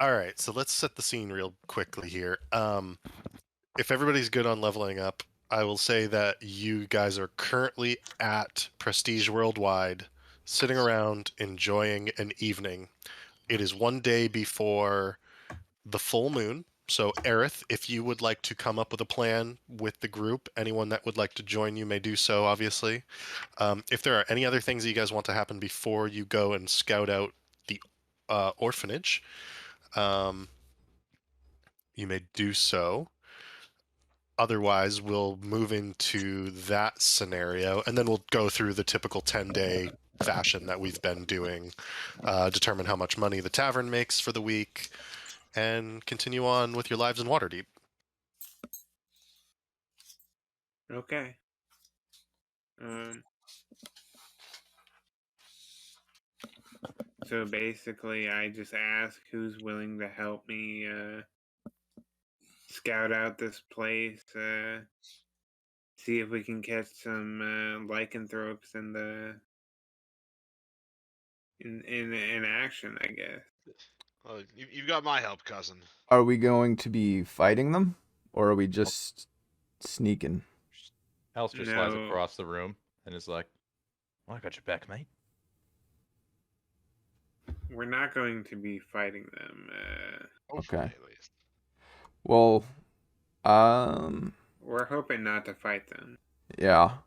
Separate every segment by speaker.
Speaker 1: All right, so let's set the scene real quickly here. If everybody's good on leveling up, I will say that you guys are currently at Prestige Worldwide, sitting around enjoying an evening. It is one day before the full moon. So, Aerith, if you would like to come up with a plan with the group, anyone that would like to join you may do so, obviously. If there are any other things that you guys want to happen before you go and scout out the orphanage, um, you may do so. Otherwise, we'll move into that scenario, and then we'll go through the typical 10-day fashion that we've been doing, determine how much money the tavern makes for the week, and continue on with your lives in Waterdeep.
Speaker 2: Okay. Um. So basically, I just ask who's willing to help me scout out this place. See if we can catch some lycanthropes in action, I guess.
Speaker 3: Well, you've got my help, cousin.
Speaker 4: Are we going to be fighting them, or are we just sneaking?
Speaker 5: Alistair slides across the room and is like, "Well, I got your back, mate."
Speaker 2: We're not going to be fighting them.
Speaker 3: Hopefully,
Speaker 4: Okay.
Speaker 3: at least.
Speaker 4: Well,
Speaker 2: We're hoping not to fight them.
Speaker 4: yeah.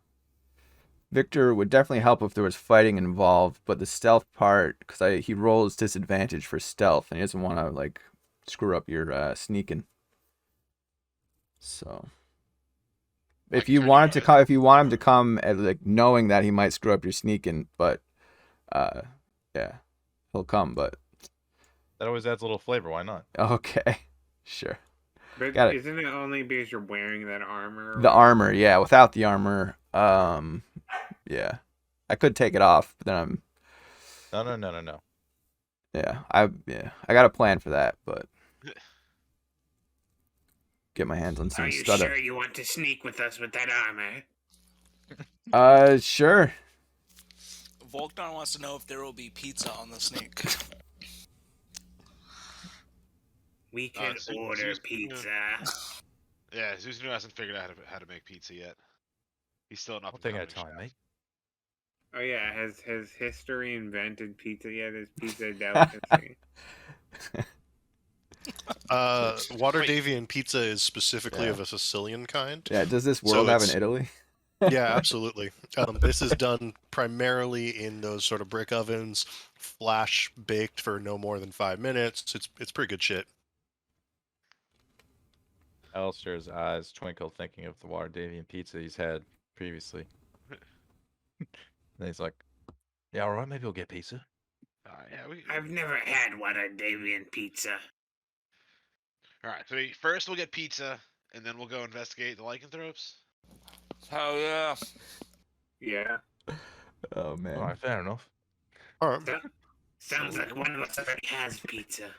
Speaker 4: Victor would definitely help if there was fighting involved, but the stealth part, because he rolls disadvantage for stealth, and he doesn't want to like screw up your sneaking. So, if you want him to come, if you want him to come, at, like knowing that he might screw up your sneaking, but yeah, he'll come. But
Speaker 5: that always adds a little flavor. Why not?
Speaker 4: Okay, sure.
Speaker 2: But isn't it only because you're wearing that armor?
Speaker 4: The armor, yeah. Without the armor, yeah, I could take it off, but then I'm.
Speaker 5: No.
Speaker 4: Yeah, I got a plan for that, but get my hands on some stuff.
Speaker 2: Are you sure you want to sneak with us with that armor?
Speaker 4: Sure.
Speaker 6: Volknar wants to know if there will be pizza on the sneak.
Speaker 2: We can order pizza.
Speaker 3: Yeah, Zusunu hasn't figured out how to make pizza yet. He's still an up-and-coming
Speaker 5: at a time, mate.
Speaker 2: Oh yeah, has history invented pizza yet? Is pizza a delicacy?
Speaker 1: Waterdavian pizza is specifically of a Sicilian kind.
Speaker 4: Yeah, does this world have an Italy?
Speaker 1: Yeah, absolutely. This is done primarily in those sort of brick ovens, flash baked for no more than 5 minutes. It's pretty good shit.
Speaker 5: Alistair's eyes twinkle, thinking of the Waterdeep pizza he's had previously. And he's like, "Yeah, all right, maybe we'll get pizza."
Speaker 2: I've never had Waterdeep pizza.
Speaker 3: All right, so first we'll get pizza, and then we'll go investigate the lycanthropes.
Speaker 6: Hell yeah.
Speaker 2: Yeah.
Speaker 4: Oh man.
Speaker 5: All right, fair enough.
Speaker 1: All right.
Speaker 2: Sounds like one of us already has pizza.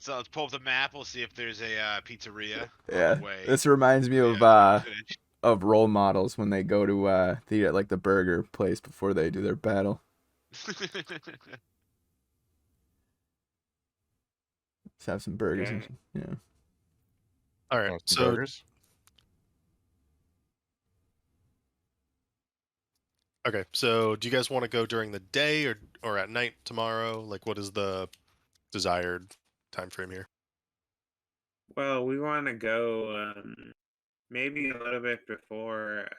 Speaker 3: Let's pull up the map. We'll see if there's a pizzeria.
Speaker 4: Yeah.
Speaker 3: On the way.
Speaker 4: This reminds me of role models when they go to the burger place before they do their battle. Let's have some burgers.
Speaker 2: Okay.
Speaker 4: Yeah.
Speaker 1: All right. So
Speaker 5: burgers?
Speaker 1: Okay, so do you guys want to go during the day or at night tomorrow? Like, what is the desired time frame here?
Speaker 2: Well, we want to go maybe a little bit before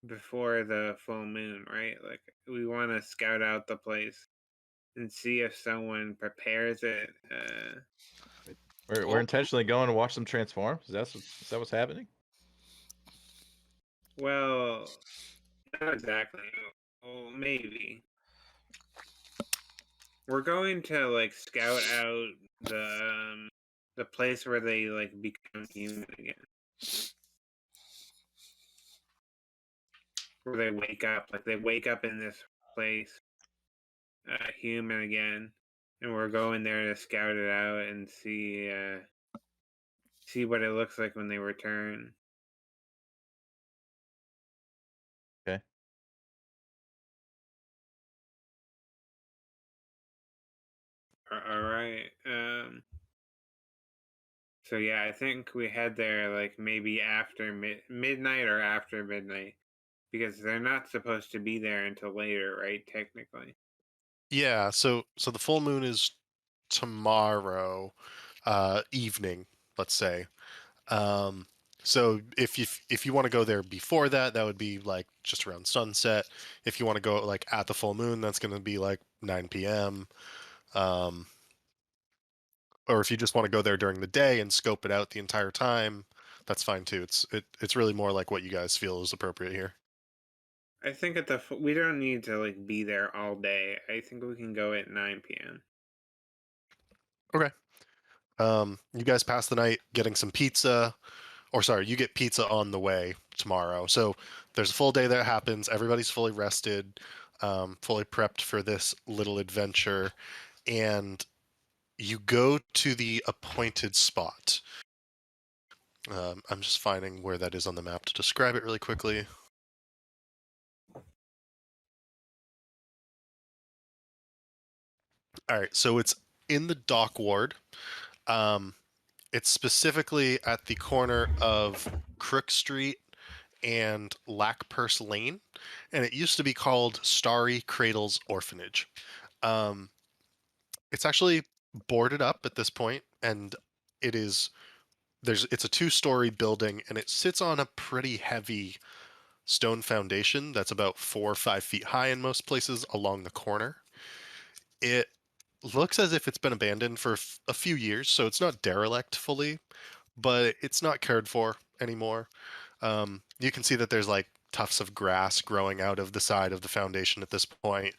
Speaker 2: the full moon, right? Like we want to scout out the place and see if someone prepares it.
Speaker 5: We're intentionally going to watch them transform. Is that what's happening?
Speaker 2: Well, not exactly. Well, maybe. We're going to like scout out the place where they like become human again. Where they wake up, like they wake up in this place, human again, and we're going there to scout it out and see what it looks like when they return.
Speaker 5: Okay.
Speaker 2: All right. So yeah, I think we head there like maybe after midnight or after midnight because they're not supposed to be there until later, right? Technically.
Speaker 1: Yeah, so the full moon is tomorrow evening, let's say. Um, so if you want to go there before that, that would be like just around sunset. If you want to go like at the full moon, that's going to be like 9 p.m. Um, or if you just want to go there during the day and scope it out the entire time, that's fine too. It's really more like what you guys feel is appropriate here.
Speaker 2: I think we don't need to like be there all day. I think we can go at 9 p.m.
Speaker 1: Okay. You guys pass the night getting some pizza, or sorry, you get pizza on the way tomorrow. So there's a full day that happens. Everybody's fully rested, fully prepped for this little adventure, and you go to the appointed spot. I'm just finding where that is on the map to describe it really quickly. All right, so it's in the dock ward. Um, it's specifically at the corner of Crook Street and Lackpurse Lane, and it used to be called Starry Cradles Orphanage. Um, it's actually boarded up at this point, and it is it's a two-story building, and it sits on a pretty heavy stone foundation that's about 4 or 5 feet high in most places along the corner. It looks as if it's been abandoned for a few years, so it's not derelict fully, but it's not cared for anymore. You can see that there's like tufts of grass growing out of the side of the foundation at this point.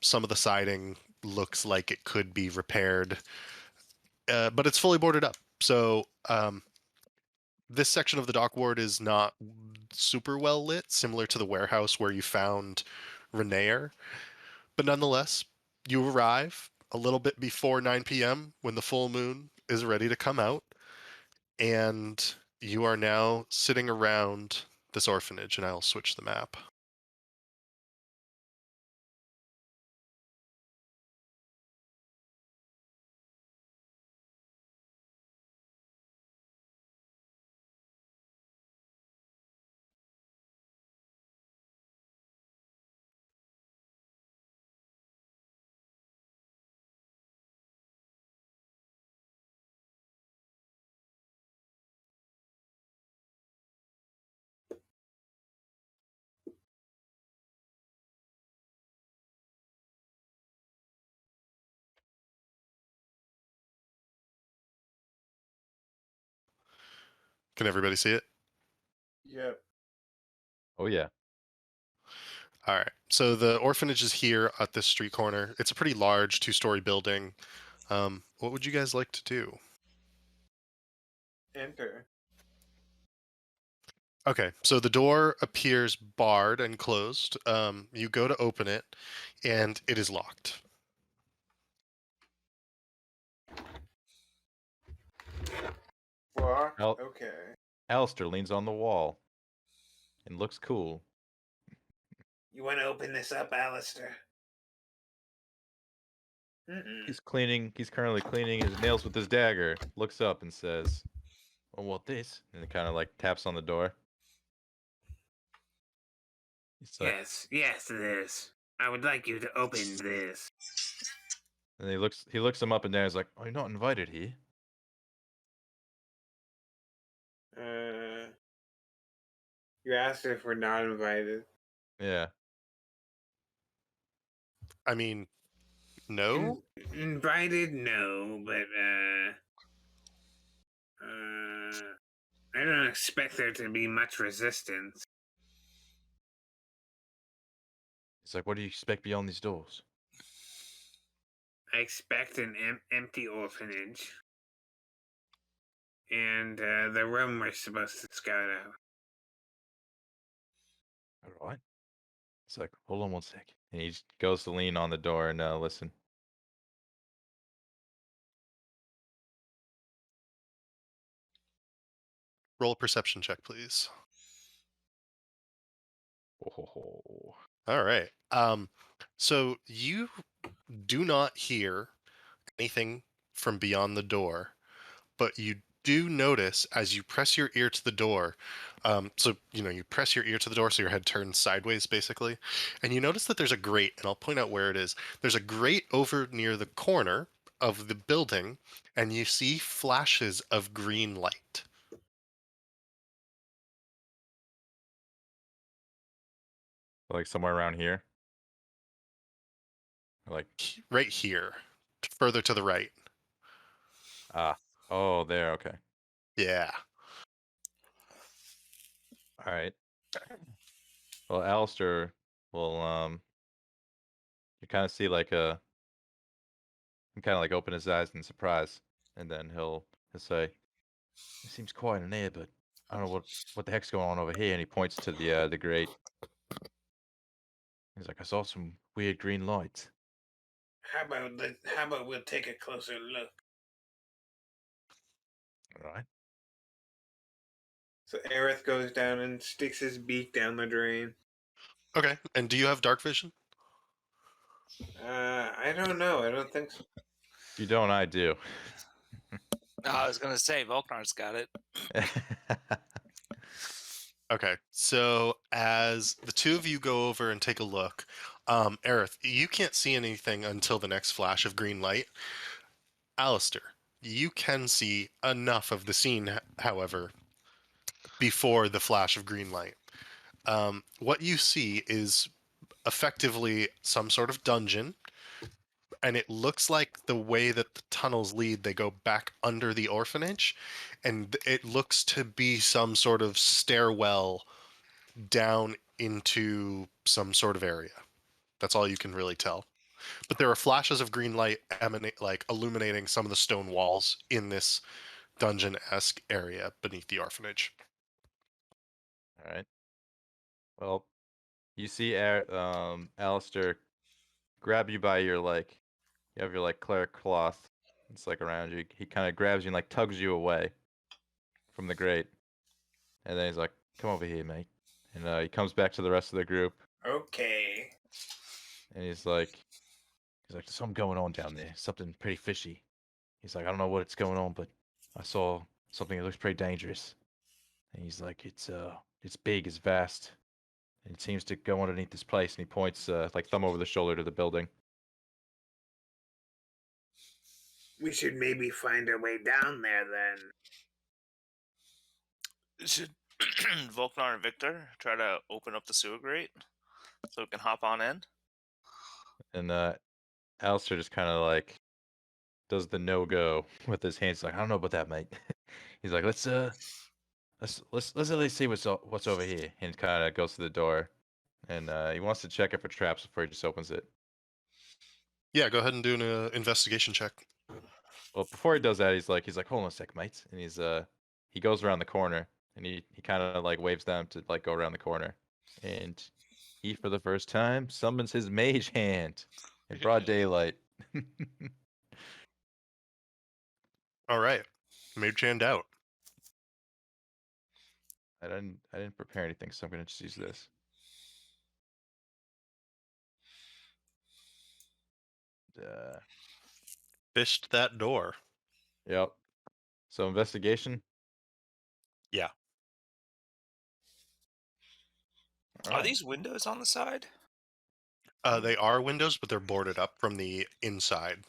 Speaker 1: Some of the siding looks like it could be repaired, but it's fully boarded up. So this section of the dock ward is not super well lit, similar to the warehouse where you found Renaer. But nonetheless, you arrive a little bit before 9 p.m. when the full moon is ready to come out, and you are now sitting around this orphanage, and I'll switch the map. Can everybody see it?
Speaker 2: Yep.
Speaker 5: Oh yeah.
Speaker 1: All right. So the orphanage is here at this street corner. It's a pretty large two-story building. What would you guys like to do?
Speaker 2: Enter.
Speaker 1: Okay, so the door appears barred and closed. You go to open it, and it is locked.
Speaker 2: Walk.
Speaker 5: Al-
Speaker 2: Okay.
Speaker 5: Alistair leans on the wall and looks cool.
Speaker 2: You want to open this up, Alistair? Mm-mm.
Speaker 5: He's currently cleaning his nails with his dagger. Looks up and says, "Oh, what this?" And it kind of like taps on the door. He's like,
Speaker 2: Yes, this. I would like you to open this.
Speaker 5: and he looks him up and down. He's like, "Oh, you're not invited here."
Speaker 2: You asked if we're not invited.
Speaker 5: Yeah.
Speaker 1: I mean, no?
Speaker 2: Invited? No, but I don't expect there to be much resistance.
Speaker 5: He's like, "What do you expect beyond these doors?"
Speaker 2: I expect an empty orphanage. And the room we're supposed to scout out.
Speaker 5: All right. It's like, hold on one sec. And he just goes to lean on the door and listen.
Speaker 1: Roll a perception check, please.
Speaker 5: Oh.
Speaker 1: All right. So you do not hear anything from beyond the door, but you do notice as you press your ear to the door. So you press your ear to the door, so your head turns sideways, basically, and you notice that there's a grate, and I'll point out where it is. There's a grate over near the corner of the building, and you see flashes of green light.
Speaker 5: Like somewhere around here. Like
Speaker 1: Right here, further to the right.
Speaker 5: oh, there. Okay.
Speaker 1: Yeah.
Speaker 5: All right. Well, Alistair will you kind of see like he kind of like open his eyes in surprise, and then he'll say, "It seems quiet in here, but I don't know what the heck's going on over here." And he points to the grate. He's like, "I saw some weird green lights."
Speaker 2: How about we'll take a closer look?
Speaker 5: All right.
Speaker 2: So Aerith goes down and sticks his beak down the drain.
Speaker 1: Okay. And do you have dark vision?
Speaker 2: I don't know. I don't think so.
Speaker 5: If you don't, I do.
Speaker 6: I was gonna say Volknar's got it.
Speaker 1: Okay, so as the two of you go over and take a look, Aerith, you can't see anything until the next flash of green light. Alistair, you can see enough of the scene, however, before the flash of green light. What you see is effectively some sort of dungeon, and it looks like the way that the tunnels lead, they go back under the orphanage, and it looks to be some sort of stairwell down into some sort of area. That's all you can really tell. But there are flashes of green light emanate, like illuminating some of the stone walls in this dungeon-esque area beneath the orphanage.
Speaker 5: All right. Well, you see Alistair grab you by your you have your cleric cloth. It's like around you. He kind of grabs you and like tugs you away from the grate. And then he's like, "Come over here, mate." And he comes back to the rest of the group
Speaker 2: Okay.
Speaker 5: and he's like, "There's something going on down there. Something pretty fishy." He's like, "I don't know what's going on, but I saw something that looks pretty dangerous." And he's like, it's big, it's vast. And it seems to go underneath this place." And he points like thumb over the shoulder to the building.
Speaker 2: We should maybe find our way down there then.
Speaker 6: Should Volknar and Victor try to open up the sewer grate so we can hop on in?
Speaker 5: And Alistair just kind of like does the no go with his hands. He's like, "I don't know about that, mate." He's like, let's at least see what's over here." And kind of goes to the door, and he wants to check it for traps before he just opens it.
Speaker 1: Yeah, go ahead and do an investigation check.
Speaker 5: Well, before he does that, he's like, "Hold on a sec, mate." And he goes around the corner, and he kind of like waves them to like go around the corner, and he for the first time summons his mage hand in broad daylight.
Speaker 1: All right, mage hand out.
Speaker 5: I didn't prepare anything, so I'm gonna just use this.
Speaker 1: Fished that door.
Speaker 5: Yep. So investigation.
Speaker 1: Yeah.
Speaker 5: All
Speaker 6: Are
Speaker 5: right.
Speaker 6: these windows on the side?
Speaker 1: They are windows, but they're boarded up from the inside.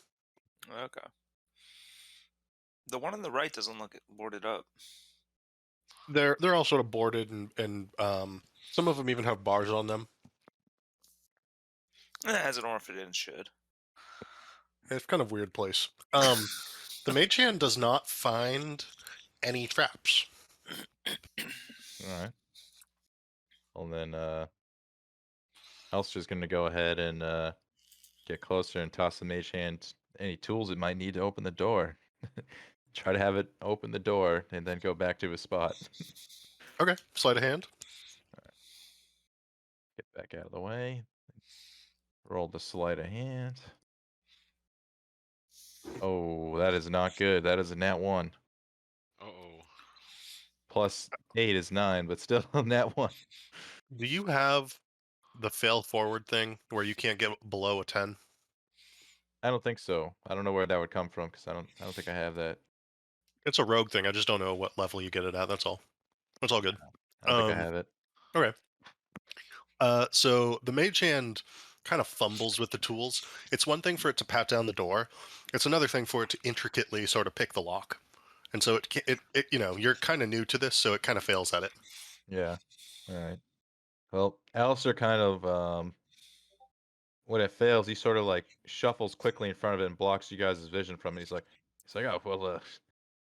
Speaker 6: Okay. The one on the right doesn't look boarded up.
Speaker 1: They're all sort of boarded, and some of them even have bars on them.
Speaker 6: As an orphanage should.
Speaker 1: It's kind of a weird place. The mage hand does not find any traps.
Speaker 5: All right. Well then, Elster's gonna go ahead and get closer and toss the mage hand any tools it might need to open the door. Try to have it open the door and then go back to his spot.
Speaker 1: Okay, sleight of hand.
Speaker 5: Get back out of the way. Roll the sleight of hand. Oh, that is not good. That is a nat 1.
Speaker 3: Uh-oh.
Speaker 5: Plus 8 is 9, but still a nat 1.
Speaker 1: Do you have the fail forward thing where you can't get below a 10?
Speaker 5: I don't think so. I don't know where that would come from because I don't think I have that.
Speaker 1: It's a rogue thing. I just don't know what level you get it at. That's all. It's all good.
Speaker 5: I don't think I have it.
Speaker 1: Okay. So the mage hand kind of fumbles with the tools. It's one thing for it to pat down the door. It's another thing for it to intricately sort of pick the lock. And so it you know, you're kind of new to this, so it kind of fails at it.
Speaker 5: Yeah. All right. Well, Alistair kind of when it fails, he sort of like shuffles quickly in front of it and blocks you guys' vision from it. He's like, oh well,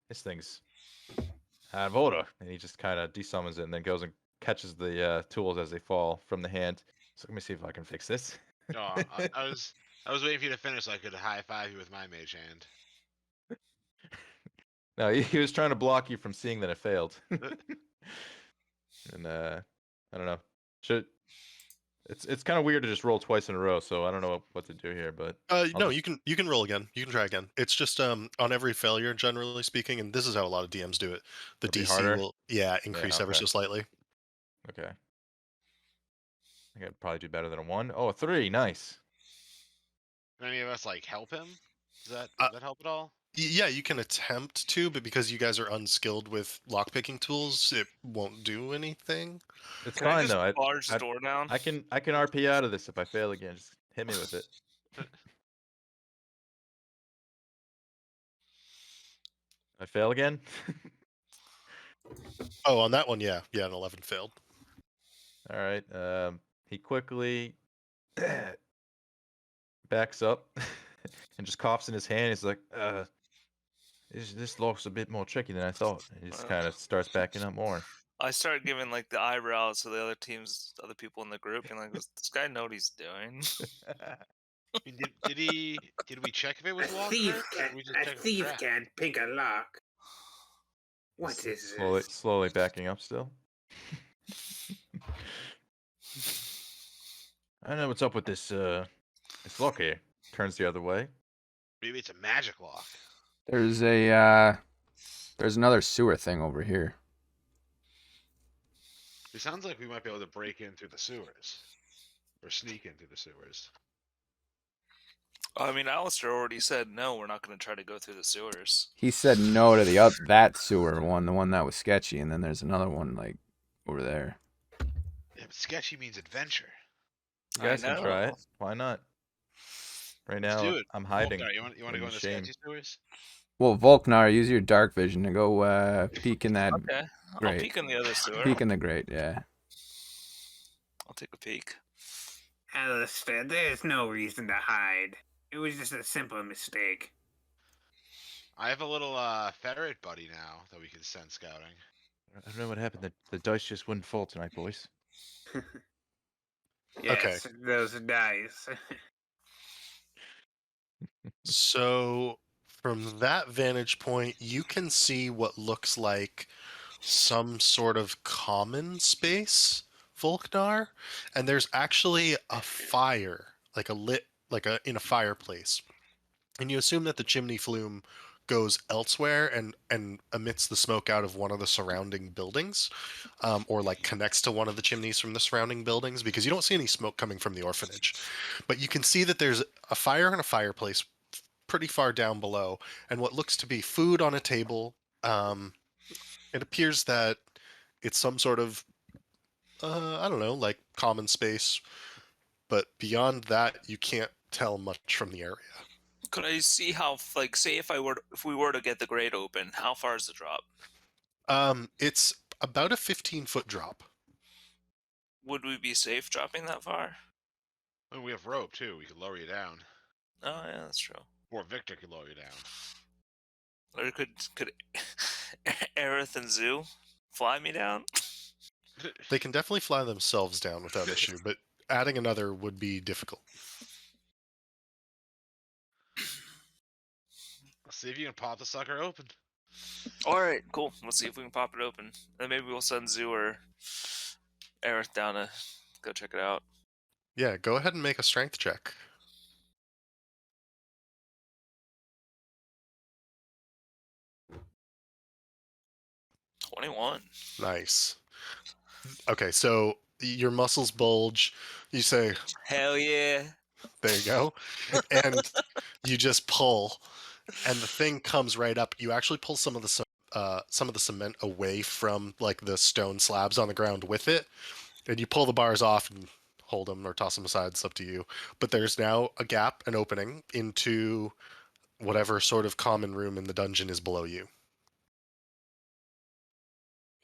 Speaker 5: this thing's out of order, and he just kind of desummons it and then goes and catches the tools as they fall from the hand. So let me see if I can fix this.
Speaker 3: Oh, I was waiting for you to finish so I could high five you with my mage hand.
Speaker 5: No, he was trying to block you from seeing that it failed. And I don't know. It's kind of weird to just roll twice in a row, so I don't know what to do here, but I'll
Speaker 1: No,
Speaker 5: just-
Speaker 1: you can roll again. You can try again. It's just on every failure, generally speaking, and this is how a lot of DMs do it. The
Speaker 5: It'll be
Speaker 1: DC
Speaker 5: harder?
Speaker 1: will increase ever
Speaker 5: okay.
Speaker 1: so slightly.
Speaker 5: Okay. I think I'd probably do better than a 1. Oh, a 3. Nice.
Speaker 3: Can any of us like help him? Does
Speaker 1: Uh,
Speaker 3: that help at all?
Speaker 1: Yeah, you can attempt to, but because you guys are unskilled with lockpicking tools, it won't do anything.
Speaker 5: It's
Speaker 6: Can I
Speaker 5: fine
Speaker 6: just
Speaker 5: though.
Speaker 6: barge the
Speaker 5: I
Speaker 6: door down?
Speaker 5: I can RP out of this if I fail again. Just hit me with it. I fail again?
Speaker 1: Oh, on that one, yeah, an 11 failed.
Speaker 5: All right. He quickly backs up and just coughs in his hand. He's like, this looks a bit more tricky than I thought. And he just kind of starts backing up more.
Speaker 6: I start giving like the eyebrows to the other people in the group, and like, does this guy know what he's doing?
Speaker 3: I mean, did we check if it was locked first? Or did we just check if it was trapped?
Speaker 2: can't pick a lock. What
Speaker 5: S-
Speaker 2: is this?
Speaker 5: slowly backing up still. I don't know what's up with this lock here. Turns the other way.
Speaker 3: Maybe it's a magic lock.
Speaker 4: There's another sewer thing over here.
Speaker 3: It sounds like we might be able to break in through the sewers. Or sneak in through the sewers.
Speaker 6: I mean, Alistair already said no. We're not going to try to go through the sewers.
Speaker 4: He said no to that sewer one, the one that was sketchy, and then there's another one like over there.
Speaker 3: Yeah, but sketchy means adventure.
Speaker 5: You guys
Speaker 6: I
Speaker 5: can try it.
Speaker 6: know.
Speaker 5: Why not? Right
Speaker 3: Let's
Speaker 5: now,
Speaker 3: do it.
Speaker 5: I'm hiding.
Speaker 3: Volknar, you want to
Speaker 5: in
Speaker 3: go in the
Speaker 5: shame.
Speaker 3: sketchy sewers?
Speaker 4: Well, Volknar, use your dark vision to go peek in that
Speaker 6: Okay, I'll
Speaker 4: grate.
Speaker 6: peek in the other sewer.
Speaker 4: Peek in the grate, yeah.
Speaker 6: I'll take a peek.
Speaker 2: Alistair, there's no reason to hide. It was just a simple mistake.
Speaker 3: I have a little ferret buddy now that we can send scouting.
Speaker 5: I don't know what happened. The dice just wouldn't fall tonight, boys.
Speaker 2: Yes, those dice.
Speaker 1: So from that vantage point, you can see what looks like some sort of common space, Volknar, and there's actually a fire, like in a fireplace. And you assume that the chimney flume goes elsewhere and emits the smoke out of one of the surrounding buildings, or like connects to one of the chimneys from the surrounding buildings, because you don't see any smoke coming from the orphanage. But you can see that there's a fire in a fireplace pretty far down below, and what looks to be food on a table. It appears that it's some sort of I don't know, like common space, but beyond that, you can't tell much from the area.
Speaker 6: Could I see how, like, say if we were to get the grate open, how far is the drop?
Speaker 1: It's about a 15-foot drop.
Speaker 6: Would we be safe dropping that far?
Speaker 3: And we have rope too. We could lower you down.
Speaker 6: Oh yeah, that's true.
Speaker 3: Or Victor could lower you down.
Speaker 6: Or could Aerith and Zoo fly me down?
Speaker 1: They can definitely fly themselves down without issue, but adding another would be difficult.
Speaker 3: Let's see if you can pop the sucker open.
Speaker 6: All right, cool. Let's see if we can pop it open. Then maybe we'll send Zoo or Aerith down to go check it out.
Speaker 1: Yeah, go ahead and make a strength check.
Speaker 6: $21.
Speaker 1: Nice. Okay, so your muscles bulge. You say,
Speaker 6: Hell yeah.
Speaker 1: There you go. And you just pull, and the thing comes right up. You actually pull some of the cement away from like the stone slabs on the ground with it, and you pull the bars off and hold them or toss them aside. It's up to you. But there's now a gap, an opening into whatever sort of common room in the dungeon is below you.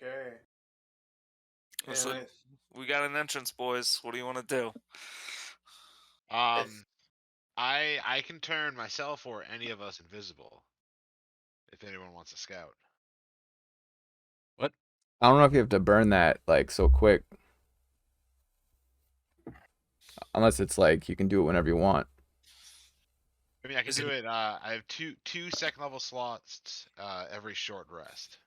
Speaker 2: Okay.
Speaker 6: Looks
Speaker 2: And
Speaker 6: like we got an entrance, boys. What do you want to do?
Speaker 3: I can turn myself or any of us invisible if anyone wants to scout.
Speaker 5: What?
Speaker 4: I don't know if you have to burn that like so quick. Unless it's like you can do it whenever you want.
Speaker 3: I mean, I can
Speaker 6: Is
Speaker 3: do
Speaker 6: it-
Speaker 3: it. I have two second level slots every short rest.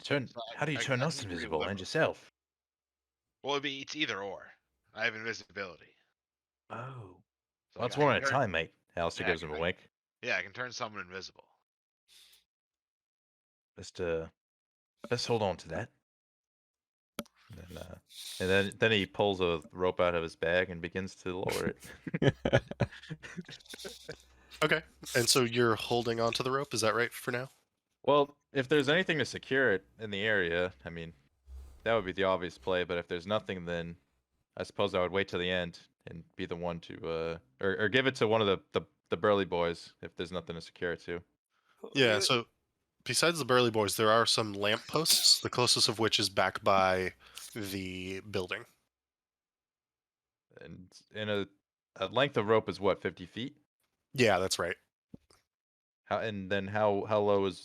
Speaker 5: Turn.
Speaker 3: So
Speaker 5: How do you
Speaker 3: I
Speaker 5: turn
Speaker 3: can
Speaker 5: us
Speaker 3: be pretty
Speaker 5: invisible and
Speaker 3: liberal.
Speaker 5: yourself?
Speaker 3: Well, it's either or. I have invisibility.
Speaker 5: Oh.
Speaker 3: So
Speaker 5: Well, it's
Speaker 3: I
Speaker 5: one
Speaker 3: can
Speaker 5: at a
Speaker 3: turn.
Speaker 5: time, mate. Alistair
Speaker 3: Yeah,
Speaker 5: gives him a wink.
Speaker 3: Yeah, I can turn someone invisible.
Speaker 5: Let's hold on to that. And then he pulls a rope out of his bag and begins to lower it.
Speaker 1: Okay. And so you're holding onto the rope, is that right for now?
Speaker 5: Well, if there's anything to secure it in the area, I mean, that would be the obvious play. But if there's nothing, then I suppose I would wait till the end and be the one to, or give it to one of the burly boys if there's nothing to secure it to.
Speaker 1: Yeah, so besides the Burly Boys, there are some lampposts, the closest of which is back by the building.
Speaker 5: And in a length of rope is what, 50 feet?
Speaker 1: Yeah, that's right.
Speaker 5: How low is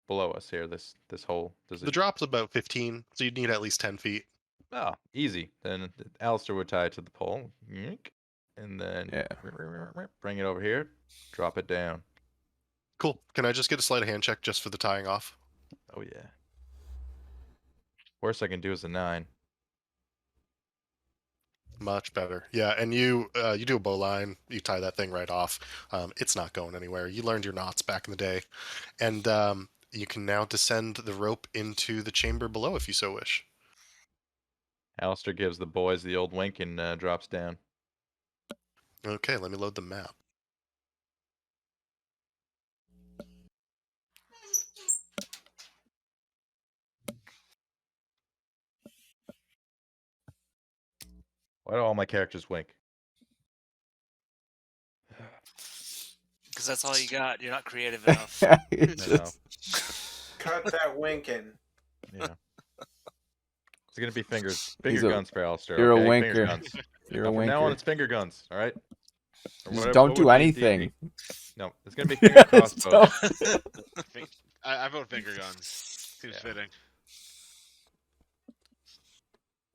Speaker 5: below us here? This hole does
Speaker 1: The
Speaker 5: it?
Speaker 1: drop's about 15, so you'd need at least 10 feet.
Speaker 5: Oh, easy. Then Alistair would tie it to the pole, yoink, and then
Speaker 4: Yeah.
Speaker 5: bring it over here, drop it down.
Speaker 1: Cool. Can I just get a sleight of hand check just for the tying off?
Speaker 5: Oh yeah. Worst I can do is a 9.
Speaker 1: Much better. Yeah, and you do a bowline, you tie that thing right off. It's not going anywhere. You learned your knots back in the day, and you can now descend the rope into the chamber below if you so wish.
Speaker 5: Alistair gives the boys the old wink and drops down.
Speaker 1: Okay, let me load the map.
Speaker 5: Why do all my characters wink?
Speaker 6: Because that's all you got. You're not creative enough.
Speaker 4: It's
Speaker 5: I know.
Speaker 4: just-
Speaker 2: cut that winking.
Speaker 5: Yeah. It's gonna be finger
Speaker 4: He's a-
Speaker 5: guns for Alistair.
Speaker 4: you're a
Speaker 5: Okay,
Speaker 4: winker.
Speaker 5: finger guns.
Speaker 4: You're
Speaker 5: Now,
Speaker 4: a
Speaker 5: from now on,
Speaker 4: winker.
Speaker 5: it's finger guns. All right. Or
Speaker 4: Just
Speaker 5: whatever-
Speaker 4: don't
Speaker 5: what
Speaker 4: do
Speaker 5: would be D&D?
Speaker 4: anything.
Speaker 5: No, it's gonna be finger
Speaker 4: Just
Speaker 5: crossbows.
Speaker 4: don't-
Speaker 3: I vote finger guns. Seems
Speaker 5: Yeah.
Speaker 3: fitting.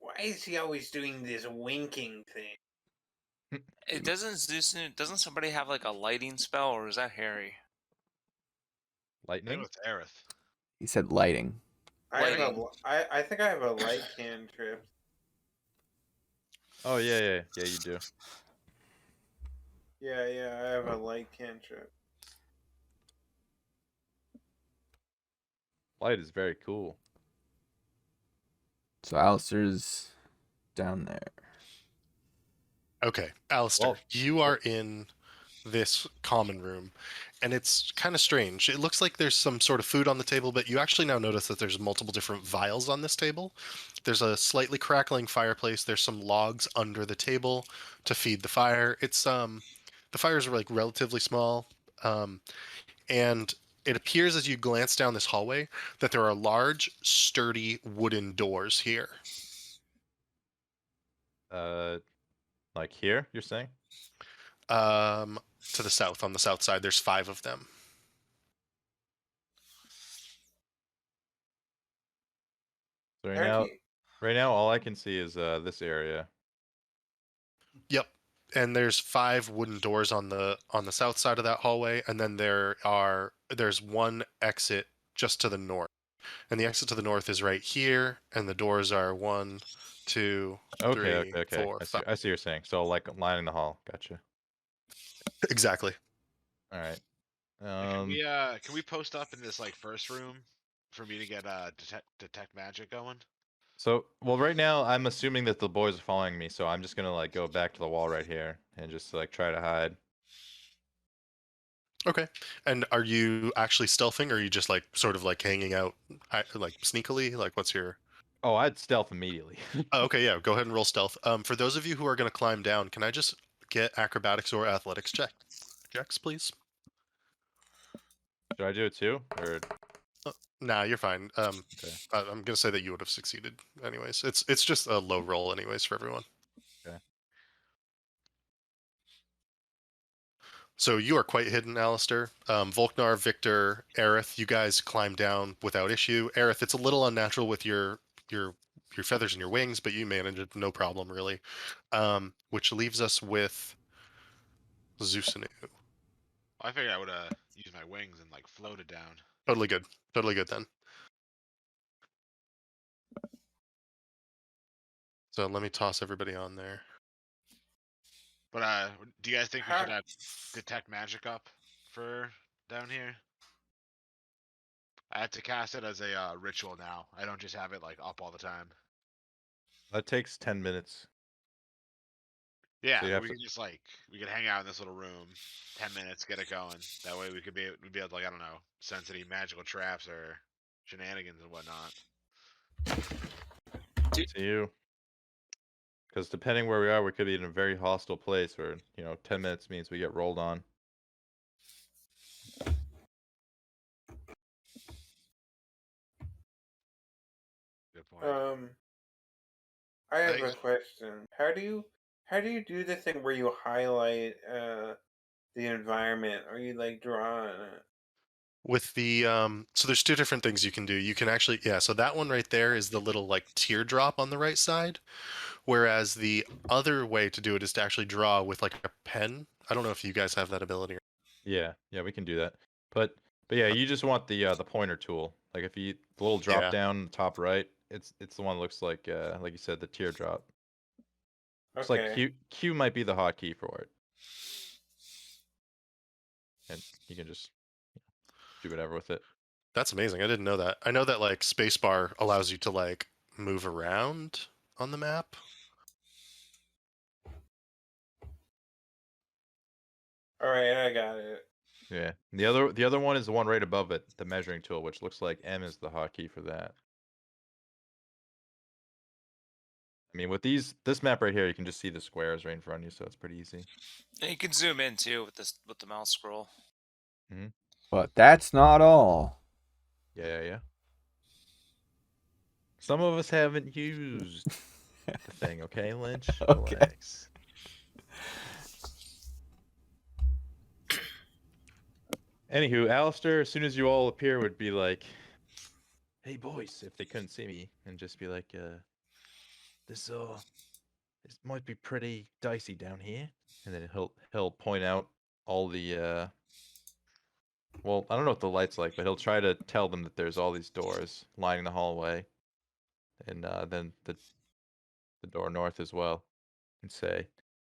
Speaker 2: Why is he always doing this winking thing?
Speaker 6: It doesn't somebody have like a lighting spell, or is that Harry?
Speaker 3: I
Speaker 5: Lightning.
Speaker 3: know it's Aerith.
Speaker 4: He said lighting.
Speaker 6: Lighting.
Speaker 2: I think I have a light cantrip.
Speaker 5: Oh yeah, you do.
Speaker 2: Yeah, I have a light cantrip.
Speaker 5: Light is very cool.
Speaker 4: So Alistair's down there.
Speaker 1: Okay, Alistair,
Speaker 5: Well-
Speaker 1: you are in this common room, and it's kind of strange. It looks like there's some sort of food on the table, but you actually now notice that there's multiple different vials on this table. There's a slightly crackling fireplace. There's some logs under the table to feed the fire. It's the fires are like relatively small, and it appears as you glance down this hallway that there are large, sturdy wooden doors here.
Speaker 5: Like here, you're saying?
Speaker 1: To the south, on the south side, there's 5 of them.
Speaker 5: So
Speaker 2: Harry,
Speaker 5: right now, all I can see is this area.
Speaker 1: Yep. And there's 5 wooden doors on the south side of that hallway, and then there's one exit just to the north. And the exit to the north is right here, and the doors are 1, 2,
Speaker 5: Okay,
Speaker 1: 3, 4,
Speaker 5: I
Speaker 1: 5.
Speaker 5: see what you're saying. So like lining the hall. Gotcha.
Speaker 1: Exactly.
Speaker 5: All right.
Speaker 3: Can we post up in this like first room for me to get detect magic going?
Speaker 5: So, well, right now I'm assuming that the boys are following me, so I'm just gonna like go back to the wall right here and just like try to hide.
Speaker 1: Okay. And are you actually stealthing, or are you just like sort of like hanging out, like sneakily? Like, what's your?
Speaker 5: Oh, I'd stealth immediately.
Speaker 1: Oh, okay, yeah. Go ahead and roll stealth. For those of you who are going to climb down, can I just get acrobatics or athletics checks, please?
Speaker 5: Should I do it too, or
Speaker 1: Nah, you're fine.
Speaker 5: okay?
Speaker 1: I'm gonna say that you would have succeeded anyways. It's just a low roll anyways for everyone.
Speaker 5: Okay.
Speaker 1: So you are quite hidden, Alistair. Volknar, Victor, Aerith, you guys climb down without issue. Aerith, it's a little unnatural with your your feathers and your wings, but you manage it no problem really. Which leaves us with Zeusanu.
Speaker 3: I figured I would use my wings and like float it down.
Speaker 1: Totally good. Totally good then. So let me toss everybody on there.
Speaker 3: But do you guys think we
Speaker 2: How-
Speaker 3: should have detect magic up for down here? I have to cast it as a ritual now. I don't just have it like up all the time.
Speaker 5: That takes 10 minutes.
Speaker 3: Yeah,
Speaker 5: So you
Speaker 3: but
Speaker 5: have
Speaker 3: we
Speaker 5: to-
Speaker 3: could just like we could hang out in this little room, 10 minutes, get it going. That way we'd be able to like I don't know, sense any magical traps or shenanigans and whatnot.
Speaker 5: To you. Because depending where we are, we could be in a very hostile place where, 10 minutes means we get rolled on.
Speaker 3: Good point.
Speaker 2: I have
Speaker 3: think
Speaker 2: a question. How do you do the thing where you highlight the environment, or you like draw on it?
Speaker 1: With the so there's two different things you can do. You can actually, yeah, so that one right there is the little like teardrop on the right side, whereas the other way to do it is to actually draw with like a pen. I don't know if you guys have that ability.
Speaker 5: Yeah, we can do that. But yeah, you just want the pointer tool. Like if you the little drop
Speaker 1: Yeah.
Speaker 5: down top right, it's the one that looks like you said, the teardrop. Looks like
Speaker 2: Okay.
Speaker 5: Q might be the hotkey for it. And you can just do whatever with it.
Speaker 1: That's amazing. I didn't know that. I know that like spacebar allows you to like move around on the map.
Speaker 2: All right, I got it.
Speaker 5: Yeah. And the other one is the one right above it, the measuring tool, which looks like M is the hotkey for that. I mean, with this map right here, you can just see the squares right in front of you, so it's pretty easy.
Speaker 6: And you can zoom in too with the mouse scroll.
Speaker 4: But that's not all.
Speaker 5: Yeah. Some of us haven't used the thing, okay, Lynch?
Speaker 4: Okay.
Speaker 5: Relax. Anywho, Alistair, as soon as you all appear, would be like, "Hey, boys," if they couldn't see me, and just be like, "This might be pretty dicey down here," and then he'll point out all the well, I don't know what the light's like, but he'll try to tell them that there's all these doors lining the hallway, and then the door north as well, and say,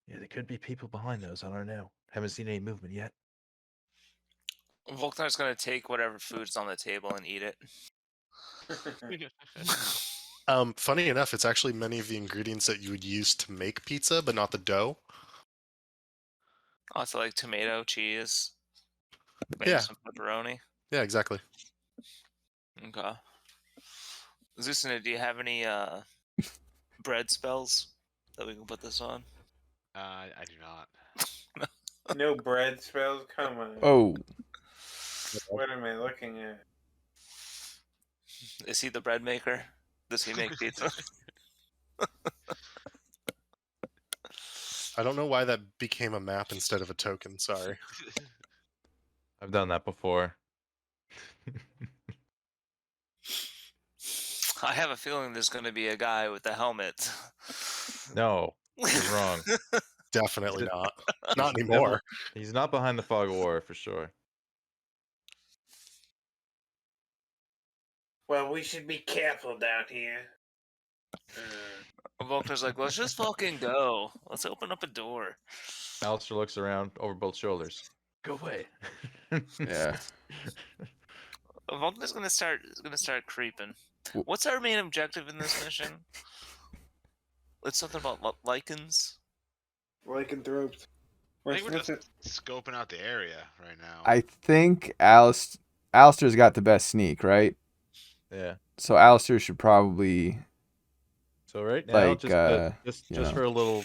Speaker 5: "Yeah, there could be people behind those. I don't know. Haven't seen any movement yet."
Speaker 6: Volknar's gonna take whatever food's on the table and eat it.
Speaker 1: Funny enough, it's actually many of the ingredients that you would use to make pizza, but not the dough.
Speaker 6: Also like tomato, cheese, maybe
Speaker 1: Yeah.
Speaker 6: some pepperoni.
Speaker 1: Yeah, exactly.
Speaker 6: Okay. Zeusina, do you have any bread spells that we can put this on?
Speaker 3: I do not.
Speaker 2: No bread spells? Come on.
Speaker 4: Oh,
Speaker 2: What am I looking at?
Speaker 6: Is he the bread maker? Does he make pizza?
Speaker 1: I don't know why that became a map instead of a token. Sorry.
Speaker 5: I've done that before.
Speaker 6: I have a feeling there's going to be a guy with a helmet.
Speaker 5: No, you're wrong.
Speaker 1: Definitely not. Not
Speaker 5: He's
Speaker 1: anymore.
Speaker 5: He's not behind the fog of war for sure.
Speaker 2: Well, we should be careful down here.
Speaker 6: Volkner's like, let's just fucking go. Let's open up a door.
Speaker 5: Alistair looks around over both shoulders. Go away.
Speaker 4: yeah.
Speaker 6: Volkner's gonna start creeping. What's our main objective in this mission? It's something about lichens.
Speaker 2: Lycanthropes.
Speaker 3: I think we're
Speaker 2: What's
Speaker 3: just
Speaker 2: it?
Speaker 3: scoping out the area right now.
Speaker 4: I think Alistair's got the best sneak, right?
Speaker 5: Yeah.
Speaker 4: So Alistair should probably
Speaker 5: So right now,
Speaker 4: like
Speaker 5: just for a little,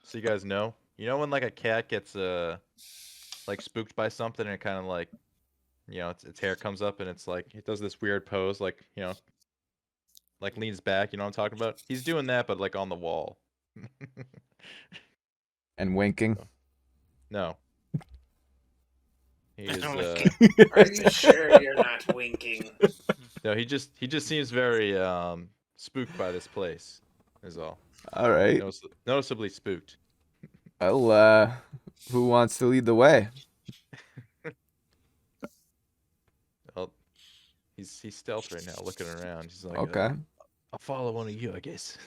Speaker 5: so you guys know, when like a cat gets like spooked by something and it kind of like, its hair comes up and it's like it does this weird pose, like like leans back. You know what I'm talking about? He's doing that, but like on the wall.
Speaker 4: and winking.
Speaker 5: No. He is
Speaker 2: Are you sure you're not winking?
Speaker 5: no, he just seems very spooked by this place. Is all.
Speaker 4: All right.
Speaker 5: Noticeably spooked.
Speaker 4: Well, who wants to lead the way?
Speaker 5: Well, he's stealth right now, looking around. He's like,
Speaker 4: Okay.
Speaker 5: I'll follow one of you, I guess.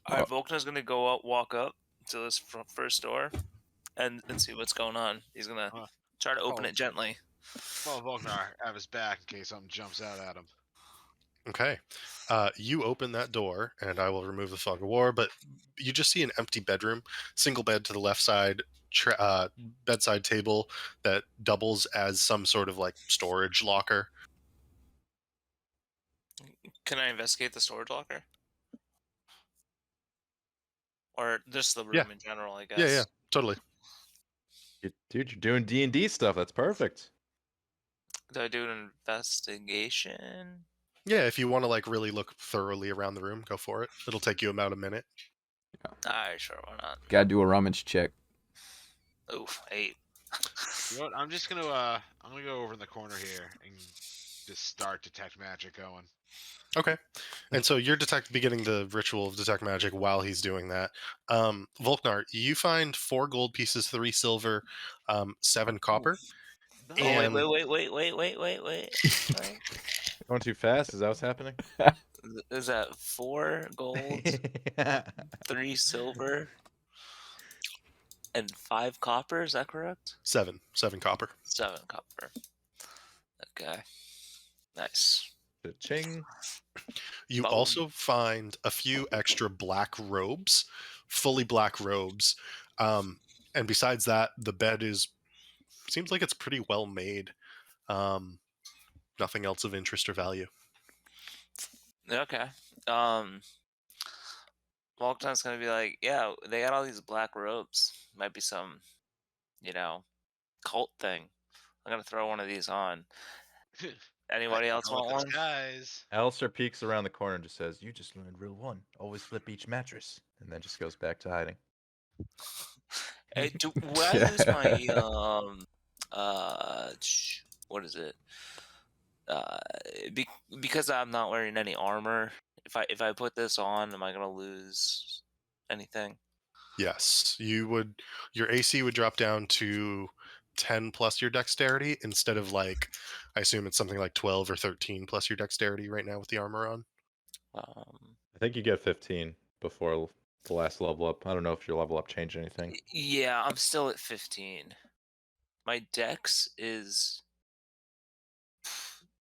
Speaker 6: Alright, Volkner's gonna go out, walk up to this first door, and see what's going on. He's gonna try to open it gently.
Speaker 3: Well, Volknar have his back in case something jumps out at him.
Speaker 1: Okay. You open that door, and I will remove the fog of war, but you just see an empty bedroom, single bed to the left side, bedside table that doubles as some sort of like storage locker.
Speaker 6: Can I investigate the storage locker? Or just the room
Speaker 1: Yeah.
Speaker 6: in general, I guess.
Speaker 1: Yeah, totally.
Speaker 5: Dude, you're doing D&D stuff. That's perfect.
Speaker 6: Do I do an investigation?
Speaker 1: Yeah, if you want to like really look thoroughly around the room, go for it. It'll take you about a minute.
Speaker 6: Alright, sure, why not?
Speaker 4: Gotta do a rummage check.
Speaker 6: Oof, 8.
Speaker 3: You know what? I'm gonna go over in the corner here and just start detect magic going.
Speaker 1: Okay. And so you're beginning the ritual of detect magic while he's doing that. Volknar, you find 4 gold pieces, 3 silver, 7 copper.
Speaker 6: Oh,
Speaker 1: And
Speaker 6: wait.
Speaker 5: Going too fast? Is that what's happening?
Speaker 6: Is that 4 gold, 3 silver, and 5 copper? Is that correct?
Speaker 1: 7 copper.
Speaker 6: 7 copper. Okay. Nice.
Speaker 5: Ching.
Speaker 1: You
Speaker 6: Boom.
Speaker 1: also find a few extra black robes, fully black robes. And besides that, the bed seems like it's pretty well made. Nothing else of interest or value.
Speaker 6: Okay. Walktime's gonna be like, yeah, they got all these black robes. Might be some, cult thing. I'm gonna throw one of these on. Anybody else want one?
Speaker 3: Guys.
Speaker 5: Alistair peeks around the corner and just says, "You just learned rule 1. Always flip each mattress." And then just goes back to hiding.
Speaker 6: Hey, would I use my what is it? Because I'm not wearing any armor. If I put this on, am I gonna lose anything?
Speaker 1: Yes, you would. Your AC would drop down to 10 plus your dexterity instead of like, I assume it's something like 12 or 13 plus your dexterity right now with the armor on.
Speaker 5: I think you get 15 before the last level up. I don't know if your level up changed anything.
Speaker 6: Yeah, I'm still at 15. My dex is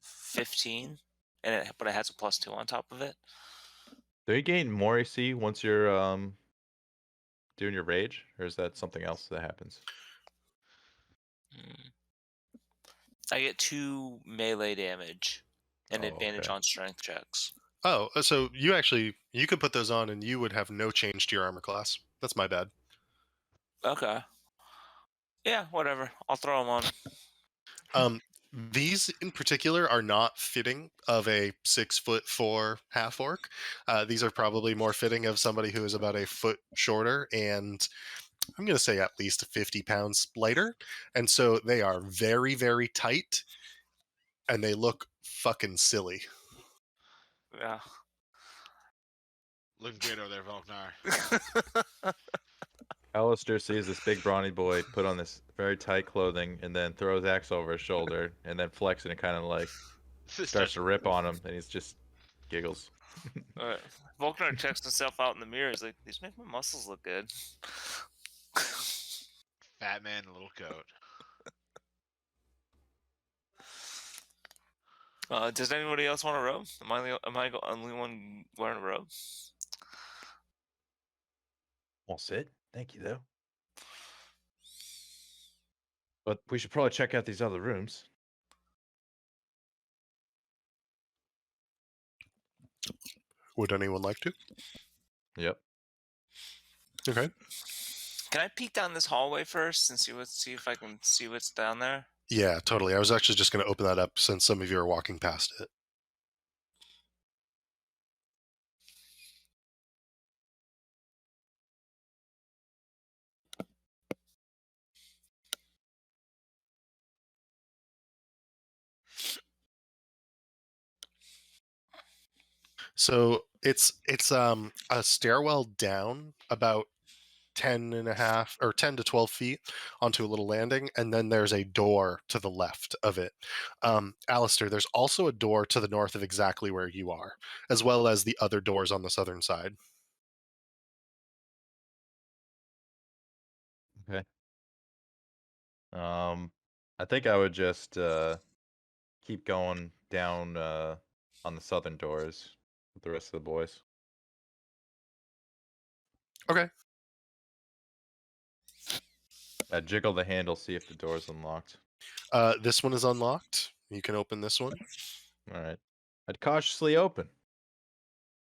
Speaker 6: 15, but it has a +2 on top of it.
Speaker 5: Do you gain more AC once you're doing your rage, or is that something else that happens?
Speaker 6: I get 2 melee damage and
Speaker 5: Oh,
Speaker 6: advantage
Speaker 5: okay.
Speaker 6: on strength checks.
Speaker 1: Oh, so you could put those on and you would have no change to your armor class. That's my bad.
Speaker 6: Okay. Yeah, whatever. I'll throw them on.
Speaker 1: These in particular are not fitting of a 6'4" half orc. These are probably more fitting of somebody who is about a foot shorter and I'm going to say at least 50 pounds lighter. And so they are very, very tight and they look fucking silly.
Speaker 6: Yeah.
Speaker 3: Looking great over there, Volknar.
Speaker 5: Alistair sees this big brawny boy put on this very tight clothing and then throws axe over his shoulder and then flexing and kind of like starts to rip on him and he's just giggles.
Speaker 6: Volknar checks himself out in the mirror. He's like, these make my muscles look good.
Speaker 3: Fat man in a little coat.
Speaker 6: Does anybody else want a robe? Am I the only one wearing a robe?
Speaker 5: All set. Thank you, though. But we should probably check out these other rooms.
Speaker 1: Would anyone like to?
Speaker 5: Yep.
Speaker 1: Okay.
Speaker 6: Can I peek down this hallway first and see if I can see what's down there?
Speaker 1: Yeah, totally. I was actually just going to open that up since some of you are walking past it. So it's a stairwell down about 10.5 or 10 to 12 feet onto a little landing, and then there's a door to the left of it. Alistair, there's also a door to the north of exactly where you are, as well as the other doors on the southern side.
Speaker 5: Okay. I think I would just keep going down on the southern doors with the rest of the boys.
Speaker 1: Okay.
Speaker 5: I jiggle the handle, see if the door's unlocked.
Speaker 1: This one is unlocked. You can open this one.
Speaker 5: All right. I'd cautiously open.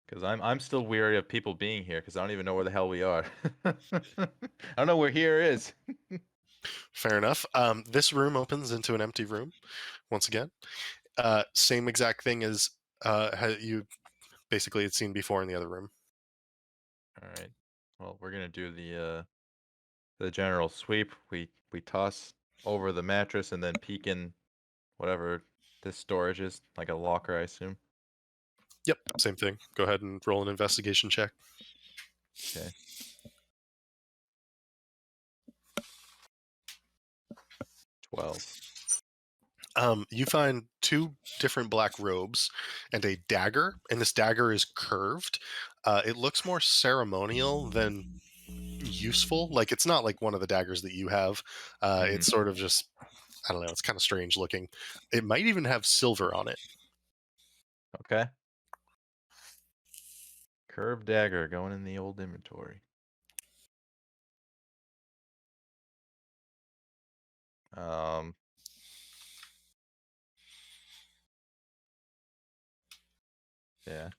Speaker 5: Because I'm still weary of people being here because I don't even know where the hell we are. I don't know where here is.
Speaker 1: Fair enough. This room opens into an empty room. Once again, same exact thing as you basically had seen before in the other room.
Speaker 5: All right. Well, we're gonna do the general sweep. We toss over the mattress and then peek in whatever this storage is, like a locker, I assume.
Speaker 1: Yep, same thing. Go ahead and roll an investigation check.
Speaker 5: Okay. 12.
Speaker 1: You find two different black robes and a dagger, and this dagger is curved. It looks more ceremonial than useful. Like, it's not like one of the daggers that you have. It's sort of just, I don't know, it's kind of strange looking. It might even have silver on it.
Speaker 5: Okay. Curved dagger going in the old inventory. Yeah.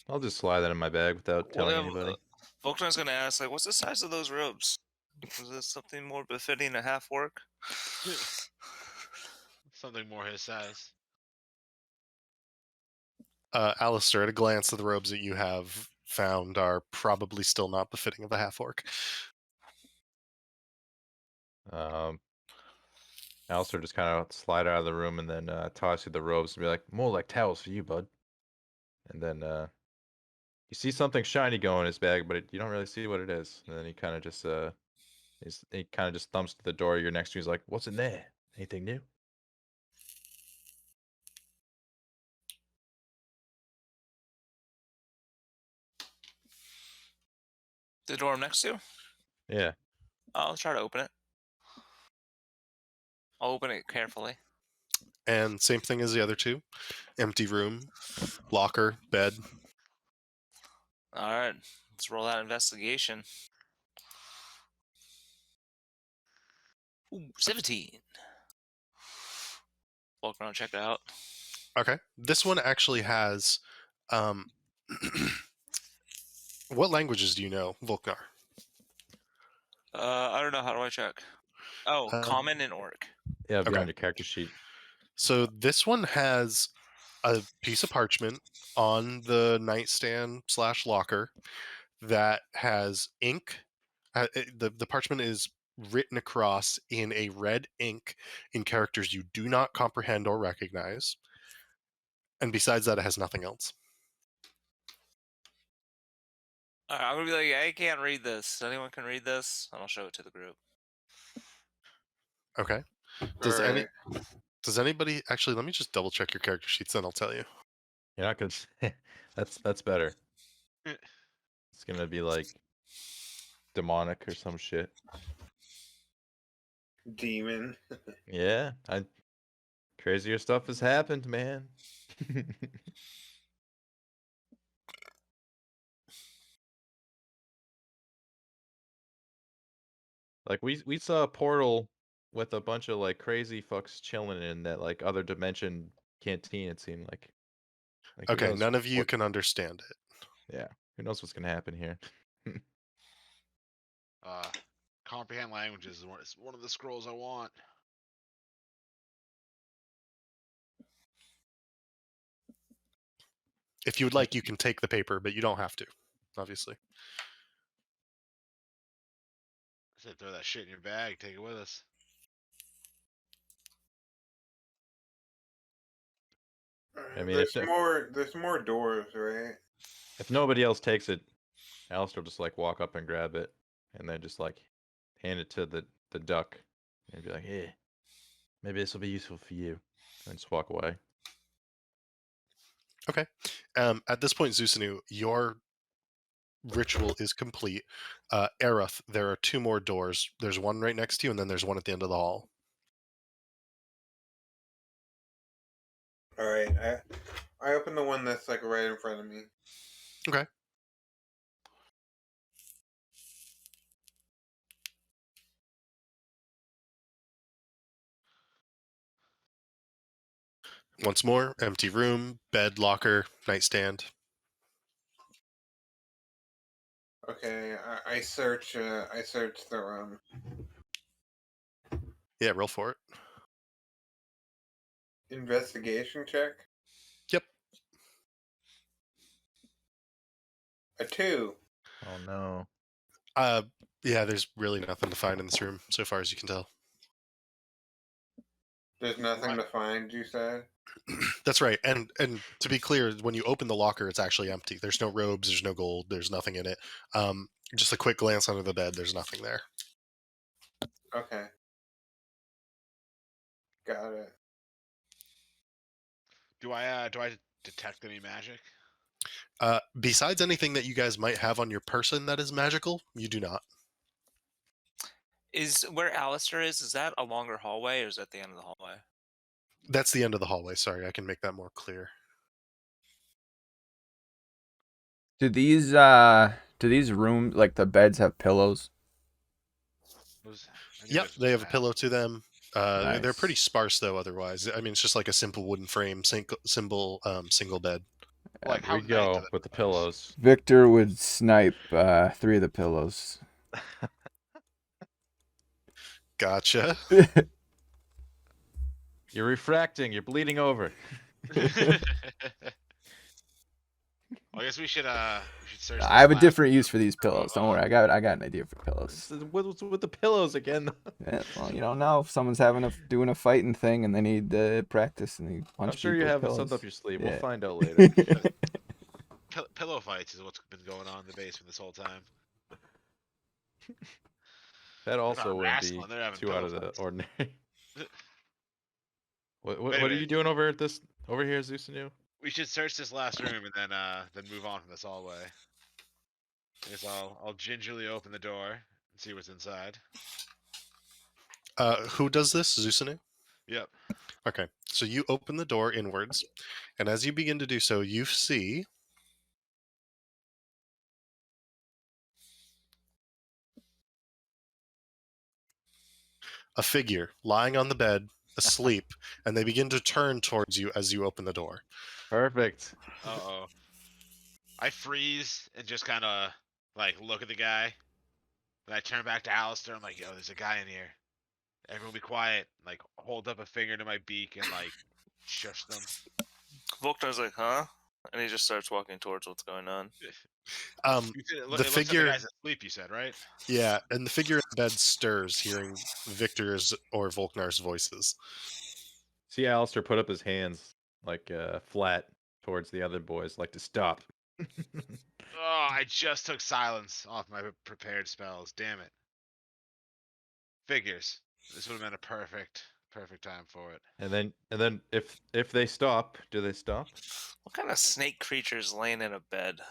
Speaker 5: I'll just slide that in my bag without telling anybody.
Speaker 6: Volknar's gonna ask, like, what's the size of those robes? Is this something more befitting a half orc?
Speaker 3: Something more his size.
Speaker 1: Alistair, at a glance at the robes that you have found, are probably still not befitting of a half orc.
Speaker 5: Alistair just kind of slide out of the room and then toss you the robes and be like, more like towels for you, bud. And then you see something shiny go in his bag, but you don't really see what it is. And then he kind of just he kind of just thumps to the door you're next to. He's like, "What's in there? Anything new?"
Speaker 6: The door I'm next to?
Speaker 5: Yeah.
Speaker 6: I'll try to open it. I'll open it carefully.
Speaker 1: And same thing as the other two. Empty room, locker, bed.
Speaker 6: All right, let's roll that investigation. Ooh, 17. Walk around, check it out.
Speaker 1: Okay. This one actually has what languages do you know, Volknar?
Speaker 6: I don't know. How do I check? Oh, common and orc.
Speaker 5: Yeah, it'll be
Speaker 1: Okay.
Speaker 5: on your character sheet.
Speaker 1: So this one has a piece of parchment on the nightstand / locker that has ink. The parchment is written across in a red ink in characters you do not comprehend or recognize. And besides that, it has nothing else.
Speaker 6: All right, I'm gonna be like, I can't read this. Anyone can read this, and I'll show it to the group.
Speaker 1: Okay. Does anybody actually? Let me just double check your character sheets, then I'll tell you.
Speaker 5: You're not gonna. That's better. It's gonna be like demonic or some shit.
Speaker 2: Demon.
Speaker 5: Yeah, Crazier stuff has happened, man. Like we saw a portal with a bunch of like crazy fucks chilling in that like other dimension canteen. It seemed like who
Speaker 1: Okay,
Speaker 5: knows
Speaker 1: none of you
Speaker 5: what-
Speaker 1: can understand it.
Speaker 5: Yeah, who knows what's gonna happen here?
Speaker 3: Comprehend languages is one of the scrolls I want.
Speaker 1: If you would like, you can take the paper, but you don't have to, obviously.
Speaker 3: I said throw that shit in your bag, take it with us.
Speaker 5: I mean,
Speaker 2: There's more doors, right?
Speaker 5: if nobody else takes it, Alistair will just like walk up and grab it, and then just like hand it to the duck, and be like, "Hey, maybe this will be useful for you," and just walk away.
Speaker 1: Okay. At this point, Zusanu, your ritual is complete. Aerith, there are 2 more doors. There's one right next to you, and then there's one at the end of the hall.
Speaker 2: All right, I open the one that's like right in front of me.
Speaker 1: Okay. Once more, empty room, bed, locker, nightstand.
Speaker 2: Okay, I search the room.
Speaker 1: Yeah, roll for it.
Speaker 2: Investigation check.
Speaker 1: Yep.
Speaker 2: A 2.
Speaker 5: Oh no.
Speaker 1: Yeah, there's really nothing to find in this room, so far as you can tell.
Speaker 2: There's nothing
Speaker 3: What?
Speaker 2: to find, you said?
Speaker 1: That's right. And to be clear, when you open the locker, it's actually empty. There's no robes, there's no gold, there's nothing in it. Just a quick glance under the bed, there's nothing there.
Speaker 2: Okay. Got it.
Speaker 3: Do I detect any magic?
Speaker 1: Besides anything that you guys might have on your person that is magical, you do not.
Speaker 6: Is where Alistair is that a longer hallway or is that the end of the hallway?
Speaker 1: That's the end of the hallway. Sorry, I can make that more clear.
Speaker 4: Do these rooms, like the beds, have pillows?
Speaker 1: Yep, they have a pillow to them. They're pretty
Speaker 4: Nice.
Speaker 1: sparse though. Otherwise, I mean, it's just like a simple wooden frame, single bed.
Speaker 3: Like
Speaker 5: Here
Speaker 3: how
Speaker 5: we
Speaker 3: nice
Speaker 5: go
Speaker 3: are the
Speaker 5: with the
Speaker 3: pillows?
Speaker 5: pillows.
Speaker 4: Victor would snipe 3 of the pillows.
Speaker 1: Gotcha.
Speaker 5: You're refracting. You're bleeding over.
Speaker 3: Well, I guess we should search.
Speaker 4: I
Speaker 3: this
Speaker 4: have a
Speaker 3: last
Speaker 4: different use
Speaker 3: room.
Speaker 4: for these pillows. Don't worry, I got an idea for pillows.
Speaker 5: What's with the pillows again?
Speaker 4: Yeah, well, you don't know if someone's doing a fighting thing and they need practice and they punch
Speaker 5: I'm sure
Speaker 4: people
Speaker 5: you
Speaker 4: with
Speaker 5: have it
Speaker 4: pillows.
Speaker 5: something up your sleeve.
Speaker 4: Yeah.
Speaker 5: We'll find out later.
Speaker 3: Pillow fights is what's been going on in the basement this whole time.
Speaker 5: That also
Speaker 3: not
Speaker 5: wouldn't be
Speaker 3: wrestling, they're having
Speaker 5: too out
Speaker 3: pillow
Speaker 5: of the
Speaker 3: fights.
Speaker 5: ordinary. What are
Speaker 3: Anyway.
Speaker 5: you doing over here, Zusanu?
Speaker 3: We should search this last room and then move on from this hallway. I guess I'll gingerly open the door and see what's inside.
Speaker 1: Who does this? Zusanu?
Speaker 3: Yep.
Speaker 1: Okay, so you open the door inwards, and as you begin to do so, you see a figure lying on the bed, asleep, and they begin to turn towards you as you open the door.
Speaker 5: Perfect.
Speaker 3: Uh-oh. I freeze and just kind of like look at the guy. Then I turn back to Alistair. I'm like, yo, there's a guy in here. Everyone be quiet. Like, hold up a finger to my beak and like shush them.
Speaker 6: Volkner's like, huh? And he just starts walking towards what's going on.
Speaker 3: It looks like the guy's asleep, you said, right?
Speaker 1: Yeah, and the figure in bed stirs, hearing Victor's or Volknar's voices.
Speaker 5: See Alistair put up his hands like flat towards the other boys, like to stop.
Speaker 3: Oh, I just took silence off my prepared spells. Damn it. Figures. This would have been a perfect time for it.
Speaker 5: And then if they stop, do they stop?
Speaker 6: What kind of snake creature's laying in a bed?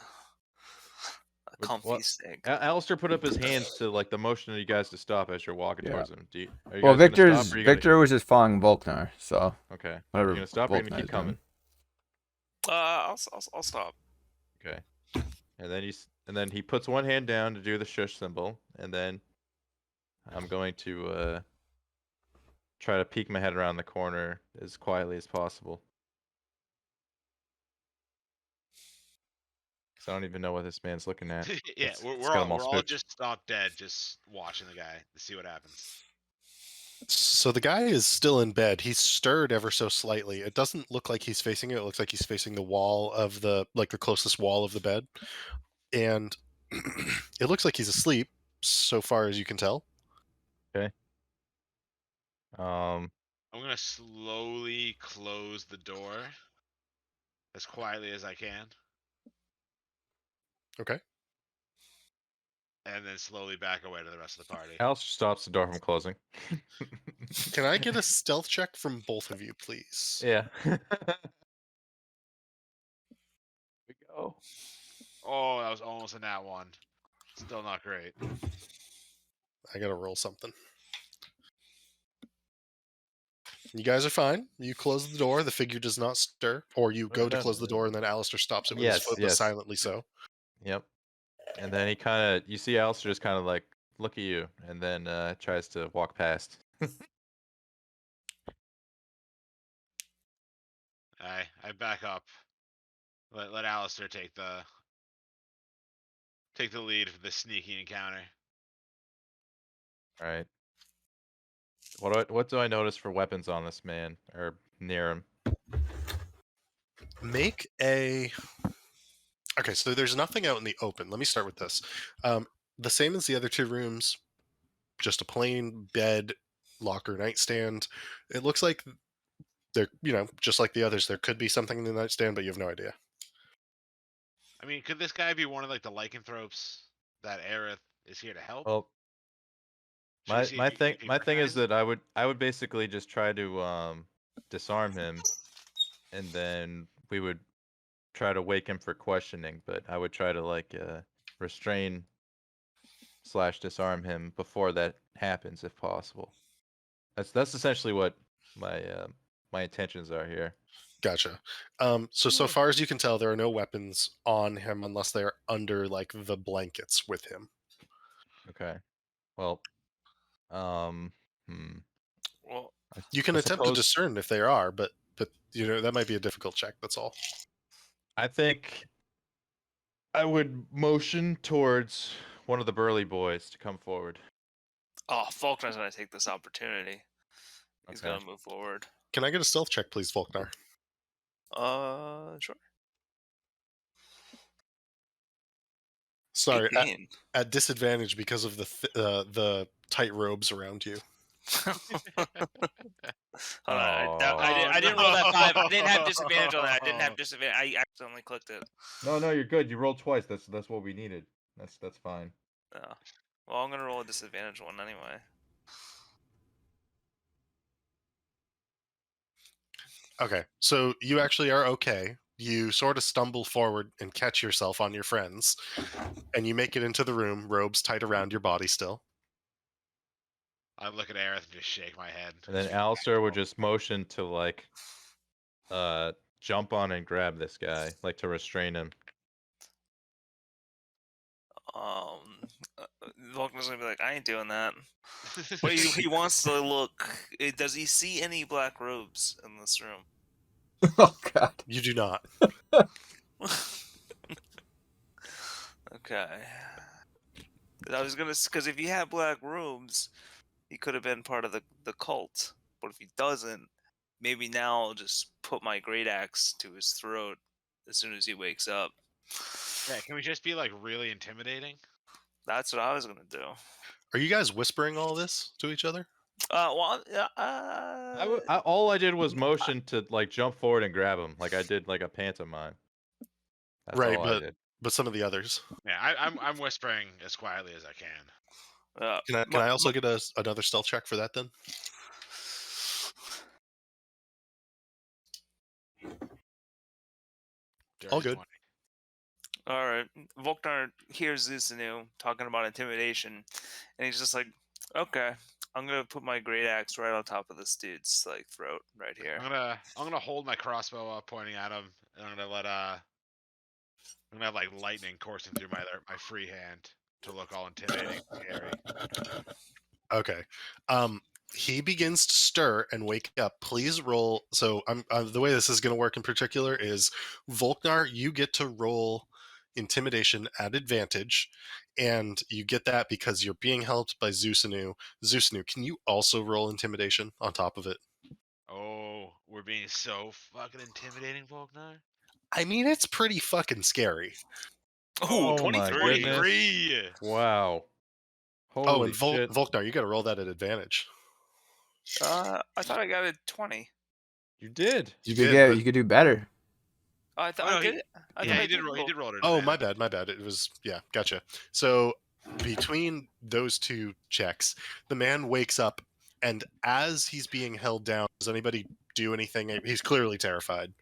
Speaker 5: What-
Speaker 6: comfy
Speaker 5: what-
Speaker 6: steak.
Speaker 5: Alistair put up his hands to like the motion of you guys to stop as you're walking
Speaker 4: Yeah.
Speaker 5: towards him. Are you
Speaker 4: Well,
Speaker 5: guys gonna stop? Or are you gonna...
Speaker 4: Victor was just following Volknar, so
Speaker 5: Okay. Are
Speaker 4: whatever.
Speaker 5: you gonna stop or are you gonna
Speaker 4: Volknar's
Speaker 5: keep coming?
Speaker 4: doing.
Speaker 6: I'll stop.
Speaker 5: Okay. And then he puts one hand down to do the shush symbol, and then I'm going to try to peek my head around the corner as quietly as possible. Because I don't even know what this man's looking at.
Speaker 3: Yeah,
Speaker 5: It's
Speaker 3: we're
Speaker 5: got him
Speaker 3: all
Speaker 5: spooked.
Speaker 3: just stopped dead, just watching the guy to see what happens.
Speaker 1: So the guy is still in bed. He's stirred ever so slightly. It doesn't look like he's facing it. It looks like he's facing the wall of the closest wall of the bed. And it looks like he's asleep so far as you can tell.
Speaker 5: Um,
Speaker 3: I'm gonna slowly close the door as quietly as I can,
Speaker 1: Okay.
Speaker 3: and then slowly back away to the rest of the party.
Speaker 5: Alistair stops the door from closing.
Speaker 1: Can I get a stealth check from both of you, please?
Speaker 5: Yeah. We go.
Speaker 3: Oh, that was almost a nat one. Still not great.
Speaker 1: I gotta roll something. You guys are fine. You close the door. The figure does not stir. Or you go to close the door, and then Alistair stops it with his foot, but silently so.
Speaker 5: Yep. And then you see Alistair just kind of like look at you, and then tries to walk past.
Speaker 3: I back up. Let Alistair take the lead for this sneaky encounter.
Speaker 5: All right. What do I notice for weapons on this man or near him?
Speaker 1: Make a. Okay, so there's nothing out in the open. Let me start with this. The same as the other two rooms, just a plain bed, locker, nightstand. It looks like they're, just like the others. There could be something in the nightstand, but you have no idea.
Speaker 3: I mean, could this guy be one of like the lycanthropes that Aerith is here to help?
Speaker 5: Well,
Speaker 3: Should we see if he
Speaker 5: my thing is
Speaker 3: recognizes?
Speaker 5: that I would basically just try to disarm him, and then we would try to wake him for questioning. But I would try to like restrain / disarm him before that happens, if possible. That's essentially what my my intentions are here.
Speaker 1: Gotcha. So far as you can tell, there are no weapons on him unless they are under like the blankets with him.
Speaker 5: Okay. Well,
Speaker 6: Well,
Speaker 1: You can
Speaker 5: I
Speaker 1: attempt to
Speaker 5: suppose-
Speaker 1: discern if they are, but that might be a difficult check. That's all.
Speaker 5: I think I would motion towards one of the burly boys to come forward.
Speaker 6: Faulkner's gonna take this opportunity. He's
Speaker 5: Okay.
Speaker 6: gonna move forward.
Speaker 1: Can I get a stealth check, please, Volknar?
Speaker 6: Sure.
Speaker 1: Sorry,
Speaker 6: 18.
Speaker 1: at disadvantage because of the tight robes around you.
Speaker 6: Hold on, I
Speaker 5: Oh,
Speaker 6: didn't roll that 5. I didn't have
Speaker 3: no.
Speaker 6: disadvantage on that. I didn't have disadvantage. I accidentally clicked it.
Speaker 5: No, you're good. You rolled twice. That's what we needed. That's fine.
Speaker 6: Well, I'm gonna roll a disadvantage one anyway.
Speaker 1: Okay, so you actually are okay. You sort of stumble forward and catch yourself on your friends, and you make it into the room, robes tight around your body still.
Speaker 3: I look at Aerith and just shake my head.
Speaker 5: And then Alistair would just motion to like jump on and grab this guy, like to restrain him.
Speaker 6: Vulcan's gonna be like, I ain't doing that. But he wants to look. Does he see any black robes in this room?
Speaker 4: Oh God.
Speaker 1: You do not.
Speaker 6: Okay. I was gonna, because if he had black robes, he could have been part of the cult. But if he doesn't, maybe now I'll just put my great axe to his throat as soon as he wakes up.
Speaker 3: Yeah, can we just be like really intimidating?
Speaker 6: That's what I was gonna do.
Speaker 1: Are you guys whispering all this to each other?
Speaker 6: Well,
Speaker 5: All I did was motion to like jump forward and grab him, like I did like a pantomime. That's
Speaker 1: Right,
Speaker 5: all I did.
Speaker 1: but some of the others.
Speaker 3: Yeah, I'm whispering as quietly as I can.
Speaker 1: Can I also get another stealth check for that then?
Speaker 3: Dirty
Speaker 1: All good.
Speaker 3: 20.
Speaker 6: All right. Volknar hears Zusanu talking about intimidation, and he's just like, "Okay, I'm gonna put my great axe right on top of this dude's like throat right here."
Speaker 3: I'm gonna hold my crossbow up, pointing at him, and I'm gonna have like lightning coursing through my free hand to look all intimidating and scary.
Speaker 1: Okay. He begins to stir and wake up. Please roll. So the way this is going to work in particular is Volknar, you get to roll intimidation at advantage, and you get that because you're being helped by Zusanu. Zusanu, can you also roll intimidation on top of it?
Speaker 3: Oh, we're being so fucking intimidating, Volknar.
Speaker 1: I mean, it's pretty fucking scary.
Speaker 6: Ooh,
Speaker 5: Oh my
Speaker 6: 23.
Speaker 5: goodness.
Speaker 3: 23.
Speaker 5: Wow.
Speaker 1: Oh,
Speaker 5: Holy
Speaker 1: and
Speaker 5: shit.
Speaker 1: Volknar, you got to roll that at advantage.
Speaker 6: I thought I got a 20.
Speaker 5: You did.
Speaker 1: You
Speaker 4: could
Speaker 1: did, but
Speaker 4: you could do better.
Speaker 6: Oh, I thought
Speaker 3: Oh, no,
Speaker 6: I did. I
Speaker 3: Yeah,
Speaker 6: thought I
Speaker 3: he did roll. He did roll it. at
Speaker 1: oh, my
Speaker 3: advantage.
Speaker 1: bad. It was gotcha. So between those two checks, the man wakes up, and as he's being held down, does anybody do anything? He's clearly terrified.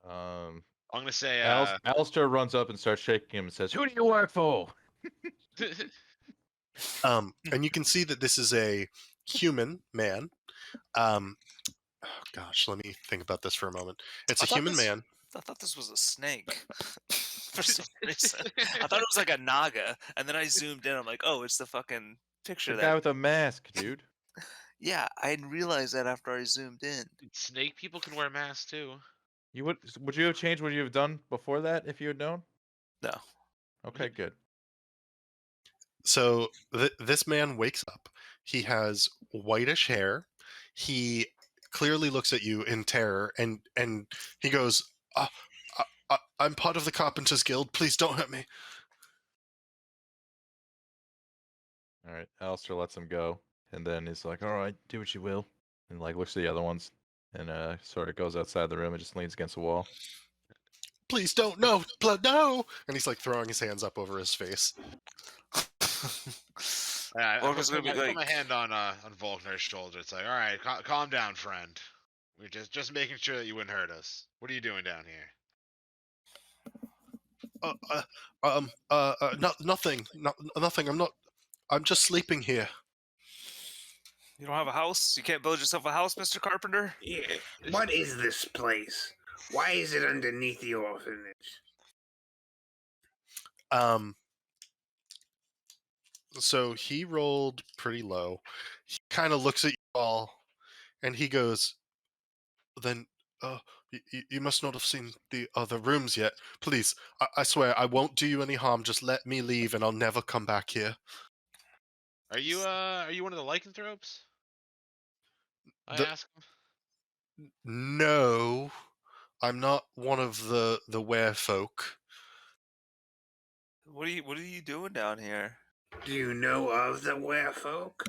Speaker 5: Um,
Speaker 3: I'm gonna say.
Speaker 5: Alistair runs up and starts shaking him and says, "Who do you work for?"
Speaker 1: And you can see that this is a human man. Oh gosh, let me think about this for a moment. It's
Speaker 6: I
Speaker 1: a
Speaker 6: thought
Speaker 1: human
Speaker 6: this-
Speaker 1: man.
Speaker 6: I thought this was a snake. For some reason, I thought it was like a naga, and then I zoomed in. I'm like, oh, it's the fucking picture
Speaker 5: The
Speaker 6: of
Speaker 5: guy
Speaker 6: that.
Speaker 5: with a mask, dude.
Speaker 6: Yeah, I didn't realize that after I zoomed in.
Speaker 3: Snake people can wear masks too.
Speaker 5: You would you have changed what you have done before that if you had known?
Speaker 6: No.
Speaker 5: Okay, good.
Speaker 1: So this man wakes up. He has whitish hair. He clearly looks at you in terror, and he goes, I'm part of the Carpenters Guild. Please don't hurt me."
Speaker 5: All right. Alistair lets him go, and then he's like, "All right, do what you will," and like looks at the other ones, and sort of goes outside the room and just leans against the wall.
Speaker 1: "Please don't, no, no!" And he's like throwing his hands up over his face.
Speaker 3: I
Speaker 6: Volkmar's
Speaker 3: put
Speaker 6: gonna be
Speaker 3: my
Speaker 6: like,
Speaker 3: hand on Volknar's shoulder. It's like, all right, calm down, friend. We're just making sure that you wouldn't hurt us. What are you doing down here?
Speaker 1: Nothing, nothing. I'm just sleeping here.
Speaker 6: you don't have a house? You can't build yourself a house, Mr. Carpenter?
Speaker 2: Yeah. What is this place? Why is it underneath the orphanage?
Speaker 1: So he rolled pretty low. He kind of looks at you all, and he goes, "Then, you must not have seen the other rooms yet. Please, I swear, I won't do you any harm. Just let me leave, and I'll never come back here."
Speaker 3: Are you one of the lycanthropes? I
Speaker 1: The-
Speaker 3: ask him.
Speaker 1: No, I'm not one of the werefolk.
Speaker 6: What are you doing down here?
Speaker 2: Do you know of the werefolk?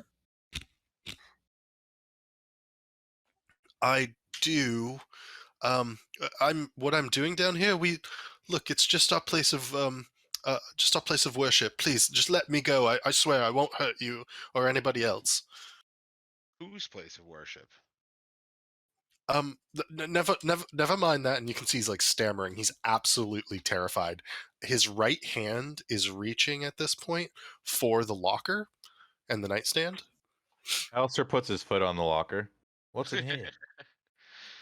Speaker 1: I do. What I'm doing down here. Look. It's just our place of worship. Please, just let me go. I swear I won't hurt you or anybody else.
Speaker 3: Whose place of worship?
Speaker 1: Never mind that. And you can see he's like stammering. He's absolutely terrified. His right hand is reaching at this point for the locker and the nightstand.
Speaker 5: Alistair puts his foot on the locker. What's in here?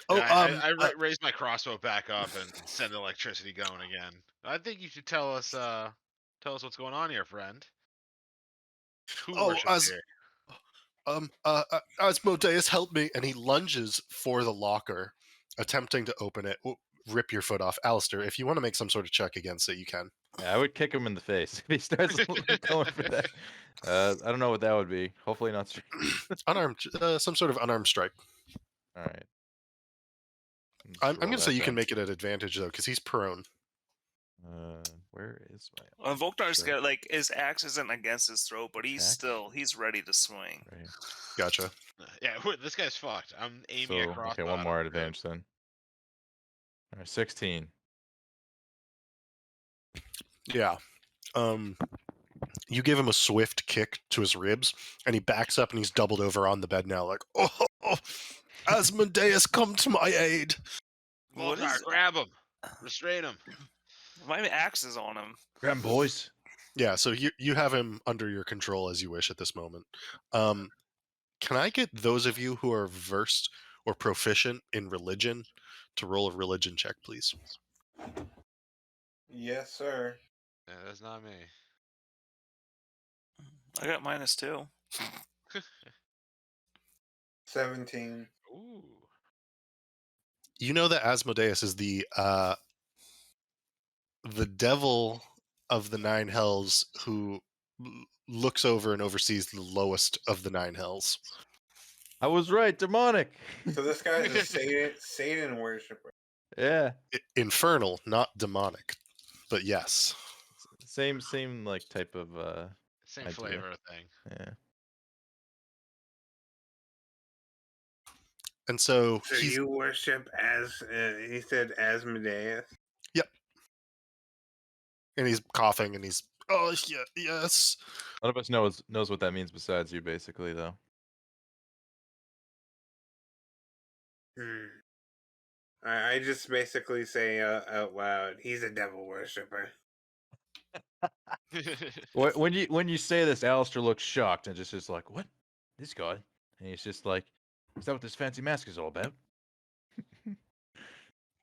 Speaker 1: Oh,
Speaker 3: Yeah, I raise my crossbow back up and send the electricity going again. I think you should tell us what's going on here, friend. Who worships here?
Speaker 1: Asmodeus, help me! And he lunges for the locker, attempting to open it. Rip your foot off, Alistair. If you want to make some sort of check against it, you can.
Speaker 5: Yeah, I would kick him in the face if he starts going for that. I don't know what that would be. Hopefully not straight.
Speaker 1: Unarmed, some sort of unarmed strike.
Speaker 5: All right.
Speaker 1: I'm gonna say you can make it at advantage though, because he's prone.
Speaker 5: Where is my?
Speaker 6: Volknar's
Speaker 5: Sure.
Speaker 6: got like his axe isn't against his throat, but
Speaker 5: Axe?
Speaker 6: he's ready to swing.
Speaker 5: Right.
Speaker 1: Gotcha.
Speaker 3: Yeah, this guy's fucked. I'm aiming
Speaker 5: So
Speaker 3: across.
Speaker 5: okay, one more at advantage then. All right, 16.
Speaker 1: Yeah. You give him a swift kick to his ribs, and he backs up and he's doubled over on the bed now, like, oh, Asmodeus, come to my aid.
Speaker 6: What
Speaker 3: Volknar,
Speaker 6: is-
Speaker 3: grab him. Restrain him.
Speaker 6: My axe is on him.
Speaker 5: Grab 'em, boys.
Speaker 1: Yeah, so you have him under your control as you wish at this moment. Can I get those of you who are versed or proficient in religion to roll a religion check, please?
Speaker 2: Yes, sir.
Speaker 3: Yeah, that's not me.
Speaker 6: I got -2.
Speaker 2: 17.
Speaker 3: Ooh.
Speaker 1: You know that Asmodeus is the devil of the nine hells who looks over and oversees the lowest of the nine hells.
Speaker 5: I was right, demonic.
Speaker 2: So this guy's a Satan worshiper.
Speaker 5: Yeah.
Speaker 1: Infernal, not demonic, but yes.
Speaker 5: Same like type of
Speaker 3: Same
Speaker 5: idea.
Speaker 3: flavor of thing.
Speaker 5: Yeah.
Speaker 1: And so
Speaker 2: So
Speaker 1: he's
Speaker 2: you worship as he said Asmodeus.
Speaker 1: and he's coughing and he's yeah, yes.
Speaker 5: None of us knows what that means besides you, basically, though.
Speaker 2: I just basically say out loud, he's a devil worshiper.
Speaker 5: When you say this, Alistair looks shocked and just is like, "What? This guy?" And he's just like, "Is that what this fancy mask is all about?"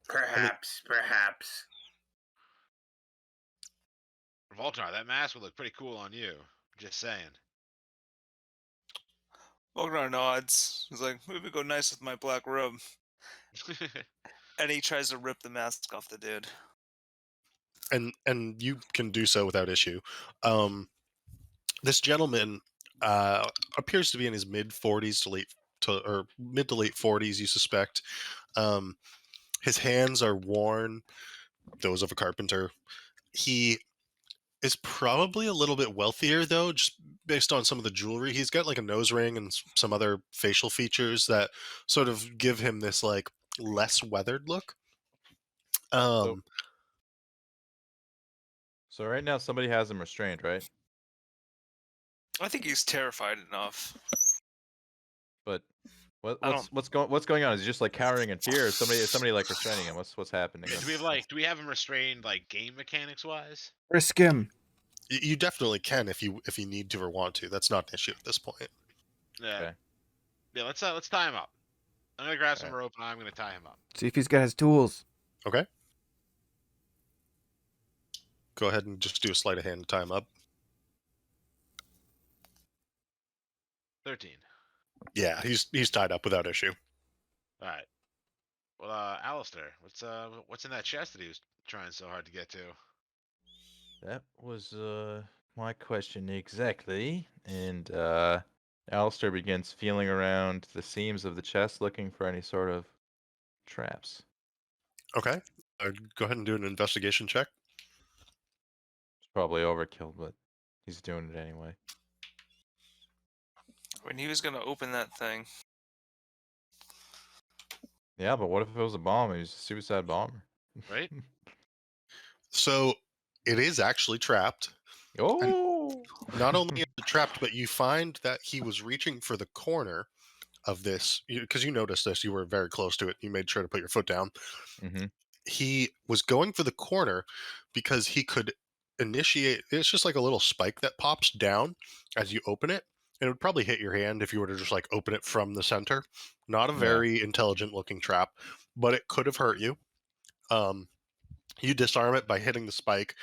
Speaker 2: Perhaps.
Speaker 3: Voltar, that mask would look pretty cool on you. Just saying.
Speaker 6: Ognar nods. He's like, "Maybe go nice with my black robe." And he tries to rip the mask off the dude.
Speaker 1: And you can do so without issue. This gentleman appears to be in his mid 40s or mid to late 40s, you suspect. His hands are worn, those of a carpenter. He is probably a little bit wealthier, though, just based on some of the jewelry. He's got like a nose ring and some other facial features that sort of give him this like less weathered look.
Speaker 5: So right now somebody has him restrained, right?
Speaker 6: I think he's terrified enough.
Speaker 5: But
Speaker 6: I don't-
Speaker 5: what's going on? Is he just like cowering in fear? Or is somebody like restraining him? What's happening?
Speaker 3: Do we have him restrained like game mechanics wise?
Speaker 4: Risk him.
Speaker 1: You definitely can if you need to or want to. That's not an issue at this point.
Speaker 3: Yeah.
Speaker 5: Okay.
Speaker 3: Yeah, let's tie him up. I'm gonna grab some
Speaker 5: Alright.
Speaker 3: rope and I'm gonna tie him up.
Speaker 4: See if he's got his tools.
Speaker 1: Okay. Go ahead and just do a sleight of hand to tie him up.
Speaker 3: 13.
Speaker 1: Yeah, he's tied up without issue.
Speaker 3: Alright. Well, Alistair, what's in that chest that he was trying so hard to get to?
Speaker 5: That was my question exactly. And Alistair begins feeling around the seams of the chest, looking for any sort of traps.
Speaker 1: Okay. Go ahead and do an investigation check.
Speaker 5: It's probably overkill, but he's doing it anyway.
Speaker 6: When he was gonna open that thing.
Speaker 5: Yeah, but what if it was a bomb? He was a suicide bomber.
Speaker 3: Right?
Speaker 1: So it is actually trapped.
Speaker 5: Oh!
Speaker 1: Not only is it trapped, but you find that he was reaching for the corner of this because you noticed this. You were very close to it. You made sure to put your foot down.
Speaker 5: Mm-hmm.
Speaker 1: He was going for the corner because he could initiate. It's just like a little spike that pops down as you open it. And it would probably hit your hand if you were to just like open it from the center. Not a very intelligent looking trap, but it could have hurt you. You disarm it by hitting the spike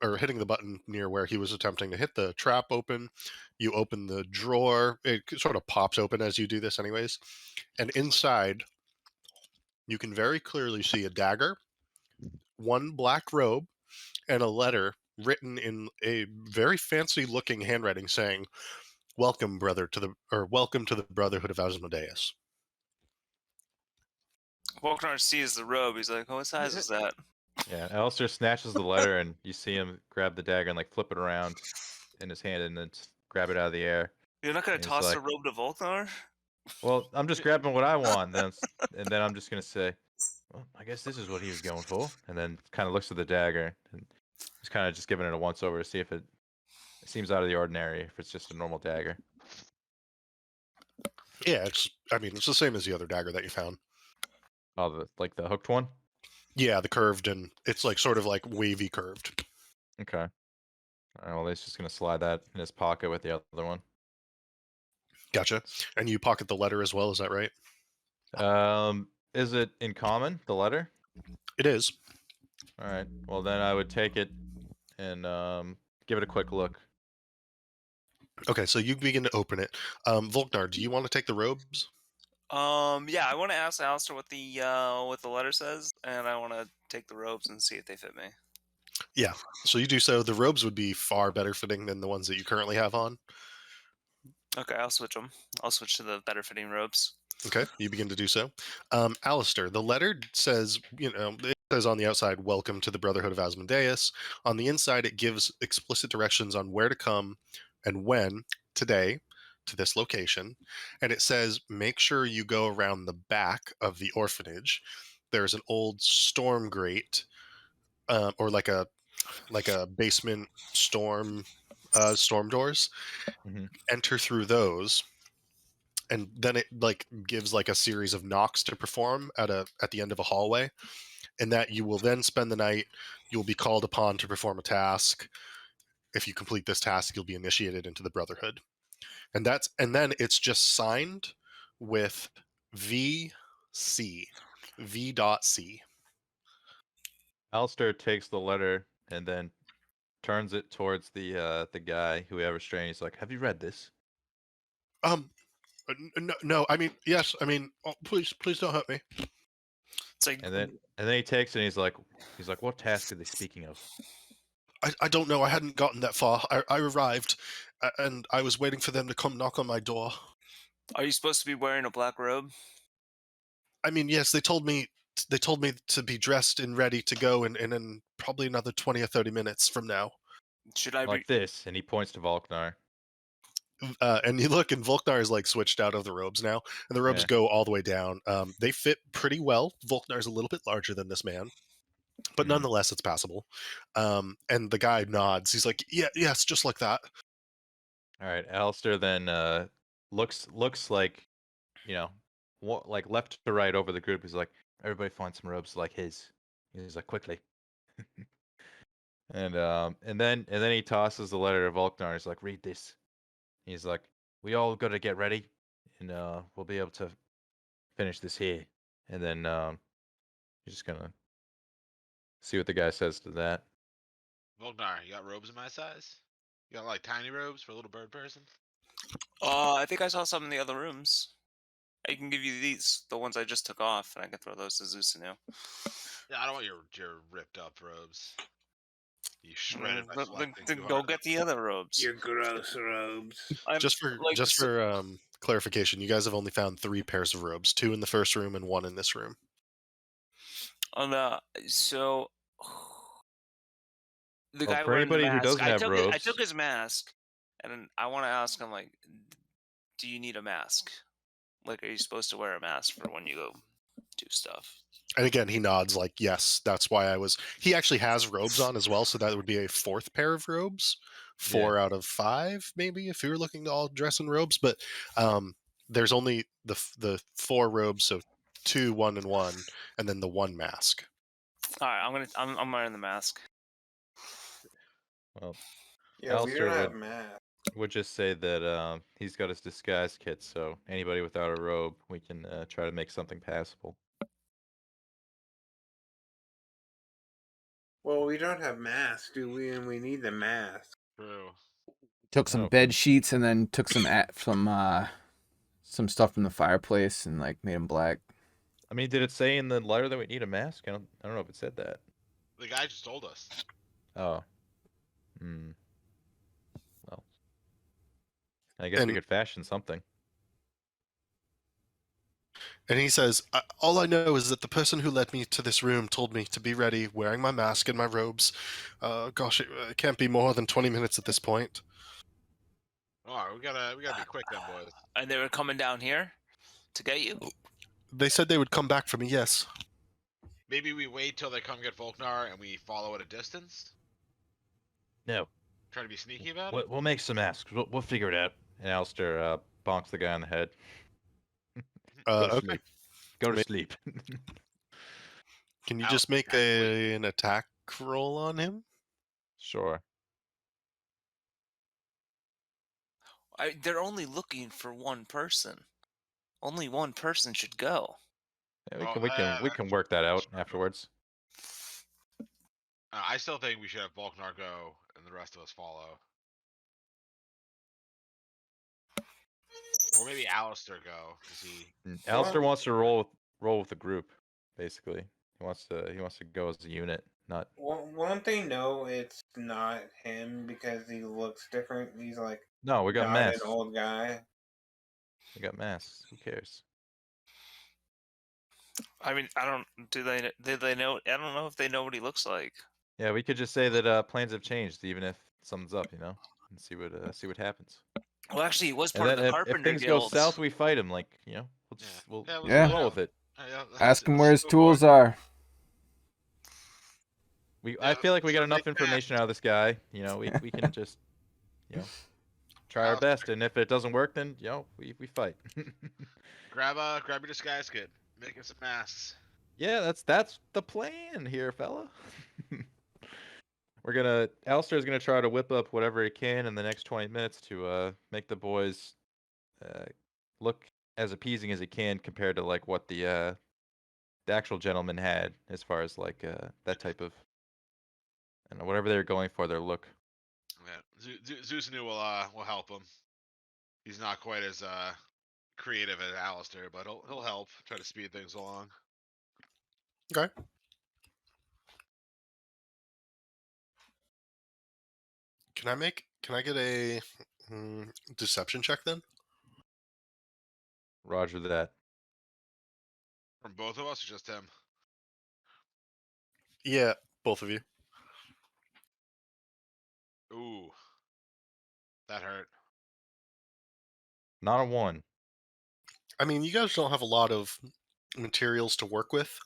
Speaker 1: or hitting the button near where he was attempting to hit the trap open. You open the drawer. It sort of pops open as you do this anyways. And inside, you can very clearly see a dagger, one black robe, and a letter written in a very fancy looking handwriting saying, welcome welcome to the Brotherhood of Asmodeus.
Speaker 6: Volknar sees the robe. He's like, "Oh, what size is that?"
Speaker 5: Yeah, Alistair snatches the letter, and you see him grab the dagger and like flip it around in his hand, and then grab it out of the air.
Speaker 6: You're not gonna
Speaker 5: And he's
Speaker 6: toss the
Speaker 5: like-
Speaker 6: robe to Volknar?
Speaker 5: Well, I'm just grabbing what I want, and then I'm just gonna say, "Well, I guess this is what he was going for." And then kind of looks at the dagger, and he's kind of just giving it a once over to see if it seems out of the ordinary, if it's just a normal dagger.
Speaker 1: Yeah, it's the same as the other dagger that you found.
Speaker 5: Oh, the hooked one.
Speaker 1: Yeah, the curved, and it's like sort of like wavy curved.
Speaker 5: Okay. All right, well, he's just gonna slide that in his pocket with the other one.
Speaker 1: Gotcha. And you pocket the letter as well, is that right?
Speaker 5: Is it in common, the letter?
Speaker 1: It is.
Speaker 5: All right. Well, then I would take it and give it a quick look.
Speaker 1: Okay, so you begin to open it. Volknar, do you want to take the robes?
Speaker 6: Yeah, I want to ask Alistair what the letter says, and I want to take the robes and see if they fit me.
Speaker 1: Yeah. So you do so. The robes would be far better fitting than the ones that you currently have on.
Speaker 6: Okay, I'll switch them. I'll switch to the better fitting robes.
Speaker 1: Okay, you begin to do so. Alistair, the letter says, it says on the outside, "Welcome to the Brotherhood of Asmodeus." On the inside, it gives explicit directions on where to come and when today to this location. And it says, make sure you go around the back of the orphanage. There's an old storm grate, or like a basement storm doors.
Speaker 5: Mhm.
Speaker 1: Enter through those, and then it like gives like a series of knocks to perform at the end of a hallway, and that you will then spend the night. You'll be called upon to perform a task. If you complete this task, you'll be initiated into the Brotherhood. And then it's just signed with VC, V.C.
Speaker 5: Alistair takes the letter and then turns it towards the guy who we have restrained. He's like, "Have you read this?"
Speaker 1: No, I mean, yes, I mean, please don't hurt me.
Speaker 6: It's like,
Speaker 5: And then he takes it and he's like, "What task are they speaking of?"
Speaker 1: I don't know. I hadn't gotten that far. I arrived, and I was waiting for them to come knock on my door.
Speaker 6: are you supposed to be wearing a black robe?
Speaker 1: I mean, yes, they told me to be dressed and ready to go in probably another 20 or 30 minutes from now.
Speaker 6: Should I be?
Speaker 5: Like this, and he points to Volknar.
Speaker 1: And you look, and Volknar is like switched out of the robes now, and the robes
Speaker 5: Yeah.
Speaker 1: go all the way down. They fit pretty well. Volknar is a little bit larger than this man, but
Speaker 5: Mhm.
Speaker 1: nonetheless, it's passable. And the guy nods. He's like, "Yeah, yes, just like that."
Speaker 5: All right. Alistair then looks like, like left to right over the group. He's like, "Everybody find some robes like his." He's like, "Quickly." And then he tosses the letter to Volknar. He's like, "Read this." He's like, "We all got to get ready, and we'll be able to finish this here." And then he's just gonna see what the guy says to that.
Speaker 3: Volknar, you got robes in my size? You got like tiny robes for a little bird person?
Speaker 6: I think I saw some in the other rooms. I can give you these, the ones I just took off, and I can throw those to Zusinu.
Speaker 3: Yeah, I don't want your ripped up robes. You shredded by
Speaker 6: Then
Speaker 3: flexing too
Speaker 6: go
Speaker 3: hard.
Speaker 6: get the other robes.
Speaker 2: Your gross robes.
Speaker 6: I'm
Speaker 1: Just for
Speaker 6: like,
Speaker 1: just
Speaker 6: so-
Speaker 1: for clarification, you guys have only found 3 pairs of robes: 2 in the first room and 1 in this room.
Speaker 6: so the
Speaker 5: Well,
Speaker 6: guy
Speaker 5: for
Speaker 6: wearing the
Speaker 5: anybody who
Speaker 6: mask.
Speaker 5: doesn't have
Speaker 6: I
Speaker 5: robes,
Speaker 6: took his mask, and I want to ask him like, do you need a mask? Like, are you supposed to wear a mask for when you go do stuff?
Speaker 1: And again, he nods like, yes, that's why I was. He actually has robes on as well, so that would be a 4th pair of robes. 4 out of 5, maybe, if you were looking to all dress in robes. But there's only the 4 robes, so 2, 1, and 1, and then the 1 mask.
Speaker 6: All right, I'm wearing the mask.
Speaker 5: well,
Speaker 2: Yeah, we
Speaker 5: Alistair
Speaker 2: don't have masks.
Speaker 5: would just say that he's got his disguise kit, so anybody without a robe, we can try to make something passable.
Speaker 2: Well, we don't have masks, do we? And we need the mask.
Speaker 3: True.
Speaker 4: Took some
Speaker 5: Oh.
Speaker 4: bed sheets and then took some stuff from the fireplace and like made them black.
Speaker 5: I mean, did it say in the letter that we need a mask? I don't know if it said that.
Speaker 3: The guy just told us.
Speaker 5: Oh. Hmm. Well, I guess we
Speaker 1: And-
Speaker 5: could fashion something.
Speaker 1: And he says, all I know is that the person who led me to this room told me to be ready, wearing my mask and my robes. Gosh, it can't be more than 20 minutes at this point.
Speaker 3: All right, we gotta be quick then, boys.
Speaker 6: And they were coming down here to get you.
Speaker 1: They said they would come back for me, yes.
Speaker 3: Maybe we wait till they come get Volknar and we follow at a distance.
Speaker 5: No.
Speaker 3: Try to be sneaky about it.
Speaker 5: We'll make some masks. We'll figure it out. And Alistair bonks the guy on the head. Go to
Speaker 1: Okay.
Speaker 5: sleep. Go to
Speaker 1: Maybe-
Speaker 5: sleep.
Speaker 1: Can you
Speaker 3: Out
Speaker 1: just make
Speaker 3: naturally.
Speaker 1: an attack roll on him?
Speaker 5: Sure.
Speaker 6: They're only looking for one person. Only one person should go.
Speaker 5: Yeah,
Speaker 3: Well,
Speaker 5: we can work that out afterwards.
Speaker 3: I still think we should have Volknar go and the rest of us follow. Or maybe Alistair go, because he...
Speaker 5: Alistair wants to roll with the group, basically. He wants to go as a unit, not.
Speaker 2: Won't they know it's not him because he looks different? He's like
Speaker 5: No, we got
Speaker 2: not an
Speaker 5: masks.
Speaker 2: old guy.
Speaker 5: We got masks. Who cares?
Speaker 6: I mean, I don't. Do they know? I don't know if they know what he looks like.
Speaker 5: Yeah, we could just say that plans have changed, even if something's up, and see what happens.
Speaker 6: Well, actually, he was
Speaker 5: And
Speaker 6: part of
Speaker 5: then
Speaker 6: the
Speaker 5: if
Speaker 6: Carpenter
Speaker 5: things go
Speaker 6: Guild.
Speaker 5: south, we fight him. Like we'll
Speaker 3: Yeah.
Speaker 5: just we'll
Speaker 4: Yeah.
Speaker 5: roll with it.
Speaker 4: Ask him where his tools are.
Speaker 5: I feel like we got
Speaker 3: so
Speaker 5: enough
Speaker 3: make that.
Speaker 5: information out of this guy. We can just try our best, and if it doesn't work, then we fight.
Speaker 3: Grab your disguise kit. Make him some masks.
Speaker 5: Yeah, that's the plan here, fella. Alistair's gonna try to whip up whatever he can in the next 20 minutes to make the boys look as appeasing as he can compared to like what the actual gentleman had as far as like that type of, I don't know, whatever they're going for, their look.
Speaker 3: Yeah. Zusanu will help him. He's not quite as creative as Alistair, but he'll help try to speed things along.
Speaker 1: Okay. Can I get a deception check then?
Speaker 5: Roger that.
Speaker 3: From both of us, or just him?
Speaker 1: Yeah, both of you.
Speaker 3: Ooh, that hurt.
Speaker 5: Not a 1.
Speaker 1: I mean, you guys don't have a lot of materials to work with.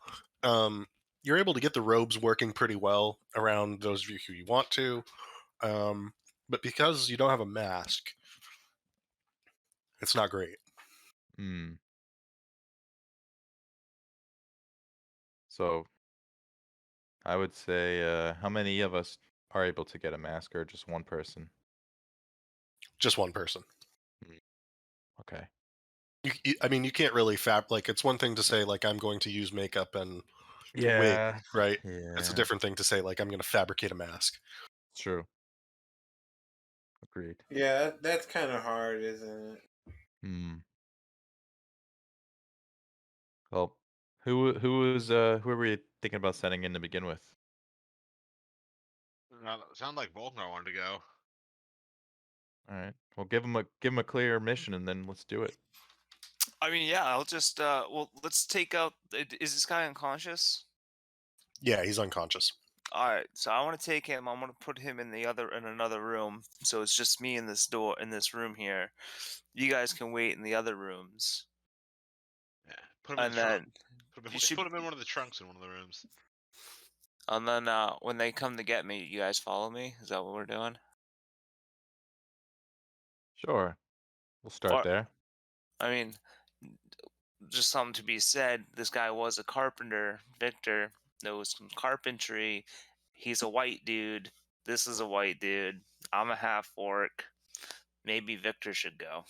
Speaker 1: You're able to get the robes working pretty well around those of you who you want to. But because you don't have a mask, it's not great.
Speaker 5: Hmm. So, I would say, how many of us are able to get a mask, or just one person?
Speaker 1: Just one person.
Speaker 5: Okay.
Speaker 1: I mean, you can't really like, it's one thing to say, like, I'm going to use makeup and wig,
Speaker 5: Yeah.
Speaker 1: right?
Speaker 5: Yeah.
Speaker 1: It's a different thing to say, like, I'm going to fabricate a mask.
Speaker 5: True. Agreed.
Speaker 2: Yeah, that's kind of hard, isn't it?
Speaker 5: Hmm. Well, who are we thinking about sending in to begin with?
Speaker 3: Sound like Volknar wanted to go.
Speaker 5: All right. Well, give him a clear mission, and then let's do it.
Speaker 6: I mean, yeah. I'll just. Let's take out. Is this guy unconscious?
Speaker 1: Yeah, he's unconscious.
Speaker 6: All right. So I want to take him. I want to put him in another room. So it's just me in this room here. You guys can wait in the other rooms.
Speaker 3: Yeah. Put him in
Speaker 6: And
Speaker 3: the trunk.
Speaker 6: then
Speaker 3: Put him in one of the trunks in one of the rooms.
Speaker 6: And then when they come to get me, you guys follow me? Is that what we're doing?
Speaker 5: Sure. We'll start
Speaker 6: Or-
Speaker 5: there.
Speaker 6: I mean, just something to be said. This guy was a carpenter. Victor knows some carpentry. He's a white dude. This is a white dude. I'm a half orc. Maybe Victor should go.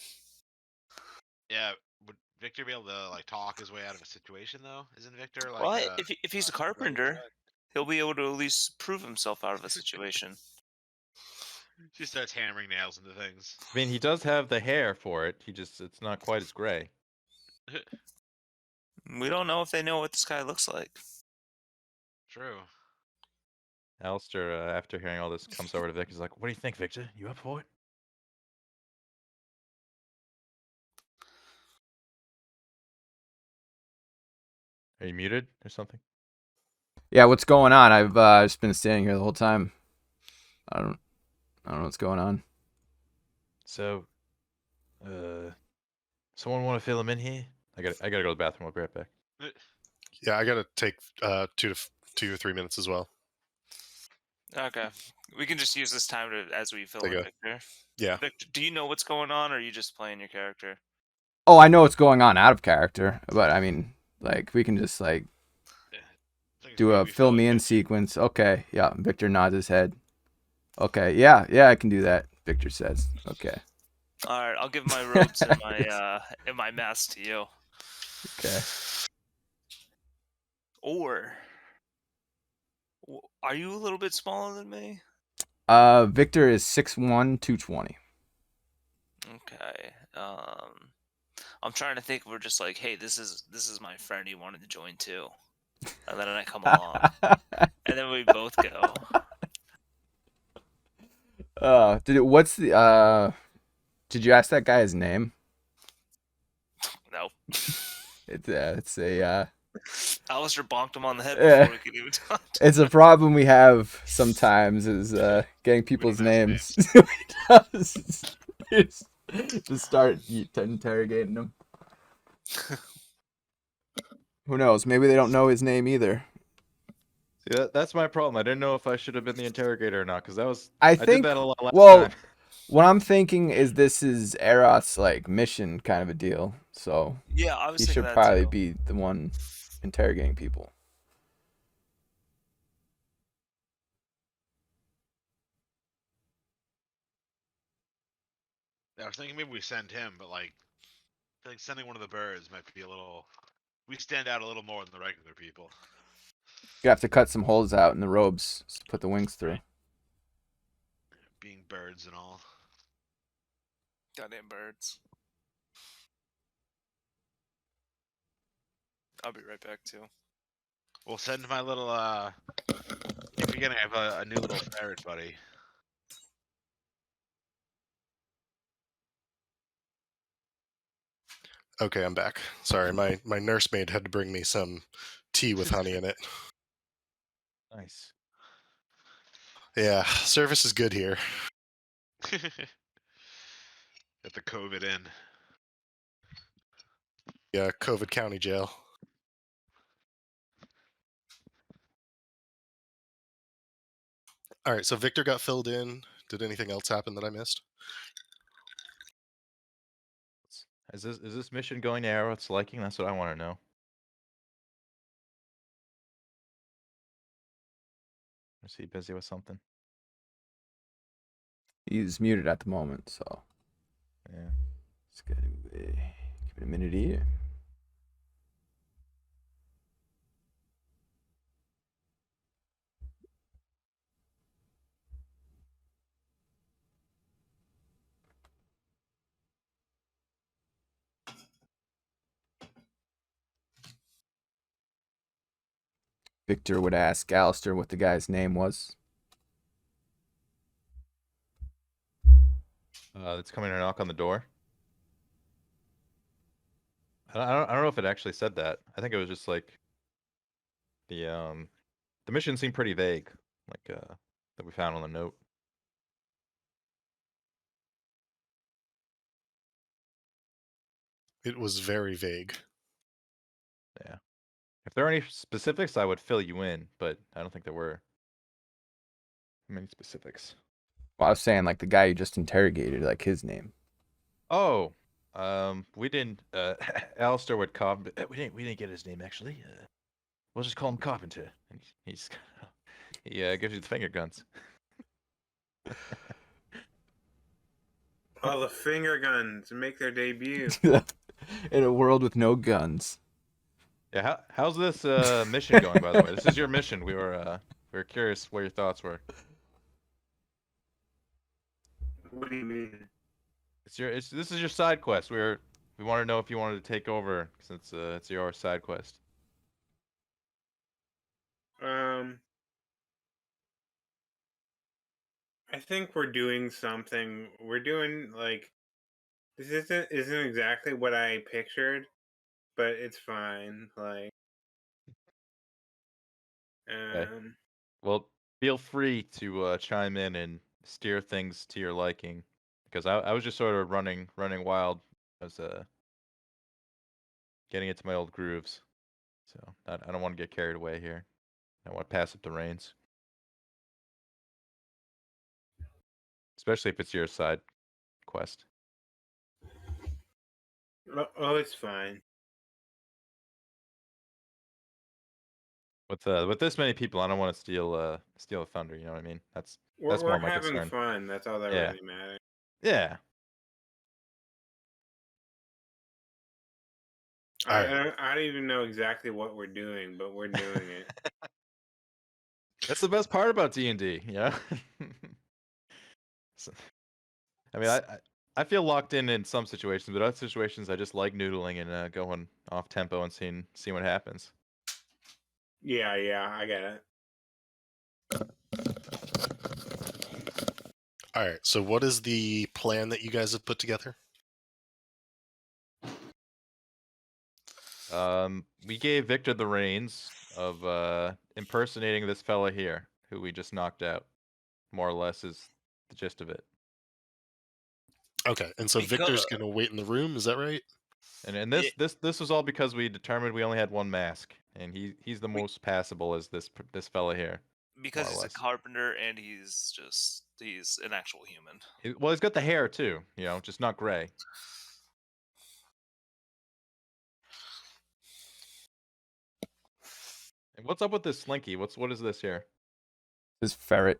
Speaker 3: Yeah. Would Victor be able to like talk his way out of a situation though? Isn't Victor like?
Speaker 6: Well, if he's a carpenter, he'll be able to at least prove himself out of a situation.
Speaker 3: She starts hammering nails into things.
Speaker 5: I mean, he does have the hair for it. It's not quite as gray.
Speaker 6: We don't know if they know what this guy looks like.
Speaker 3: True.
Speaker 5: Alistair, after hearing all this, comes over to Vic. He's like, "What do you think, Victor? You up for it?" Are you muted or something?
Speaker 4: Yeah, what's going on? I've just been standing here the whole time. I don't know what's going on.
Speaker 5: So, someone want to fill him in here? I gotta go to the bathroom. I'll be right back.
Speaker 1: Yeah, I gotta take 2 or 3 minutes as well.
Speaker 6: Okay. We can just use this time as we fill
Speaker 1: There
Speaker 6: in
Speaker 1: you go.
Speaker 6: Victor.
Speaker 1: Yeah.
Speaker 6: Victor, do you know what's going on, or are you just playing your character?
Speaker 4: Oh, I know what's going on out of character, but I mean, like, we can just like.
Speaker 3: think it's
Speaker 4: Do
Speaker 3: good
Speaker 4: a
Speaker 3: we
Speaker 4: fill
Speaker 3: fill
Speaker 4: me in
Speaker 3: 15.
Speaker 4: sequence. Okay, yeah. Victor nods his head. Okay, yeah, I can do that. Victor says. Okay,
Speaker 6: All right, I'll give my robes and my mask to you.
Speaker 4: okay.
Speaker 6: Or are you a little bit smaller than me?
Speaker 4: Victor is 6'1", 220.
Speaker 6: Okay. I'm trying to think. We're just like, hey, this is my friend. He wanted to join too, and then I come along, and then we both go.
Speaker 4: Did you ask that guy his name?
Speaker 6: No.
Speaker 4: It's a
Speaker 6: Alistair bonked him on the head before we could even talk.
Speaker 4: it's a problem we have sometimes is getting people's
Speaker 3: don't ask
Speaker 4: names. He does. Just start interrogating them. Who knows? Maybe they don't know his name either.
Speaker 5: See, that's my problem. I didn't know if I should have been the interrogator or not, because
Speaker 4: I
Speaker 5: did
Speaker 4: think.
Speaker 5: that a lot last
Speaker 4: Well,
Speaker 5: time.
Speaker 4: what I'm thinking is this is Eroth's like mission kind of a deal. So
Speaker 6: Yeah, I was
Speaker 4: he
Speaker 6: thinking
Speaker 4: should
Speaker 6: that
Speaker 4: probably
Speaker 6: too.
Speaker 4: be the one interrogating people.
Speaker 3: I was thinking maybe we send him, but like, I feel like sending one of the birds might be a little. We stand out a little more than the regular people.
Speaker 4: You have to cut some holes out in the robes to put the wings through.
Speaker 3: Right. Being birds and all.
Speaker 6: Goddamn birds. I'll be right back too.
Speaker 3: We'll send my little. Keep forgetting I have a new little ferret buddy.
Speaker 1: Okay, I'm back. Sorry, my nursemaid had to bring me some tea with honey in it.
Speaker 5: Nice.
Speaker 1: Yeah, service is good here.
Speaker 3: Get the COVID in.
Speaker 1: Yeah, COVID County Jail. All right, so Victor got filled in. Did anything else happen that I missed?
Speaker 5: Is this mission going to Arrow's liking? That's what I want to know. Is he busy with something?
Speaker 4: He's muted at the moment, so
Speaker 5: Yeah.
Speaker 4: it's gonna give it a minute here. Victor would ask Alistair what the guy's name was.
Speaker 5: That's coming to knock on the door. I don't know if it actually said that. I think it was just like the mission seemed pretty vague, like that we found on the note.
Speaker 1: It was very vague.
Speaker 5: Yeah. If there are any specifics, I would fill you in, but I don't think there were many specifics.
Speaker 4: Well, I was saying like the guy you just interrogated, like his name.
Speaker 5: Oh, we didn't. Alistair would we didn't get his name actually. We'll just call him Carpenter. And he gives you the finger guns.
Speaker 2: All the finger guns make their debut.
Speaker 4: In a world with no guns.
Speaker 5: Yeah, how's this mission going, by the way? This is your mission. We were curious what your thoughts were.
Speaker 2: What do you mean?
Speaker 5: This is your side quest. We want to know if you wanted to take over since it's your side quest.
Speaker 2: I think we're doing something. We're doing like this isn't exactly what I pictured, but it's fine. Like,
Speaker 5: Okay. Well, feel free to chime in and steer things to your liking, because I was just sort of running wild. I was getting into my old grooves, so I don't want to get carried away here. I want to pass up the reins, especially if it's your side quest.
Speaker 2: oh, it's fine.
Speaker 5: With this many people, I don't want to steal a thunder. You know what I mean? That's
Speaker 2: We're
Speaker 5: more my
Speaker 2: having
Speaker 5: concern.
Speaker 2: fun. That's all that
Speaker 5: Yeah.
Speaker 2: really matters.
Speaker 5: Yeah.
Speaker 1: All right.
Speaker 2: I don't even know exactly what we're doing, but we're doing it.
Speaker 5: That's the best part about D&D, yeah. So, I mean, I feel locked in some situations, but other situations I just like noodling and going off tempo and seeing what happens.
Speaker 2: Yeah, I get it.
Speaker 1: All right. So what is the plan that you guys have put together?
Speaker 5: We gave Victor the reins of impersonating this fella here, who we just knocked out. More or less is the gist of it.
Speaker 1: Okay. And so Victor's going to wait in the room. Is that right?
Speaker 5: And this was all because we determined we only had one mask, and he's the most passable as this fella here.
Speaker 6: Because
Speaker 5: more or
Speaker 6: he's a
Speaker 5: less.
Speaker 6: carpenter and he's an actual human.
Speaker 5: Well, he's got the hair too, just not gray. And what's up with this slinky? What is this here?
Speaker 4: This ferret.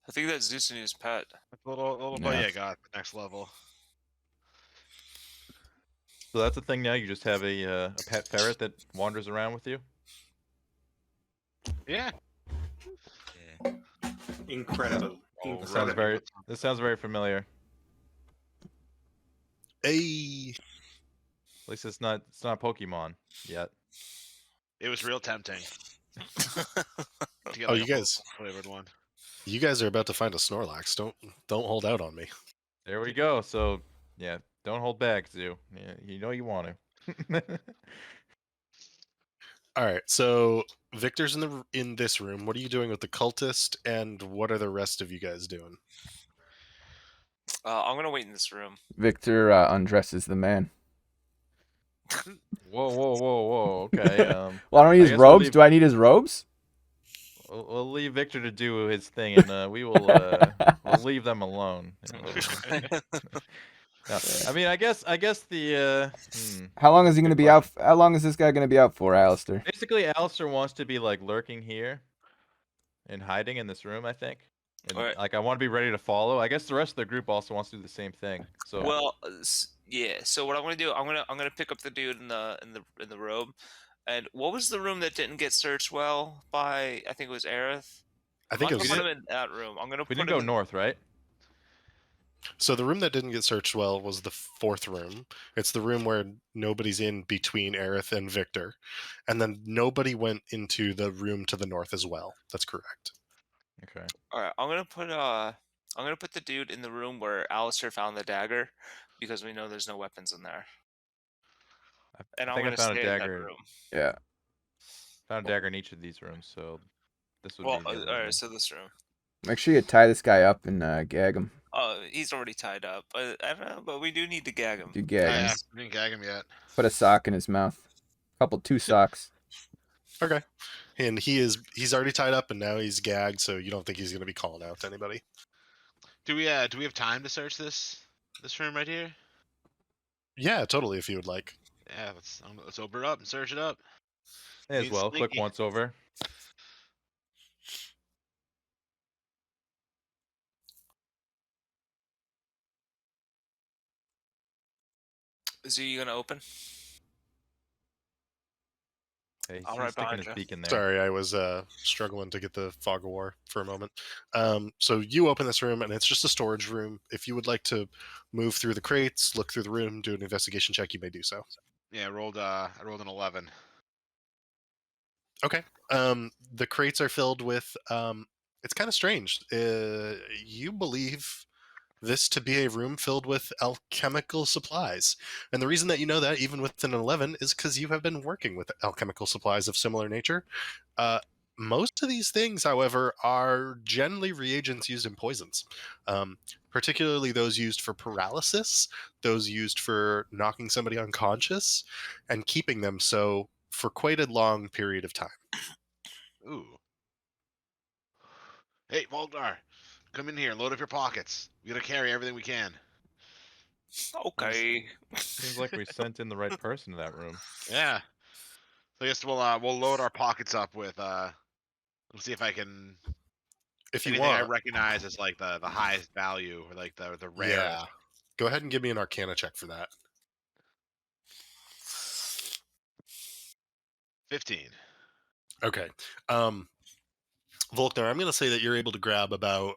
Speaker 6: I think that's Zeus and his pet.
Speaker 3: That's a little
Speaker 4: Yeah.
Speaker 3: buddy I got the next level.
Speaker 5: So that's the thing now. You just have a pet ferret that wanders around with you.
Speaker 3: Yeah.
Speaker 2: Incredible.
Speaker 3: Oh,
Speaker 5: This sounds
Speaker 2: Incredible.
Speaker 5: very familiar.
Speaker 1: Hey.
Speaker 5: At least it's not Pokemon yet.
Speaker 3: It was real tempting to get
Speaker 1: Oh,
Speaker 3: like
Speaker 1: you
Speaker 3: a
Speaker 1: guys.
Speaker 3: Pokemon flavored one.
Speaker 1: You guys are about to find a Snorlax. Don't hold out on me.
Speaker 5: There we go. So yeah, don't hold back, Zoo. Yeah, you know you want to.
Speaker 1: All right. So Victor's in this room. What are you doing with the cultist, and what are the rest of you guys doing?
Speaker 6: I'm gonna wait in this room.
Speaker 4: Victor undresses the man.
Speaker 5: Whoa. Okay.
Speaker 4: Well, I don't need
Speaker 5: I
Speaker 4: his
Speaker 5: guess we'll
Speaker 4: robes.
Speaker 5: leave-
Speaker 4: Do I need his robes?
Speaker 5: We'll leave Victor to do his thing, and we will we'll leave them alone. No, I mean, I guess the
Speaker 4: How long is he going to
Speaker 5: Good
Speaker 4: be out? How long is this guy going to be out for, Alistair?
Speaker 5: basically Alistair wants to be like lurking here and hiding in this room, I think. And
Speaker 6: Alright.
Speaker 5: like I want to be ready to follow. I guess the rest of the group also wants to do the same thing. So
Speaker 6: Well, yeah. So what I'm gonna do? I'm gonna pick up the dude in the robe. And what was the room that didn't get searched well by? I think it was Aerith.
Speaker 1: I
Speaker 6: I'm
Speaker 1: think
Speaker 6: not
Speaker 1: it was.
Speaker 6: gonna put him in that room. I'm gonna
Speaker 5: we
Speaker 6: put
Speaker 5: didn't
Speaker 6: him
Speaker 5: go
Speaker 6: in.
Speaker 5: north, right?
Speaker 1: So the room that didn't get searched well was the fourth room. It's the room where nobody's in between Aerith and Victor, and then nobody went into the room to the north as well. That's correct.
Speaker 5: Okay.
Speaker 6: All right, I'm gonna put the dude in the room where Alistair found the dagger, because we know there's no weapons in there. And
Speaker 5: I
Speaker 6: I'm
Speaker 5: think I
Speaker 6: gonna
Speaker 5: found a
Speaker 6: stay in that
Speaker 5: dagger.
Speaker 6: room.
Speaker 4: Yeah.
Speaker 5: Found a dagger in each of these rooms, so this would
Speaker 6: Well,
Speaker 5: be the other
Speaker 6: all
Speaker 5: room.
Speaker 6: right, so this room.
Speaker 4: Make sure you tie this guy up and gag him.
Speaker 6: Oh, he's already tied up. I don't know, but we do need to gag him.
Speaker 4: You gag him.
Speaker 3: Yeah, we didn't gag him yet.
Speaker 4: Put a sock in his mouth. Two socks.
Speaker 1: Okay. And he's already tied up, and now he's gagged. So you don't think he's going to be calling out to anybody?
Speaker 3: Do we have time to search this room right here?
Speaker 1: Yeah, totally. If you would like.
Speaker 3: Yeah, let's open it up and search it up.
Speaker 5: May as
Speaker 3: Means
Speaker 5: well. Quick
Speaker 3: sneaky.
Speaker 5: once over.
Speaker 6: Is he gonna open?
Speaker 5: Okay, he's
Speaker 6: All right,
Speaker 5: sticking
Speaker 6: behind
Speaker 5: his
Speaker 6: you.
Speaker 5: beak in there.
Speaker 1: Sorry, I was struggling to get the fog of war for a moment. So you open this room, and it's just a storage room. If you would like to move through the crates, look through the room, do an investigation check, you may do so.
Speaker 3: Yeah, I rolled an 11.
Speaker 1: Okay. The crates are filled with. It's kind of strange. You believe this to be a room filled with alchemical supplies, and the reason that you know that, even with an 11, is because you have been working with alchemical supplies of similar nature. Most of these things, however, are generally reagents used in poisons, particularly those used for paralysis, those used for knocking somebody unconscious, and keeping them so for quite a long period of time.
Speaker 3: Ooh. Hey, Volgar, come in here and load up your pockets. We gotta carry everything we can.
Speaker 6: Okay.
Speaker 5: Seems like we sent in the right person to that room.
Speaker 3: Yeah. I guess we'll load our pockets up with let's see if I can
Speaker 1: If you
Speaker 3: anything I
Speaker 1: want,
Speaker 3: recognize as like the highest value or like the
Speaker 1: yeah.
Speaker 3: rarest.
Speaker 1: Go ahead and give me an Arcana check for that.
Speaker 3: 15.
Speaker 1: Okay. Volkner, I'm going to say that you're able to grab about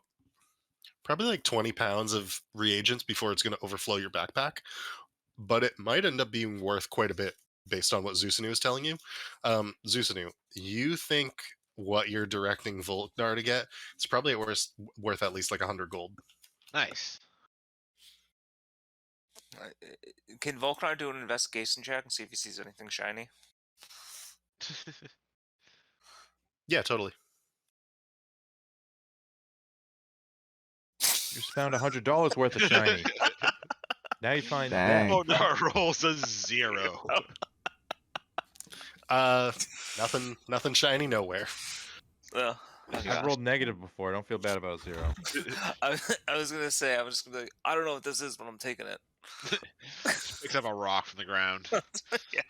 Speaker 1: probably like 20 pounds of reagents before it's going to overflow your backpack, but it might end up being worth quite a bit based on what Zusanu is telling you. Zusanu, you think what you're directing Volknar to get is probably worth at least like 100 gold.
Speaker 3: Nice.
Speaker 6: Can Volknar do an investigation check and see if he sees anything shiny?
Speaker 1: Yeah, totally.
Speaker 5: You just found $100 worth of shiny. Now you find
Speaker 4: Dang.
Speaker 3: Oh no, rolls a 0.
Speaker 1: Nothing shiny nowhere.
Speaker 6: Oh,
Speaker 5: I've
Speaker 6: gosh.
Speaker 5: rolled negative before. I don't feel bad about 0.
Speaker 6: I was gonna say, I'm just gonna be like, I don't know what this is, but I'm taking it.
Speaker 3: Just picks up a rock from the ground.
Speaker 6: Yeah.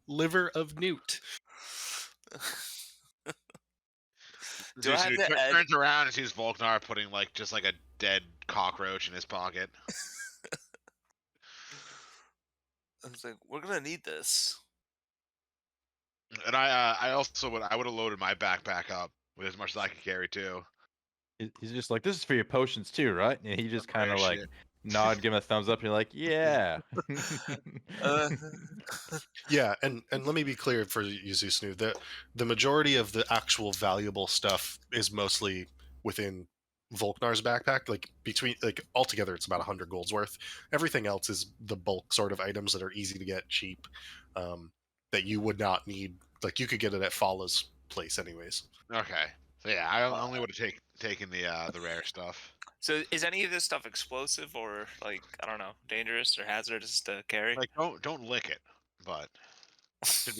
Speaker 1: Liver of newt.
Speaker 6: Do I have
Speaker 3: Zuzu
Speaker 6: to add-
Speaker 3: turns around and sees Volknar putting like just like a dead cockroach in his pocket.
Speaker 6: I was like, we're gonna need this.
Speaker 3: And I also would have loaded my backpack up with as much as I could carry too.
Speaker 5: He's just like, this is for your potions too, right? And he just kind of
Speaker 3: rare
Speaker 5: like
Speaker 3: shit.
Speaker 5: nod, give him a thumbs up. And you're like, yeah.
Speaker 6: Uh,
Speaker 1: Yeah, and let me be clear for you, Zusnu, that the majority of the actual valuable stuff is mostly within Volknar's backpack. Like between like altogether, it's about 100 gold's worth. Everything else is the bulk sort of items that are easy to get, cheap, that you would not need. Like you could get it at Fala's place, anyways.
Speaker 3: Okay. So yeah, I only would have taken the rare stuff.
Speaker 6: so is any of this stuff explosive or like I don't know, dangerous or hazardous to carry?
Speaker 3: Like don't lick it, but should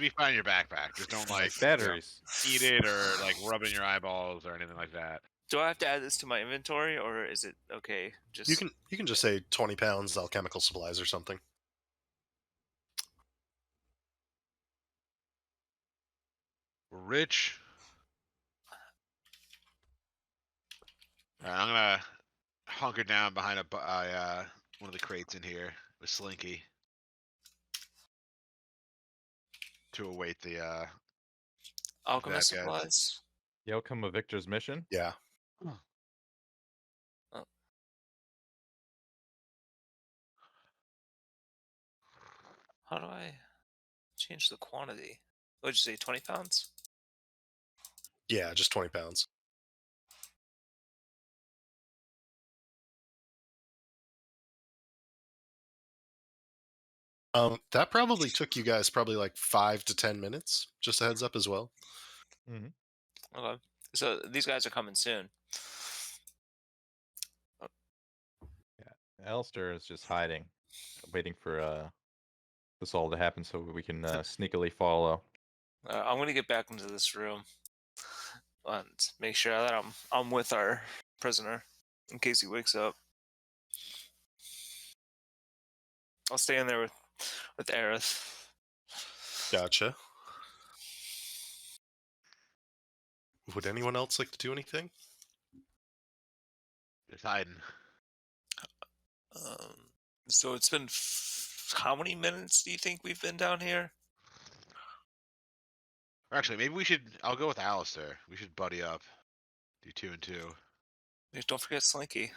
Speaker 3: be fine in your backpack. Just don't like
Speaker 5: batteries.
Speaker 3: eat it or like rub it in your eyeballs or anything like that.
Speaker 6: Do I have to add this to my inventory or is it okay? Just
Speaker 1: You can just say 20 pounds alchemical supplies or something.
Speaker 3: We're rich. Alright, I'm gonna hunker down behind one of the crates in here with Slinky to await the
Speaker 6: alchemist
Speaker 3: bad guys.
Speaker 6: supplies.
Speaker 5: The outcome of Victor's mission.
Speaker 1: Yeah.
Speaker 6: How do I change the quantity? What'd you say, 20 pounds?
Speaker 1: Yeah, just 20 pounds. That probably took you guys probably like 5 to 10 minutes. Just a heads up as well.
Speaker 6: Okay. So these guys are coming soon.
Speaker 5: Alistair is just hiding, waiting for this all to happen so we can sneakily follow.
Speaker 6: I'm gonna get back into this room and make sure that I'm with our prisoner in case he wakes up. I'll stay in there with Aerith.
Speaker 1: Gotcha. Would anyone else like to do anything?
Speaker 3: Just hiding.
Speaker 6: So it's been how many minutes do you think we've been down here?
Speaker 3: Or actually, maybe we should. I'll go with Alistair. We should buddy up. Do 2 and 2.
Speaker 6: Don't forget Slinky.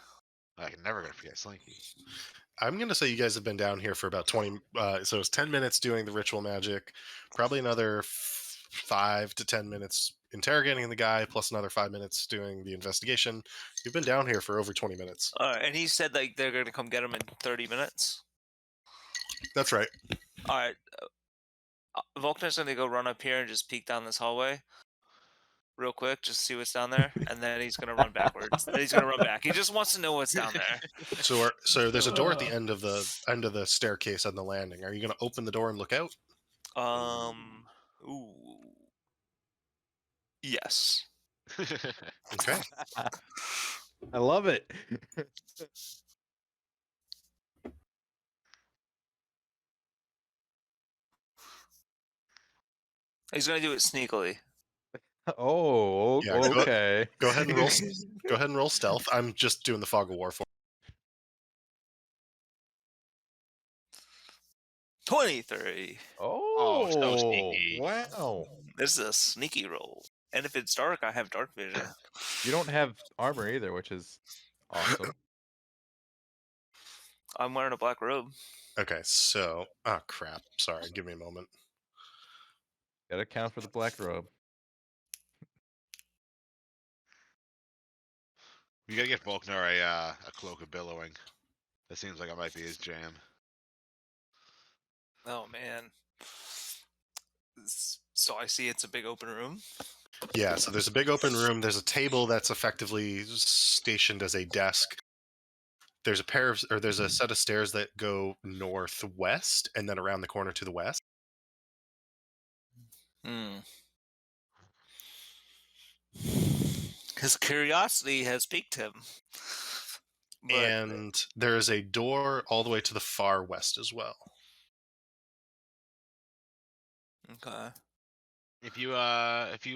Speaker 3: I can never gonna forget Slinky.
Speaker 1: I'm going to say you guys have been down here for about 20. So it's 10 minutes doing the ritual magic, probably another 5 to 10 minutes interrogating the guy, plus another 5 minutes doing the investigation. You've been down here for over 20 minutes.
Speaker 6: And he said like they're gonna come get him in 30 minutes.
Speaker 1: That's right.
Speaker 6: All right. Volkner's gonna go run up here and just peek down this hallway real quick, just see what's down there, and then he's gonna run backwards. Then he's gonna run back. He just wants to know what's down there.
Speaker 1: So there's a door at the end of the staircase on the landing. Are you going to open the door and look out?
Speaker 6: Ooh. Yes.
Speaker 1: Okay.
Speaker 5: I love it.
Speaker 6: He's gonna do it sneakily.
Speaker 5: Oh,
Speaker 1: Yeah, go-
Speaker 5: okay.
Speaker 1: Go ahead and roll. Go ahead and roll stealth. I'm just doing the fog of war for.
Speaker 6: 23.
Speaker 3: Oh, so
Speaker 5: Oh,
Speaker 3: sneaky.
Speaker 5: wow.
Speaker 6: This is a sneaky roll. And if it's dark, I have dark vision.
Speaker 5: You don't have armor either, which is awesome.
Speaker 6: I'm wearing a black robe.
Speaker 1: Okay, so oh crap. Sorry, give me a moment.
Speaker 5: Gotta count for the black robe.
Speaker 3: We gotta get Volknar a cloak of billowing. That seems like it might be his jam.
Speaker 6: Oh man. So I see it's a big open room.
Speaker 1: Yeah, so there's a big open room. There's a table that's effectively stationed as a desk. There's there's a set of stairs that go northwest and then around the corner to the west.
Speaker 6: His curiosity has piqued him. But
Speaker 1: And there is a door all the way to the far west as well.
Speaker 6: okay.
Speaker 3: If you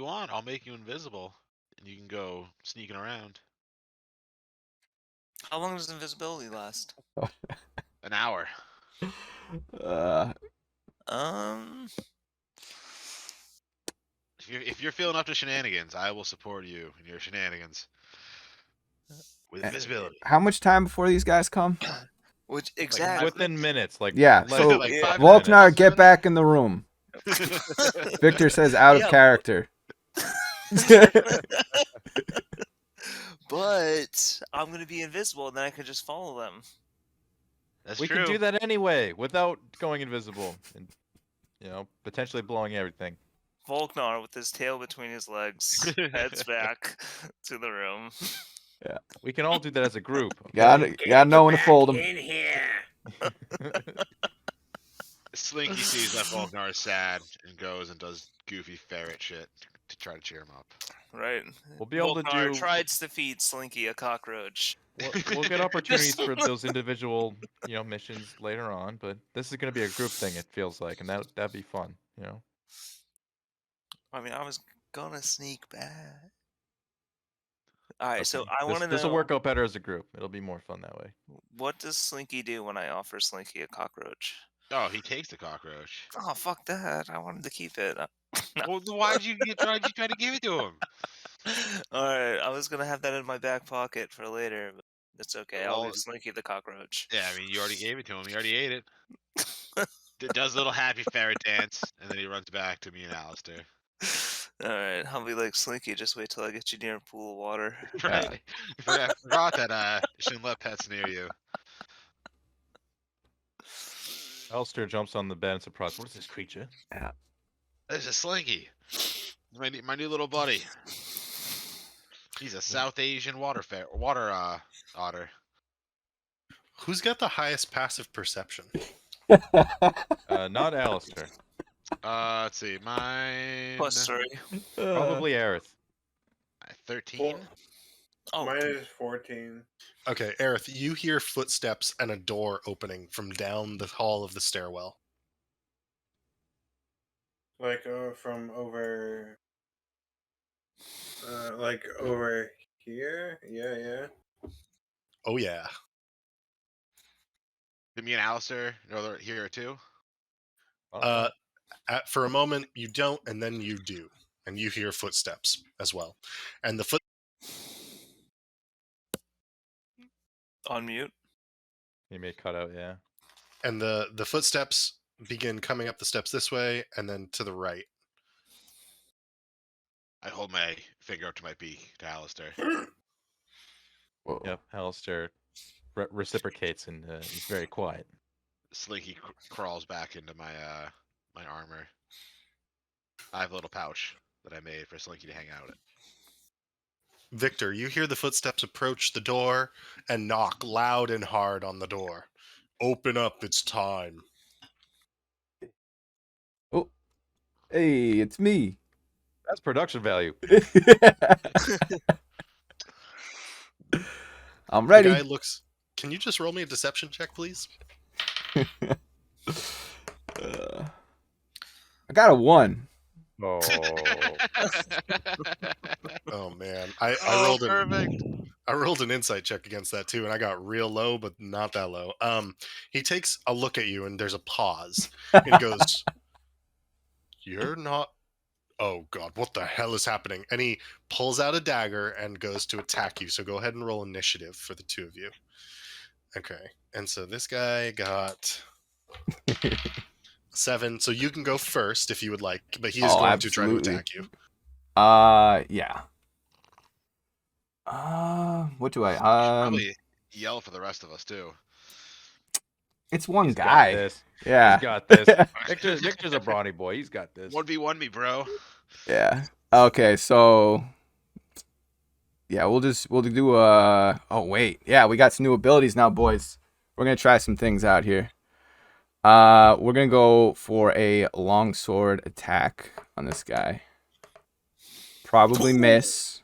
Speaker 3: want, I'll make you invisible, and you can go sneaking around.
Speaker 6: How long does invisibility last?
Speaker 3: An hour.
Speaker 6: Um
Speaker 3: If you're feeling up to shenanigans, I will support you in your shenanigans with invisibility.
Speaker 4: How much time before these guys come?
Speaker 6: which
Speaker 3: Like,
Speaker 6: exactly
Speaker 5: Within minutes, like
Speaker 4: Yeah,
Speaker 5: less
Speaker 4: so
Speaker 5: than
Speaker 3: like
Speaker 5: 5
Speaker 4: Volknar,
Speaker 5: minutes.
Speaker 4: get back in the room. Victor says out of
Speaker 6: Yeah.
Speaker 4: character.
Speaker 6: But I'm gonna be invisible and then I can just follow them.
Speaker 3: That's
Speaker 5: We
Speaker 3: true.
Speaker 5: can do that anyway without going invisible and, potentially blowing everything.
Speaker 6: Volknar with his tail between his legs heads back to the room.
Speaker 5: We can all do that as a group.
Speaker 4: Gotta know when to fold them.
Speaker 2: In here.
Speaker 3: Slinky sees that Volknar is sad and goes and does goofy ferret shit to try to cheer him up.
Speaker 6: Right.
Speaker 5: We'll be able to
Speaker 6: Volknar
Speaker 5: do.
Speaker 6: tries to feed Slinky a cockroach.
Speaker 5: We'll get opportunities for those individual, missions later on. But this is gonna be a group thing. It feels like, and that'd be fun.
Speaker 6: I mean, I was gonna sneak back. All right, so
Speaker 5: Okay.
Speaker 6: I want to know
Speaker 5: This will work out better as a group. It'll be more fun that way.
Speaker 6: what does Slinky do when I offer Slinky a cockroach?
Speaker 3: Oh, he takes the cockroach.
Speaker 6: Oh, fuck that! I wanted to keep it.
Speaker 3: Well, why'd you try to give it to him?
Speaker 6: All right, I was gonna have that in my back pocket for later, but it's okay. I'll
Speaker 3: Well,
Speaker 6: leave Slinky the cockroach.
Speaker 3: Yeah, I mean, you already gave it to him. He already ate it. Does a little happy ferret dance, and then he runs back to me and Alistair.
Speaker 6: All right, I'll be like Slinky. Just wait till I get you near a pool of water.
Speaker 3: Right. I forgot that you shouldn't let pets near you.
Speaker 5: Alistair jumps on the bed and surprised. What is this creature?
Speaker 3: This is Slinky, my new little buddy. He's a South Asian water otter.
Speaker 1: Who's got the highest passive perception?
Speaker 5: Not Alistair.
Speaker 3: Let's see, mine.
Speaker 6: +3.
Speaker 5: Probably Aerith.
Speaker 3: 13.
Speaker 6: Oh,
Speaker 2: Mine is 14.
Speaker 1: Okay, Aerith, you hear footsteps and a door opening from down the hall of the stairwell.
Speaker 2: Like from over. Like over here? Yeah.
Speaker 1: Oh yeah.
Speaker 3: Did me and Alistair know they're here too?
Speaker 1: For a moment you don't, and then you do, and you hear footsteps as well, and the
Speaker 6: on mute.
Speaker 5: He may cut out. Yeah.
Speaker 1: and the footsteps begin coming up the steps this way and then to the right.
Speaker 3: I hold my finger up to my beak to Alistair.
Speaker 4: Whoa.
Speaker 5: Yep. Alistair reciprocates and he's very quiet.
Speaker 3: Slinky crawls back into my my armor. I have a little pouch that I made for Slinky to hang out in.
Speaker 1: Victor, you hear the footsteps approach the door and knock loud and hard on the door. Open up, it's time.
Speaker 4: Oh, hey, it's me.
Speaker 5: That's production value.
Speaker 4: I'm
Speaker 1: The
Speaker 4: ready.
Speaker 1: guy looks. Can you just roll me a deception check, please?
Speaker 4: I got a 1.
Speaker 5: Oh.
Speaker 1: Oh man, I
Speaker 3: Oh,
Speaker 1: rolled
Speaker 3: perfect.
Speaker 1: I rolled an insight check against that too, and I got real low, but not that low. He takes a look at you, and there's a pause, and he goes, "You're not." Oh god, what the hell is happening? And he pulls out a dagger and goes to attack you. So go ahead and roll initiative for the two of you. Okay, and so this guy got 7. So you can go first if you would like, but he is
Speaker 4: Oh,
Speaker 1: going to try to
Speaker 4: absolutely.
Speaker 1: attack you.
Speaker 4: Yeah. What do I?
Speaker 3: Probably yell for the rest of us too.
Speaker 4: It's one
Speaker 5: He's got
Speaker 4: guy.
Speaker 5: this.
Speaker 4: Yeah.
Speaker 5: He's got this. Victor's a brawny boy. He's got this.
Speaker 3: 1v1 me, bro.
Speaker 4: Yeah. Okay, so yeah, we'll do oh wait. Yeah, we got some new abilities now, boys. We're gonna try some things out here. We're gonna go for a longsword attack on this guy. Probably miss.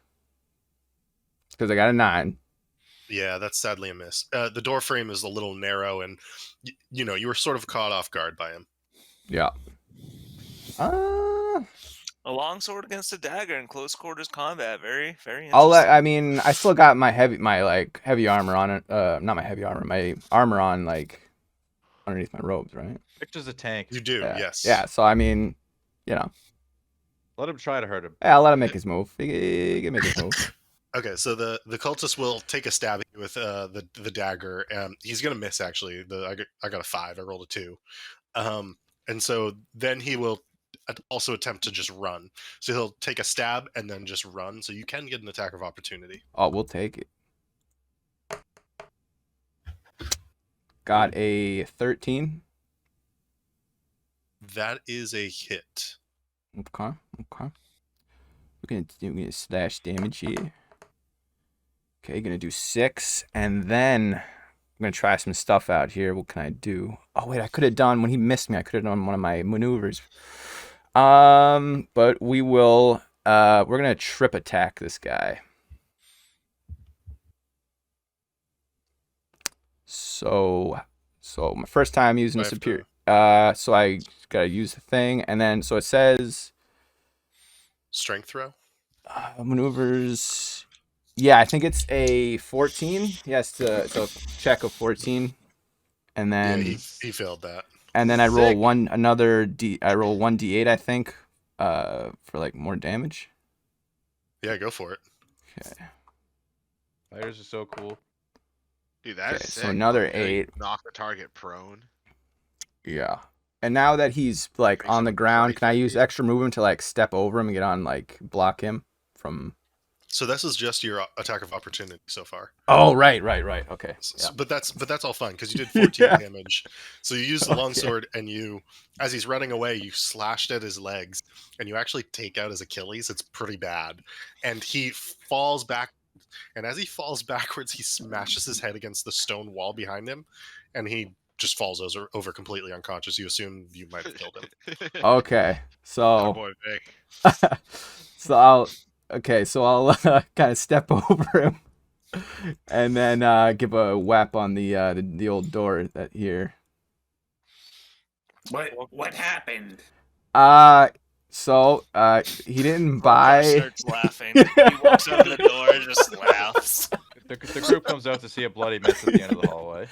Speaker 4: Because I got a 9.
Speaker 1: Yeah, that's sadly a miss. The door frame is a little narrow, and you were sort of caught off guard by him.
Speaker 4: Yeah.
Speaker 6: A longsword against a dagger in close quarters combat. Very, very
Speaker 4: I'll
Speaker 6: interesting.
Speaker 4: I mean, I still got my heavy armor on it. Not my heavy armor, my armor on like underneath my robes, right?
Speaker 5: Victor's a tank.
Speaker 1: You do,
Speaker 4: Yeah.
Speaker 1: yes.
Speaker 4: Yeah, so I mean, you know.
Speaker 5: Let him try to hurt him.
Speaker 4: Yeah, I'll let him make his move. He can make his move.
Speaker 1: Okay, so the cultist will take a stab at you with the dagger. He's gonna miss actually. I got a 5. I rolled a 2. And so then he will also attempt to just run. So he'll take a stab and then just run. So you can get an attack of opportunity.
Speaker 4: Oh, we'll take it. Got a 13.
Speaker 1: That is a hit.
Speaker 4: Okay. We're gonna slash damage here. Okay, gonna do 6, and then I'm gonna try some stuff out here. What can I do? Oh wait, I could have done when he missed me. I could have done one of my maneuvers. But we will. We're gonna trip attack this guy. So my first time using
Speaker 1: I
Speaker 4: the
Speaker 1: have
Speaker 4: superior.
Speaker 1: to-
Speaker 4: So I gotta use the thing, and then so it says
Speaker 1: Strength throw.
Speaker 4: maneuvers. Yeah, I think it's a 14. Yes, it's a check of 14, and then
Speaker 1: Yeah, he failed that.
Speaker 4: and then I roll
Speaker 5: Sick.
Speaker 4: I roll 1d8, I think, for like more damage.
Speaker 1: Yeah, go for it.
Speaker 4: Okay.
Speaker 5: Fighters are so cool.
Speaker 3: Dude, that is
Speaker 4: Okay, so
Speaker 3: sick.
Speaker 4: another
Speaker 3: Like, you
Speaker 4: 8.
Speaker 3: knock the target prone.
Speaker 4: Yeah. And now that he's like
Speaker 3: Makes
Speaker 4: on the
Speaker 3: him
Speaker 4: ground,
Speaker 3: quite
Speaker 4: can I use
Speaker 3: tricky.
Speaker 4: extra movement to like step over him and get on like block him from?
Speaker 1: So this is just your attack of opportunity so far.
Speaker 4: Oh, right. Okay. Yeah.
Speaker 1: But that's all fine because you did 14
Speaker 4: Yeah.
Speaker 1: damage. So you use the
Speaker 4: Okay.
Speaker 1: longsword, and you, as he's running away, you slashed at his legs, and you actually take out his Achilles. It's pretty bad, and he falls back. And as he falls backwards, he smashes his head against the stone wall behind him, and he just falls over completely unconscious. You assume you might have killed him.
Speaker 4: Okay.
Speaker 3: Oh
Speaker 4: So
Speaker 3: boy, Vic.
Speaker 4: I'll kind of step over him and then give a whap on the old door that here.
Speaker 2: What happened?
Speaker 4: So he didn't
Speaker 6: Volkar
Speaker 4: buy.
Speaker 6: starts laughing. He walks out of the door and just laughs.
Speaker 5: The group comes out to see a bloody mess at the end of the hallway.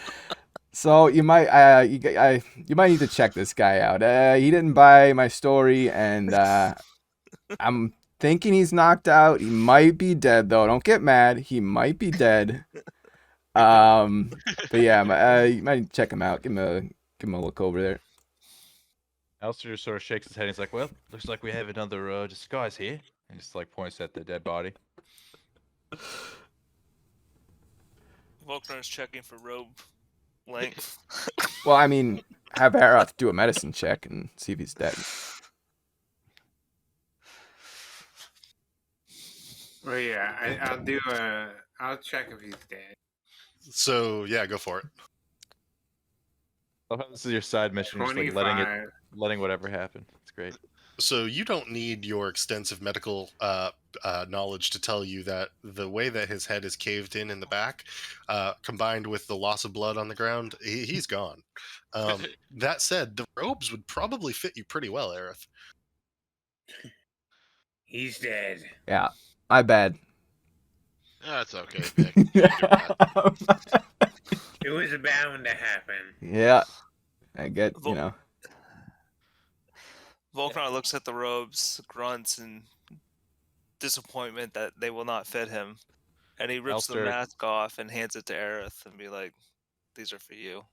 Speaker 4: So you might you might need to check this guy out. He didn't buy my story, and I'm thinking he's knocked out. He might be dead though. Don't get mad. He might be dead. But yeah, you might check him out. Give him a look over there.
Speaker 5: Alistair just sort of shakes his head. He's like, "Well, looks like we have another disguise here." And just like points at the dead body.
Speaker 6: Volkar's checking for robe length.
Speaker 4: Well, I mean, have Aroth do a medicine check and see if he's dead.
Speaker 2: Well, yeah, I'll check if he's dead.
Speaker 1: So yeah, go for it.
Speaker 5: I love how this is your side mission, just like
Speaker 2: 25.
Speaker 5: letting whatever happen. It's great.
Speaker 1: So you don't need your extensive medical knowledge to tell you that the way that his head is caved in the back, combined with the loss of blood on the ground, he's gone. That said, the robes would probably fit you pretty well, Aerith.
Speaker 2: He's dead.
Speaker 4: Yeah, my bad.
Speaker 3: That's okay, Vic. You did your best.
Speaker 2: It was bound to happen.
Speaker 4: Yeah, I get,
Speaker 6: Volknar looks at the robes, grunts in disappointment that they will not fit him, and he rips the
Speaker 5: Alistair,
Speaker 6: mask off and hands it to Aerith and be like, "These are for you."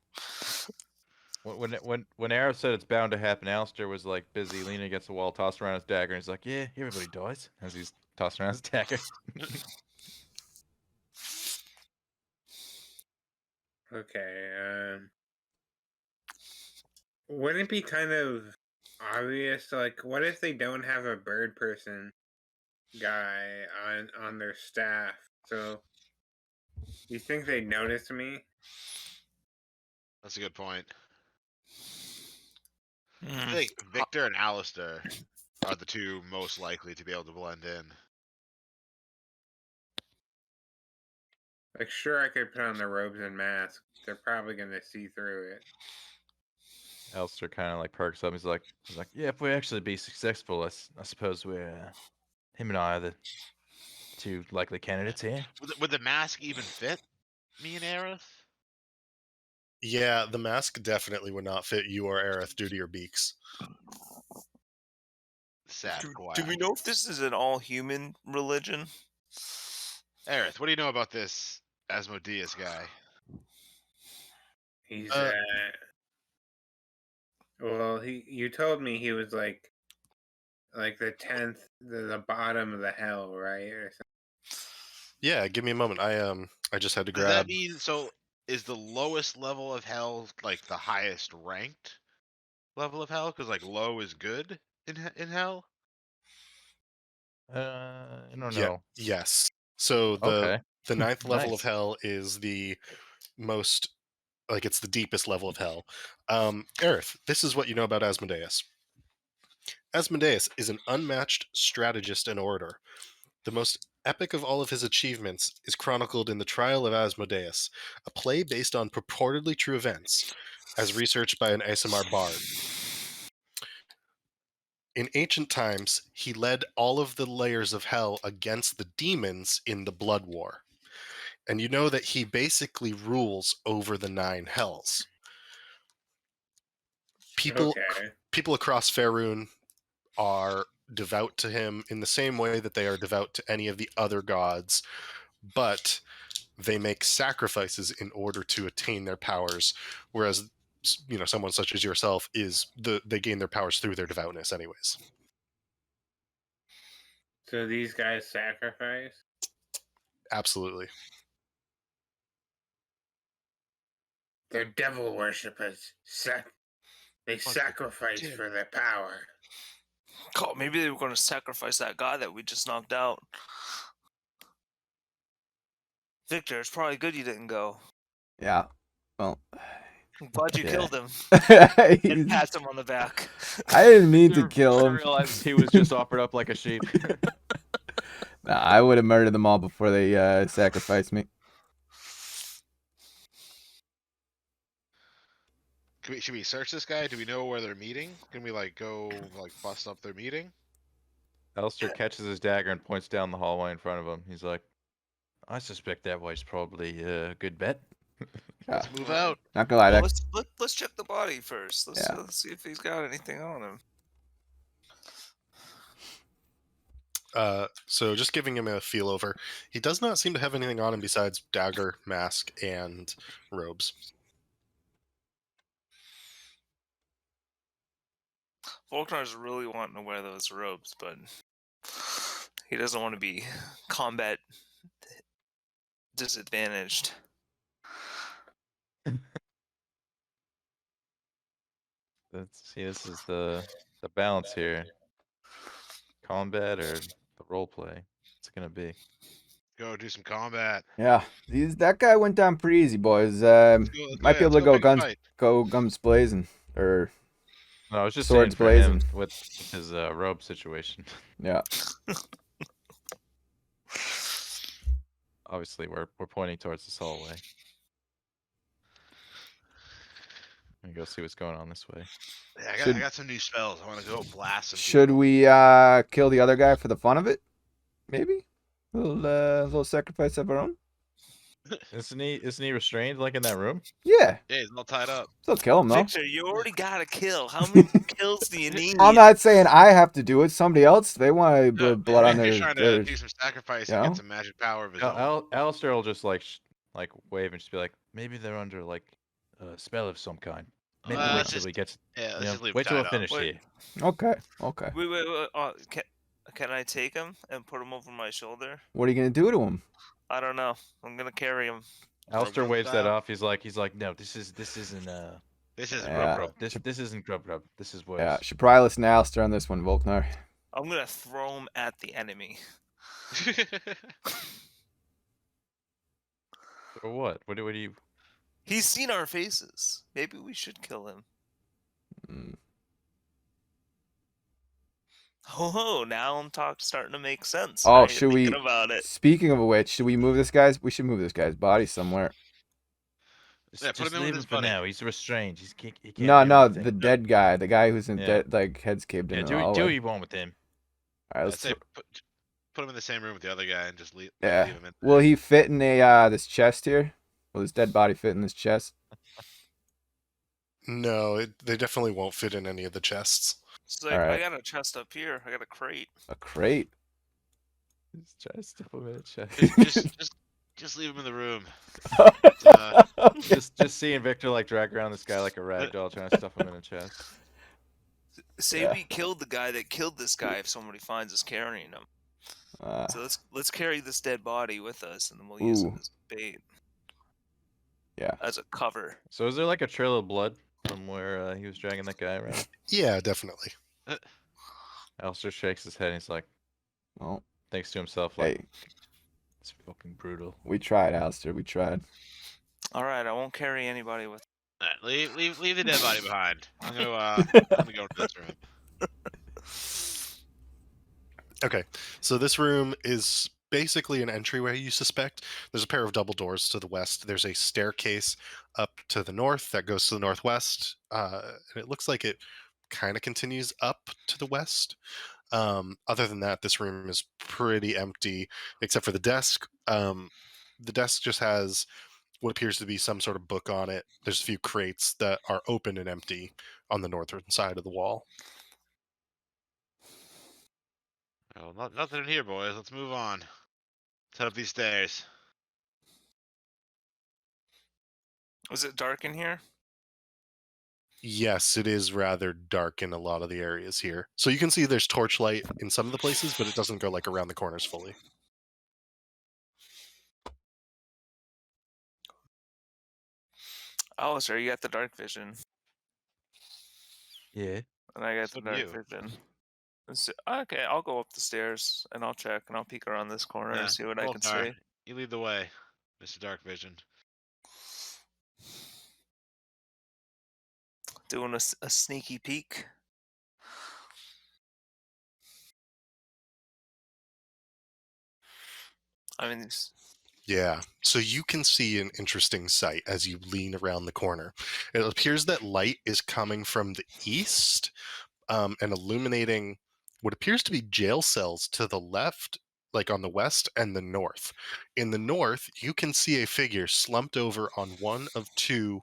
Speaker 5: when Arrow said it's bound to happen, Alistair was like busy leaning against the wall, tossing around his dagger, and he's like, "Yeah, everybody dies," as he's tossing around his dagger.
Speaker 2: Okay. Wouldn't it be kind of obvious? Like, what if they don't have a bird person guy on their staff? So, you think they notice me?
Speaker 3: That's a good point. I
Speaker 6: Mm.
Speaker 3: think Victor and Alistair are the two most likely to be able to blend in.
Speaker 2: Like, sure, I could put on the robes and mask. They're probably gonna see through it.
Speaker 5: Alistair kind of like perks up. He's like, "Yeah, if we actually be successful, I suppose we're him and I are the two likely candidates here."
Speaker 3: Would the mask even fit me and Aerith?
Speaker 1: Yeah, the mask definitely would not fit you or Aerith due to your beaks.
Speaker 3: Sad
Speaker 6: Do
Speaker 3: quack.
Speaker 6: we know if this is an all-human religion?
Speaker 3: Aerith, what do you know about this Asmodeus guy?
Speaker 2: He's
Speaker 1: Uh,
Speaker 2: well, you told me he was like the 10th, the bottom of the hell, right? Or something.
Speaker 1: Yeah, give me a moment. I just had to
Speaker 3: Does that
Speaker 1: grab.
Speaker 3: mean so? Is the lowest level of hell like the highest ranked level of hell? Because like low is good in hell.
Speaker 5: I don't
Speaker 1: Yeah,
Speaker 5: know.
Speaker 1: yes. So
Speaker 5: Okay.
Speaker 1: the ninth level of
Speaker 5: Nice.
Speaker 1: hell is the most, like, it's the deepest level of hell. Aerith, this is what you know about Asmodeus. Asmodeus is an unmatched strategist and orator. The most epic of all of his achievements is chronicled in The Trial of Asmodeus, a play based on purportedly true events, as researched by an ASMR bard. In ancient times, he led all of the layers of hell against the demons in the Blood War. And you know that he basically rules over the 9 hells. People
Speaker 2: Okay.
Speaker 1: people across Faerun are devout to him in the same way that they are devout to any of the other gods, but they make sacrifices in order to attain their powers, whereas someone such as yourself they gain their powers through their devoutness anyways.
Speaker 2: So these guys sacrifice?
Speaker 1: Absolutely.
Speaker 2: They're devil worshippers. They
Speaker 3: Bunch of
Speaker 2: sacrifice
Speaker 3: devil.
Speaker 2: for their power.
Speaker 6: God, maybe they were going to sacrifice that guy that we just knocked out. Victor, it's probably good you didn't go.
Speaker 4: Yeah. Well,
Speaker 6: I'm glad you
Speaker 4: Yeah.
Speaker 6: killed him and
Speaker 4: He's-
Speaker 6: pats him on the back.
Speaker 4: I didn't mean to
Speaker 5: Victor
Speaker 4: kill him.
Speaker 5: realizes he was just offered up like a sheep.
Speaker 4: Nah, I would have murdered them all before they sacrificed me.
Speaker 3: Should we search this guy? Do we know where they're meeting? Can we like go like bust up their meeting?
Speaker 5: Alistair catches his dagger and points down the hallway in front of him. He's like, "I suspect that way's probably a good bet."
Speaker 3: Let's move out.
Speaker 4: Not gonna lie,
Speaker 6: Well,
Speaker 4: that
Speaker 6: let's check the body first.
Speaker 4: Yeah.
Speaker 6: Let's see if he's got anything on him.
Speaker 1: So just giving him a feel over, he does not seem to have anything on him besides dagger, mask, and robes.
Speaker 6: Volknar's really wanting to wear those robes, but he doesn't want to be combat disadvantaged.
Speaker 5: This is the balance here. Combat or the role play. It's gonna be.
Speaker 3: Go do some combat.
Speaker 4: Yeah, that guy went down pretty easy, boys.
Speaker 3: Let's go,
Speaker 4: Might be
Speaker 3: let's
Speaker 4: able to
Speaker 3: pick a fight.
Speaker 4: go guns blazing, or
Speaker 5: No, I was just
Speaker 4: Swords
Speaker 5: saying for him
Speaker 4: blazing.
Speaker 5: with his robe situation.
Speaker 4: yeah.
Speaker 5: Obviously, we're pointing towards this hallway. Let me go see what's going on this way.
Speaker 3: Yeah,
Speaker 4: Should-
Speaker 3: I got some new spells. I want to go blast some
Speaker 4: Should
Speaker 3: people.
Speaker 4: we kill the other guy for the fun of it? Maybe little sacrifice of our own.
Speaker 5: Isn't he restrained like in that room?
Speaker 4: Yeah,
Speaker 3: Yeah, he's all tied up.
Speaker 4: still kill him though.
Speaker 6: Victor, you already got a kill. How many kills do you need?
Speaker 4: I'm not saying I have to do it. Somebody else, they want to
Speaker 3: Yeah,
Speaker 4: put blood on
Speaker 3: Victor's
Speaker 4: their.
Speaker 3: trying to do some sacrifice
Speaker 4: you
Speaker 3: and
Speaker 4: know?
Speaker 3: get some magic power of his own.
Speaker 5: Alistair will just like wave and just be like, maybe they're under like a spell of some kind. Maybe wait
Speaker 3: let's
Speaker 5: till
Speaker 3: just-
Speaker 5: he gets.
Speaker 3: Yeah, let's
Speaker 5: You know,
Speaker 3: just leave
Speaker 5: wait till
Speaker 3: him
Speaker 5: we're
Speaker 3: tied up.
Speaker 5: finished
Speaker 6: Wait.
Speaker 5: here.
Speaker 4: Okay, okay.
Speaker 6: Wait. Can I take him and put him over my shoulder?
Speaker 4: What are you gonna do to him?
Speaker 6: I don't know. I'm gonna carry him.
Speaker 5: Alistair
Speaker 3: Grub
Speaker 5: waves that
Speaker 3: style.
Speaker 5: off. He's like, no, this isn't
Speaker 3: This isn't
Speaker 4: Yeah.
Speaker 3: Grub.
Speaker 5: this isn't grub grub. This is worse.
Speaker 4: Yeah, should probably listen to Alistair on this one, Volknar.
Speaker 6: I'm gonna throw him at the enemy.
Speaker 5: Or what? What do you?
Speaker 6: He's seen our faces. Maybe we should kill him.
Speaker 4: Mm.
Speaker 6: Oh, now I'm starting to make sense.
Speaker 4: Oh,
Speaker 6: now you're
Speaker 4: should we?
Speaker 6: thinking about it.
Speaker 4: Speaking of which, should we move this guy's? We should move this guy's body somewhere.
Speaker 5: Just,
Speaker 3: Yeah, put
Speaker 5: just
Speaker 3: him in with
Speaker 5: leave
Speaker 3: his
Speaker 5: him for
Speaker 3: buddy.
Speaker 5: now. He's restrained. He can't
Speaker 4: No,
Speaker 5: do
Speaker 4: no,
Speaker 5: anything.
Speaker 4: the dead guy, the guy who's in
Speaker 5: Yeah.
Speaker 4: dead, like heads caved in.
Speaker 5: Yeah,
Speaker 4: and
Speaker 5: do
Speaker 4: all,
Speaker 5: what
Speaker 4: like-
Speaker 5: you want with him.
Speaker 4: All right,
Speaker 3: I'd
Speaker 4: let's
Speaker 3: say put him in the same room with the other guy and just leave
Speaker 4: yeah.
Speaker 3: him in.
Speaker 4: Will he fit in a this chest here? Will his dead body fit in this chest?
Speaker 1: No, they definitely won't fit in any of the chests.
Speaker 6: It's like
Speaker 4: Alright.
Speaker 6: I got a chest up here. I got a crate.
Speaker 4: A crate.
Speaker 5: Just try to stuff him in a chest.
Speaker 3: Just leave him in the room.
Speaker 5: just seeing Victor like drag around this guy like a rag doll, trying to stuff him in a chest.
Speaker 6: Say
Speaker 4: Yeah.
Speaker 6: we killed the guy that killed this guy if somebody finds us carrying him. So let's carry this dead body with us and then we'll use it
Speaker 4: Ooh.
Speaker 6: as bait.
Speaker 4: Yeah.
Speaker 6: As a cover.
Speaker 5: So is there like a trail of blood from where he was dragging that guy around?
Speaker 1: Yeah, definitely.
Speaker 5: Alistair shakes his head and he's like,
Speaker 4: Well,
Speaker 5: thinks to himself, like,
Speaker 4: hey,
Speaker 5: it's fucking brutal.
Speaker 4: we tried, Alistair. We tried.
Speaker 6: Alright, I won't carry anybody with
Speaker 3: Alright, leave the dead body behind. I'm gonna go into this room.
Speaker 1: Okay, so this room is basically an entryway, you suspect. There's a pair of double doors to the west. There's a staircase up to the north that goes to the northwest. And it looks like it kind of continues up to the west. Other than that, this room is pretty empty, except for the desk. The desk just has what appears to be some sort of book on it. There's a few crates that are open and empty on the northern side of the wall.
Speaker 3: Well, nothing in here, boys. Let's move on. Let's head up these stairs.
Speaker 6: Was it dark in here?
Speaker 1: Yes, it is rather dark in a lot of the areas here. So you can see there's torchlight in some of the places, but it doesn't go like around the corners fully.
Speaker 6: Oh, sir, you got the dark vision.
Speaker 5: Yeah.
Speaker 6: And I got
Speaker 3: So
Speaker 6: the
Speaker 3: do
Speaker 6: dark
Speaker 3: you.
Speaker 6: vision. Okay, I'll go up the stairs and I'll check and I'll peek around this corner
Speaker 3: Yeah,
Speaker 6: and see what I
Speaker 3: well,
Speaker 6: can
Speaker 3: darn.
Speaker 6: see.
Speaker 3: You lead the way, Mr. Dark Vision.
Speaker 6: Doing a sneaky peek. I mean,
Speaker 1: Yeah, so you can see an interesting sight as you lean around the corner. It appears that light is coming from the east and illuminating what appears to be jail cells to the left, like on the west and the north. In the north, you can see a figure slumped over on one of two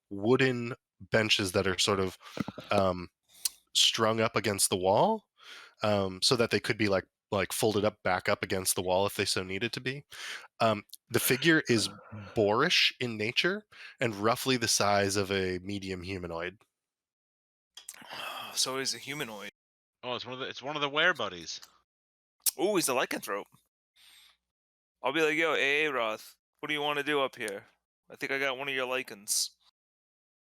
Speaker 1: wooden benches that are sort of strung up against the wall, so that they could be like folded up back up against the wall if they so needed to be. The figure is boarish in nature and roughly the size of a medium humanoid.
Speaker 6: so he's a humanoid.
Speaker 3: Oh, it's one of the were buddies.
Speaker 6: Oh, he's a lycanthrope. I'll be like, yo, Roth, what do you want to do up here? I think I got one of your lycans.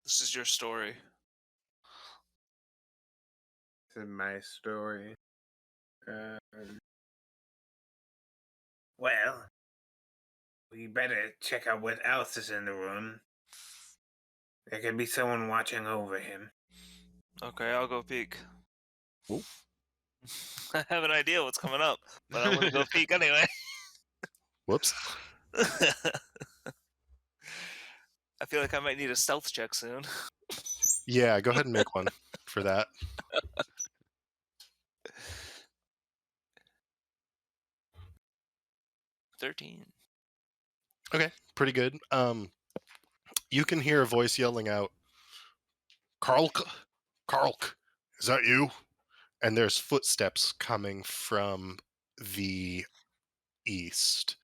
Speaker 6: This is your story.
Speaker 2: This is my story. Well, we better check out what else is in the room. There could be someone watching over him.
Speaker 6: Okay, I'll go peek.
Speaker 4: Oop.
Speaker 6: I have an idea what's coming up, but I'm gonna go peek anyway.
Speaker 1: Whoops.
Speaker 6: I feel like I might need a stealth check soon.
Speaker 1: Yeah, go ahead and make one for that.
Speaker 6: $13.
Speaker 1: Okay, pretty good. You can hear a voice yelling out, "Karlk, Karlk, is that you?" And there's footsteps coming from the east.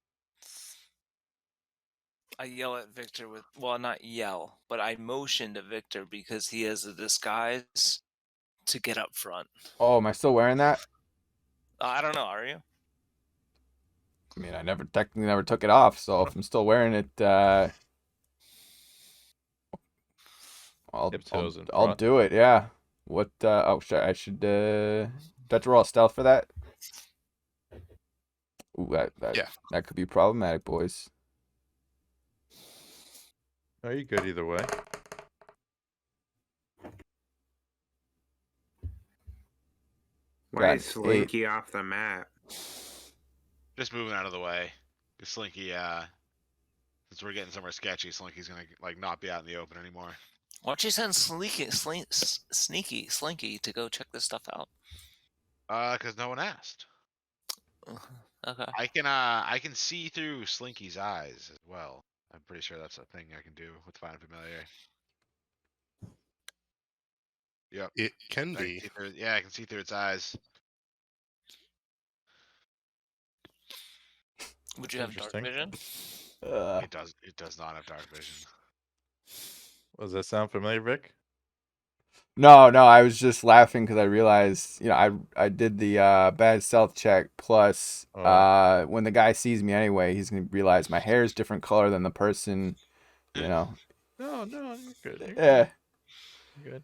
Speaker 6: I yell at Victor with, well, not yell, but I motion to Victor because he has a disguise to get up front.
Speaker 4: Oh, am I still wearing that?
Speaker 6: I don't know. Are you?
Speaker 4: I mean, I technically never took it off, so if I'm still wearing it,
Speaker 5: Hip toes in
Speaker 4: I'll
Speaker 5: front.
Speaker 4: do it. Yeah. What? Oh, I should. Do I have to roll a stealth for that? Ooh,
Speaker 1: Yeah.
Speaker 4: that could be problematic, boys.
Speaker 5: Are you good either way?
Speaker 2: Why is
Speaker 4: Got 8.
Speaker 2: Slinky off the map?
Speaker 3: Just moving out of the way. 'Cause Slinky, since we're getting somewhere sketchy, Slinky's gonna like not be out in the open anymore.
Speaker 6: Why don't you send Slinky to go check this stuff out?
Speaker 3: 'Cause no one asked.
Speaker 6: Okay.
Speaker 3: I can see through Slinky's eyes as well. I'm pretty sure that's a thing I can do with Find Familiar. Yep.
Speaker 1: It can
Speaker 3: I can
Speaker 1: be.
Speaker 3: see through, yeah, I can see through its eyes.
Speaker 6: Would you
Speaker 5: That's
Speaker 6: have dark
Speaker 5: interesting.
Speaker 6: vision?
Speaker 3: It does not have dark vision.
Speaker 5: Does that sound familiar, Vic?
Speaker 4: No, I was just laughing because I realized, I did the bad stealth check plus
Speaker 5: Oh.
Speaker 4: when the guy sees me anyway, he's gonna realize my hair is different color than the person, you know.
Speaker 5: No, you're good. You're
Speaker 4: Yeah.
Speaker 5: You're good.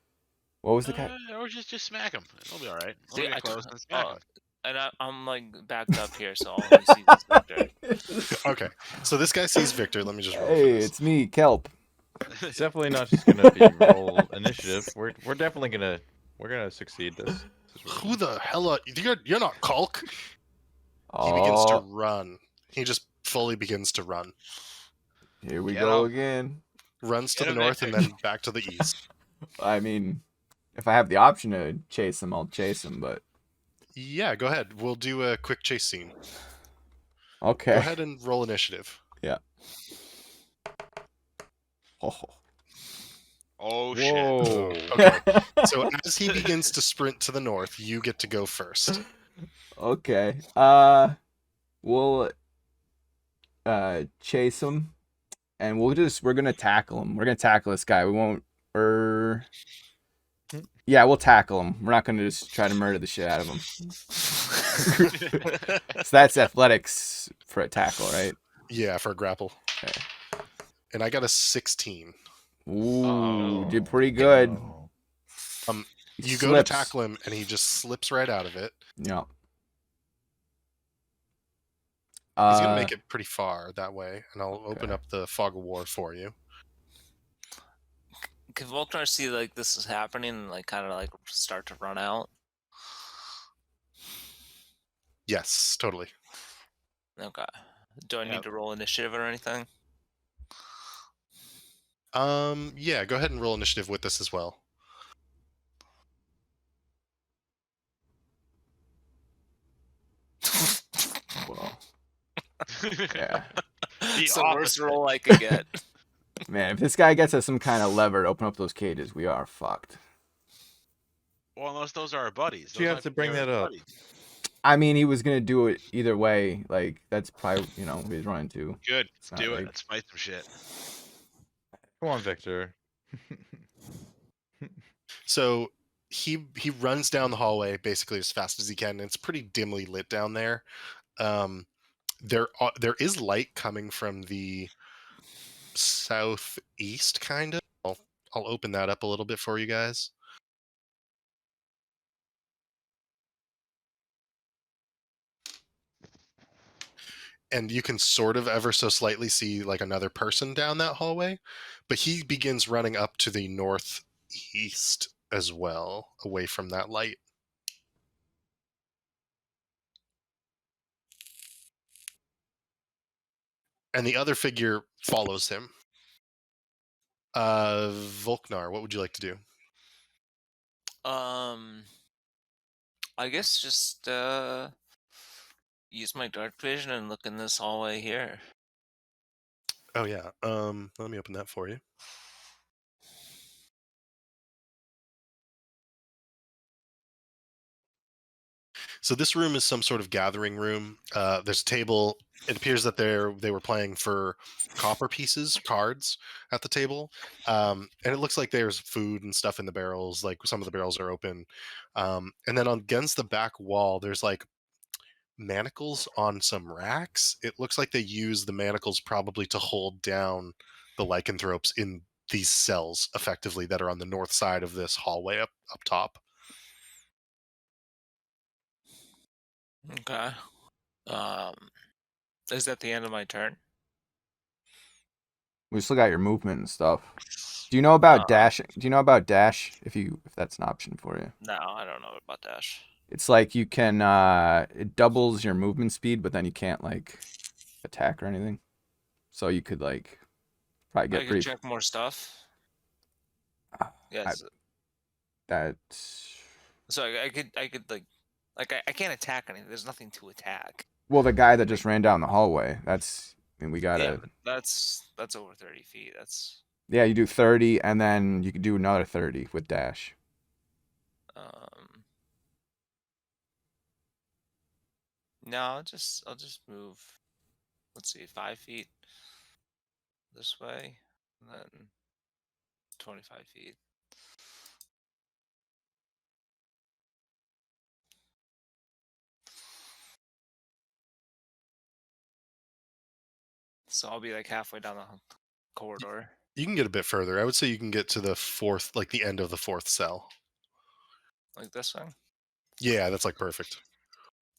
Speaker 4: What was the guy?
Speaker 3: Or just smack him. It'll be all right.
Speaker 6: See,
Speaker 3: We'll
Speaker 6: I
Speaker 3: get close
Speaker 6: can't-
Speaker 3: and smack him.
Speaker 6: And I'm like backed up here, so all he sees is Victor.
Speaker 1: Okay, so this guy sees Victor. Let me just roll for
Speaker 4: Hey,
Speaker 1: this.
Speaker 4: it's me, Kelp.
Speaker 5: It's definitely not just gonna be roll initiative. We're definitely gonna succeed this situation.
Speaker 1: Who the hell are you're not Kalk? He begins to
Speaker 4: Oh,
Speaker 1: run. He just fully begins to run.
Speaker 4: here we
Speaker 3: Get
Speaker 4: go
Speaker 3: him.
Speaker 4: again.
Speaker 1: Runs to
Speaker 3: Get
Speaker 1: the
Speaker 3: him,
Speaker 1: north and
Speaker 3: Victor.
Speaker 1: then back to the east.
Speaker 4: I mean, if I have the option to chase him, I'll chase him, but
Speaker 1: Yeah, go ahead. We'll do a quick chase scene.
Speaker 4: okay.
Speaker 1: Go ahead and roll initiative.
Speaker 4: Yeah. Oh.
Speaker 3: Oh
Speaker 5: Whoa.
Speaker 3: shit.
Speaker 1: Okay. So as he begins to sprint to the north, you get to go first.
Speaker 4: Okay. We'll chase him, and we're gonna tackle him. We're gonna tackle this guy. We won't. Yeah, we'll tackle him. We're not gonna just try to murder the shit out of him. So that's athletics for a tackle, right?
Speaker 1: Yeah, for a grapple.
Speaker 4: Okay.
Speaker 1: And I got a 16.
Speaker 4: Ooh,
Speaker 3: Uh-oh.
Speaker 4: did pretty good.
Speaker 5: Oh.
Speaker 4: He
Speaker 1: You go to
Speaker 4: slips.
Speaker 1: tackle him, and he just slips right out of it.
Speaker 4: Yeah.
Speaker 1: He's gonna make it pretty far that way, and I'll open
Speaker 4: okay.
Speaker 1: up the fog of war for you.
Speaker 6: Can Volknar see like this is happening and like kind of like start to run out?
Speaker 1: Yes, totally.
Speaker 6: Okay. Do I need
Speaker 3: Yep.
Speaker 6: to roll initiative or anything?
Speaker 1: Yeah, go ahead and roll initiative with this as well.
Speaker 4: Well, yeah.
Speaker 6: It's the worst
Speaker 3: opposite.
Speaker 6: roll I could get.
Speaker 4: Man, if this guy gets us some kind of lever to open up those cages, we are fucked.
Speaker 3: Well, unless those are our buddies.
Speaker 5: You
Speaker 3: Those
Speaker 5: have
Speaker 3: might
Speaker 5: to
Speaker 3: be
Speaker 5: bring
Speaker 3: our
Speaker 5: that up.
Speaker 3: buddies.
Speaker 4: I mean, he was gonna do it either way. Like that's probably what he's running to.
Speaker 3: Good.
Speaker 4: It's
Speaker 3: Let's
Speaker 4: not
Speaker 3: do it.
Speaker 4: like-
Speaker 3: Let's fight some shit.
Speaker 5: Come on, Victor.
Speaker 1: So he runs down the hallway basically as fast as he can. And it's pretty dimly lit down there. There is light coming from the southeast, kind of. I'll open that up a little bit for you guys. And you can sort of ever so slightly see like another person down that hallway, but he begins running up to the northeast as well, away from that light. And the other figure follows him. Volknar, what would you like to do?
Speaker 6: I guess just use my dark vision and look in this hallway here.
Speaker 1: Oh yeah. Let me open that for you. So this room is some sort of gathering room. There's a table. It appears that they were playing for copper pieces, cards at the table, and it looks like there's food and stuff in the barrels. Like some of the barrels are open, and then against the back wall, there's like manacles on some racks. It looks like they use the manacles probably to hold down the lycanthropes in these cells, effectively, that are on the north side of this hallway up top.
Speaker 6: Okay. Is that the end of my turn?
Speaker 4: We still got your movement and stuff. Do you know about
Speaker 6: Uh,
Speaker 4: dashing? Do you know about dash? If that's an option for you,
Speaker 6: No, I don't know about dash.
Speaker 4: it's like you can it doubles your movement speed, but then you can't like attack or anything. So you could like probably
Speaker 6: I
Speaker 4: get
Speaker 6: could
Speaker 4: pretty.
Speaker 6: check more stuff.
Speaker 4: I,
Speaker 6: Yes.
Speaker 4: that's
Speaker 6: So I could I can't attack anything. There's nothing to attack.
Speaker 4: well, the guy that just ran down the hallway. That's I mean we
Speaker 6: Yeah,
Speaker 4: gotta.
Speaker 6: but that's over 30 feet. That's
Speaker 4: Yeah, you do 30, and then you could do another 30 with dash.
Speaker 6: um. No, I'll just move. Let's see, 5 feet this way, and then 25 feet. So I'll be like halfway down the corridor.
Speaker 1: You can get a bit further. I would say you can get to the fourth, like the end of the fourth cell.
Speaker 6: Like this one?
Speaker 1: Yeah, that's like perfect.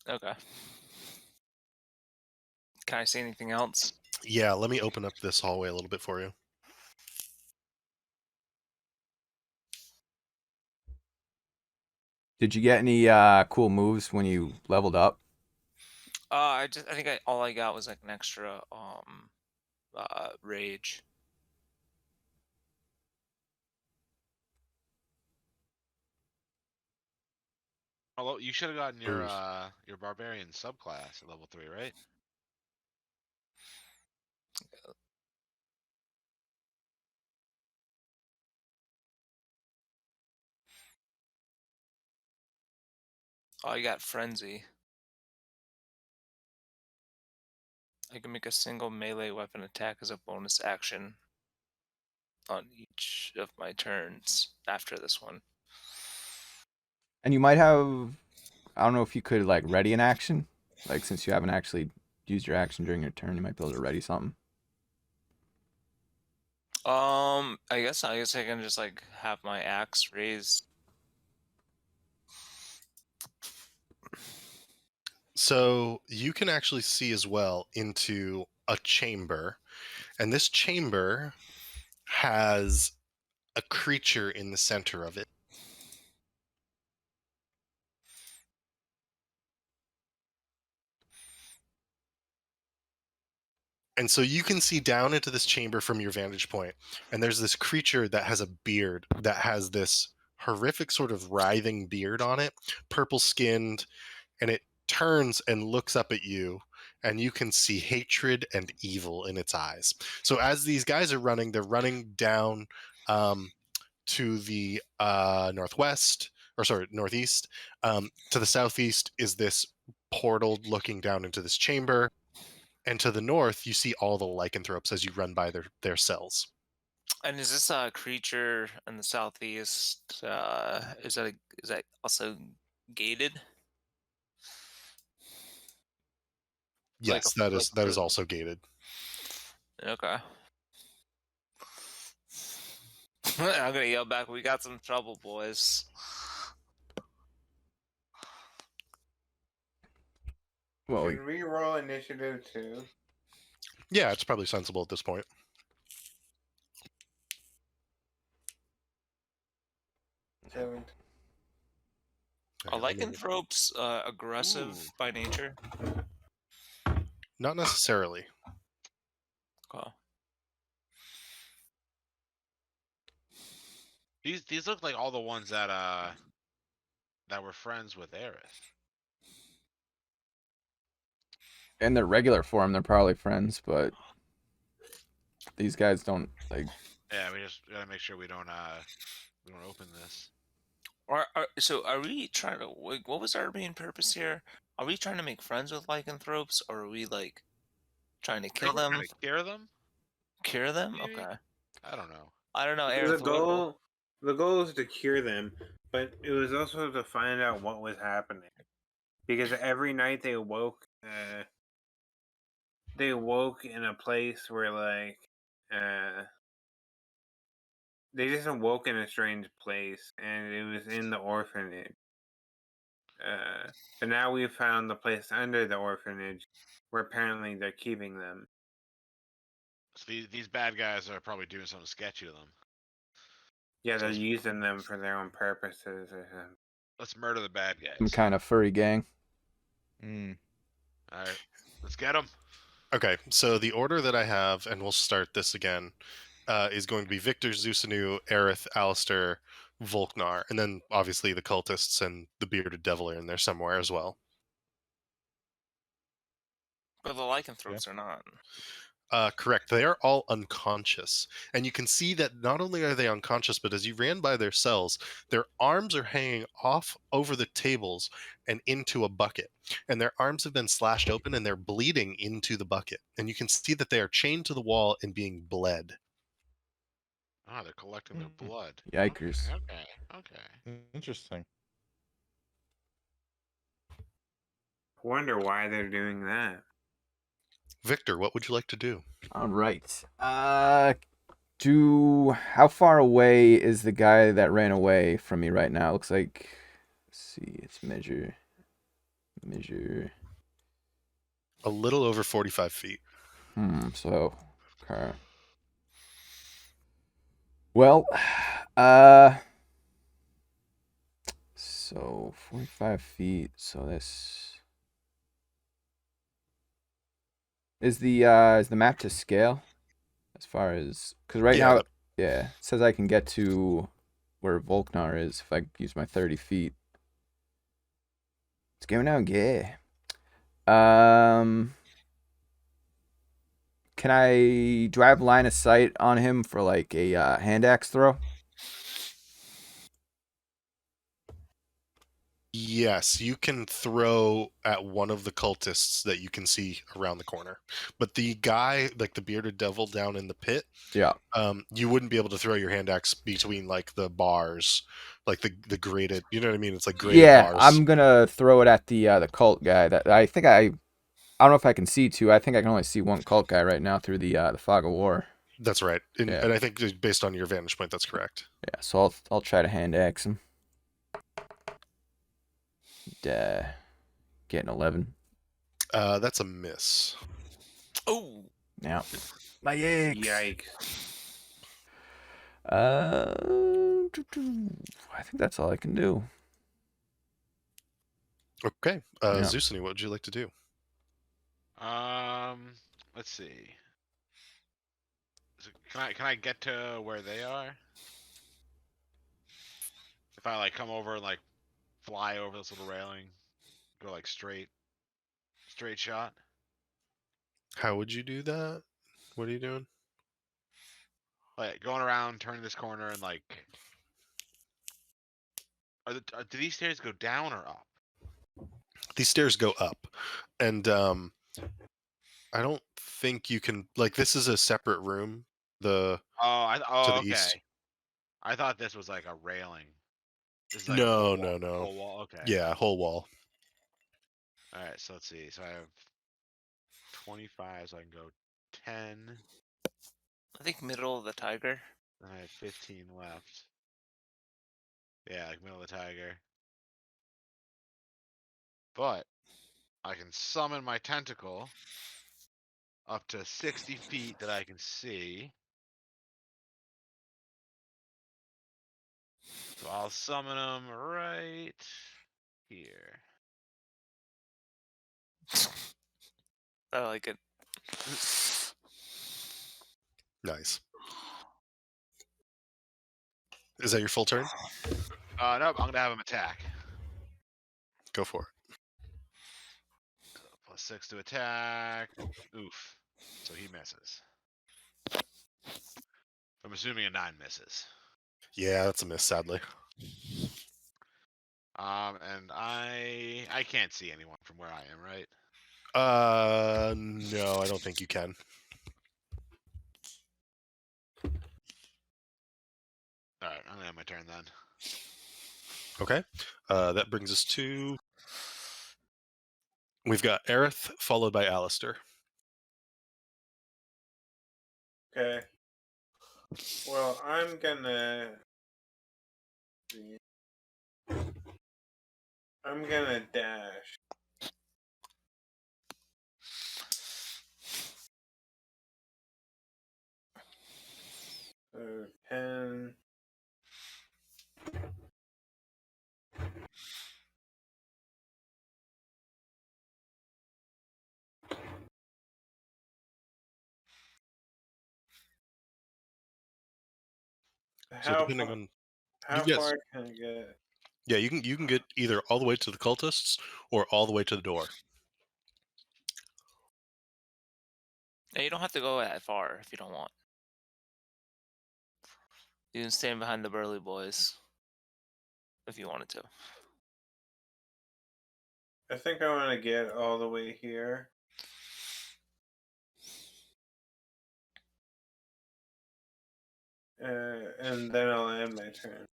Speaker 6: Okay. Can I see anything else?
Speaker 1: Yeah, let me open up this hallway a little bit for you.
Speaker 4: Did you get any cool moves when you leveled up?
Speaker 6: I think all I got was like an extra rage.
Speaker 3: Although you should have gotten
Speaker 1: Oof.
Speaker 3: your barbarian subclass at level 3, right?
Speaker 6: Oh, I got frenzy. I can make a single melee weapon attack as a bonus action on each of my turns after this one.
Speaker 4: And you might have, I don't know if you could like ready an action, like since you haven't actually used your action during your turn, you might be able to ready something.
Speaker 6: I guess I can just like have my axe raised.
Speaker 1: So you can actually see as well into a chamber, and this chamber has a creature in the center of it. And so you can see down into this chamber from your vantage point, and there's this creature that has a beard that has this horrific sort of writhing beard on it, purple skinned, and it turns and looks up at you, and you can see hatred and evil in its eyes. So as these guys are running, they're running down to the northwest, or sorry, northeast. To the southeast is this portal looking down into this chamber. And to the north, you see all the lycanthropes as you run by their cells.
Speaker 6: And is this creature in the southeast? Is that also gated? Like
Speaker 1: Yes, that
Speaker 6: like
Speaker 1: is also gated.
Speaker 6: okay. I'm gonna yell back. We got some trouble, boys.
Speaker 4: Well,
Speaker 2: Should we roll initiative too?
Speaker 1: Yeah, it's probably sensible at this point.
Speaker 2: 7.
Speaker 6: Are lycanthropes aggressive
Speaker 3: Ooh.
Speaker 6: by nature?
Speaker 1: Not necessarily.
Speaker 6: Okay.
Speaker 3: These look like all the ones that were friends with Aerith.
Speaker 4: In their regular form, they're probably friends, but these guys don't like.
Speaker 3: Yeah, we just gotta make sure we don't open this.
Speaker 6: So are we trying to? What was our main purpose here? Are we trying to make friends with lycanthropes, or are we like trying to
Speaker 3: I
Speaker 6: kill
Speaker 3: think we're
Speaker 6: them,
Speaker 3: trying to cure them.
Speaker 6: cure them?
Speaker 3: Maybe.
Speaker 6: Okay.
Speaker 3: I don't know.
Speaker 6: I don't know,
Speaker 2: The
Speaker 6: Aerith.
Speaker 2: the goal is to cure them, but it was also to find out what was happening, because every night they woke in a place where like they just awoke in a strange place, and it was in the orphanage. But now we've found the place under the orphanage, where apparently they're keeping them.
Speaker 3: So these bad guys are probably doing something sketchy to them.
Speaker 2: Yeah,
Speaker 3: So
Speaker 2: they're
Speaker 3: let's,
Speaker 2: using them for their own purposes or something.
Speaker 3: let's murder the bad
Speaker 4: Some
Speaker 3: guys.
Speaker 4: kind of furry gang.
Speaker 5: Mm.
Speaker 3: All right, let's get them.
Speaker 1: Okay, so the order that I have, and we'll start this again, is going to be Victor, Zusanu, Aerith, Alistair, Volknar, and then obviously the cultists and the bearded devil are in there somewhere as well.
Speaker 6: But the lycanthropes are not.
Speaker 1: Correct. They are all unconscious. And you can see that not only are they unconscious, but as you ran by their cells, their arms are hanging off over the tables and into a bucket. And their arms have been slashed open and they're bleeding into the bucket. And you can see that they are chained to the wall and being bled.
Speaker 3: Oh, they're collecting their blood.
Speaker 4: Yikers.
Speaker 3: Okay.
Speaker 5: Interesting.
Speaker 2: Wonder why they're doing that.
Speaker 1: Victor, what would you like to do?
Speaker 4: All right. How far away is the guy that ran away from me right now? Looks like. Let's see. It's measure.
Speaker 1: A little over 45 feet.
Speaker 4: So. Okay. Well. So 45 feet. So this. Is the map to scale? As far as, because right
Speaker 1: Yeah,
Speaker 4: now, yeah, it says I can get to where Volknar is if I use my 30 feet. It's going down, yeah. Do I have line of sight on him for like a hand axe throw?
Speaker 1: yes, you can throw at one of the cultists that you can see around the corner. But the guy, like the bearded devil down in the pit,
Speaker 4: Yeah.
Speaker 1: you wouldn't be able to throw your hand axe between like the bars, like the grated. You know what I mean? It's like grated
Speaker 4: Yeah,
Speaker 1: bars.
Speaker 4: I'm gonna throw it at the cult guy. That I think I don't know if I can see two. I think I can only see one cult guy right now through the fog of war.
Speaker 1: That's right, and,
Speaker 4: Yeah.
Speaker 1: and I think just based on your vantage point, that's correct.
Speaker 4: Yeah, so I'll try to hand axe him. Getting 11.
Speaker 1: That's a miss.
Speaker 6: Oh,
Speaker 4: Yeah. My axe.
Speaker 2: Yikes.
Speaker 4: I think that's all I can do.
Speaker 1: Okay,
Speaker 4: Yeah.
Speaker 1: Zusani, what would you like to do?
Speaker 3: Let's see. Can I get to where they are? If I like come over and like fly over this little railing, go like straight shot.
Speaker 1: How would you do that? What are you doing?
Speaker 3: Like going around, turning this corner, and like, do these stairs go down or up?
Speaker 1: These stairs go up, and I don't think you can. Like, this is a separate room. To the
Speaker 3: Okay.
Speaker 1: east.
Speaker 3: I thought this was like a railing. This is like
Speaker 1: No,
Speaker 3: whole
Speaker 1: no.
Speaker 3: whole wall. Okay.
Speaker 1: Yeah, whole wall.
Speaker 3: All right. So let's see. So I have 25, so I can go 10.
Speaker 6: I think middle of the tiger.
Speaker 3: And I have 15 left. Yeah, like middle of the tiger. But I can summon my tentacle up to 60 feet that I can see. So I'll summon them right here.
Speaker 6: I like it.
Speaker 1: Nice. Is that your full turn?
Speaker 3: Nope, I'm gonna have him attack.
Speaker 1: Go for it.
Speaker 3: +6 to attack. Oof. So he misses. I'm assuming a 9 misses.
Speaker 1: Yeah, that's a miss, sadly.
Speaker 3: And I can't see anyone from where I am, right?
Speaker 1: No, I don't think you can.
Speaker 3: All right, I'm gonna have my turn then.
Speaker 1: Okay. That brings us to. We've got Aerith, followed by Alistair.
Speaker 2: Okay. Well, I'm gonna. I'm gonna dash. So 10.
Speaker 1: So depending on
Speaker 2: How
Speaker 1: you guys,
Speaker 2: far can I get?
Speaker 1: yeah, you can get either all the way to the cultists or all the way to the door.
Speaker 6: Yeah, you don't have to go that far if you don't want. You can stand behind the burly boys if you wanted to.
Speaker 2: I think I want to get all the way here. And then I'll end my turn.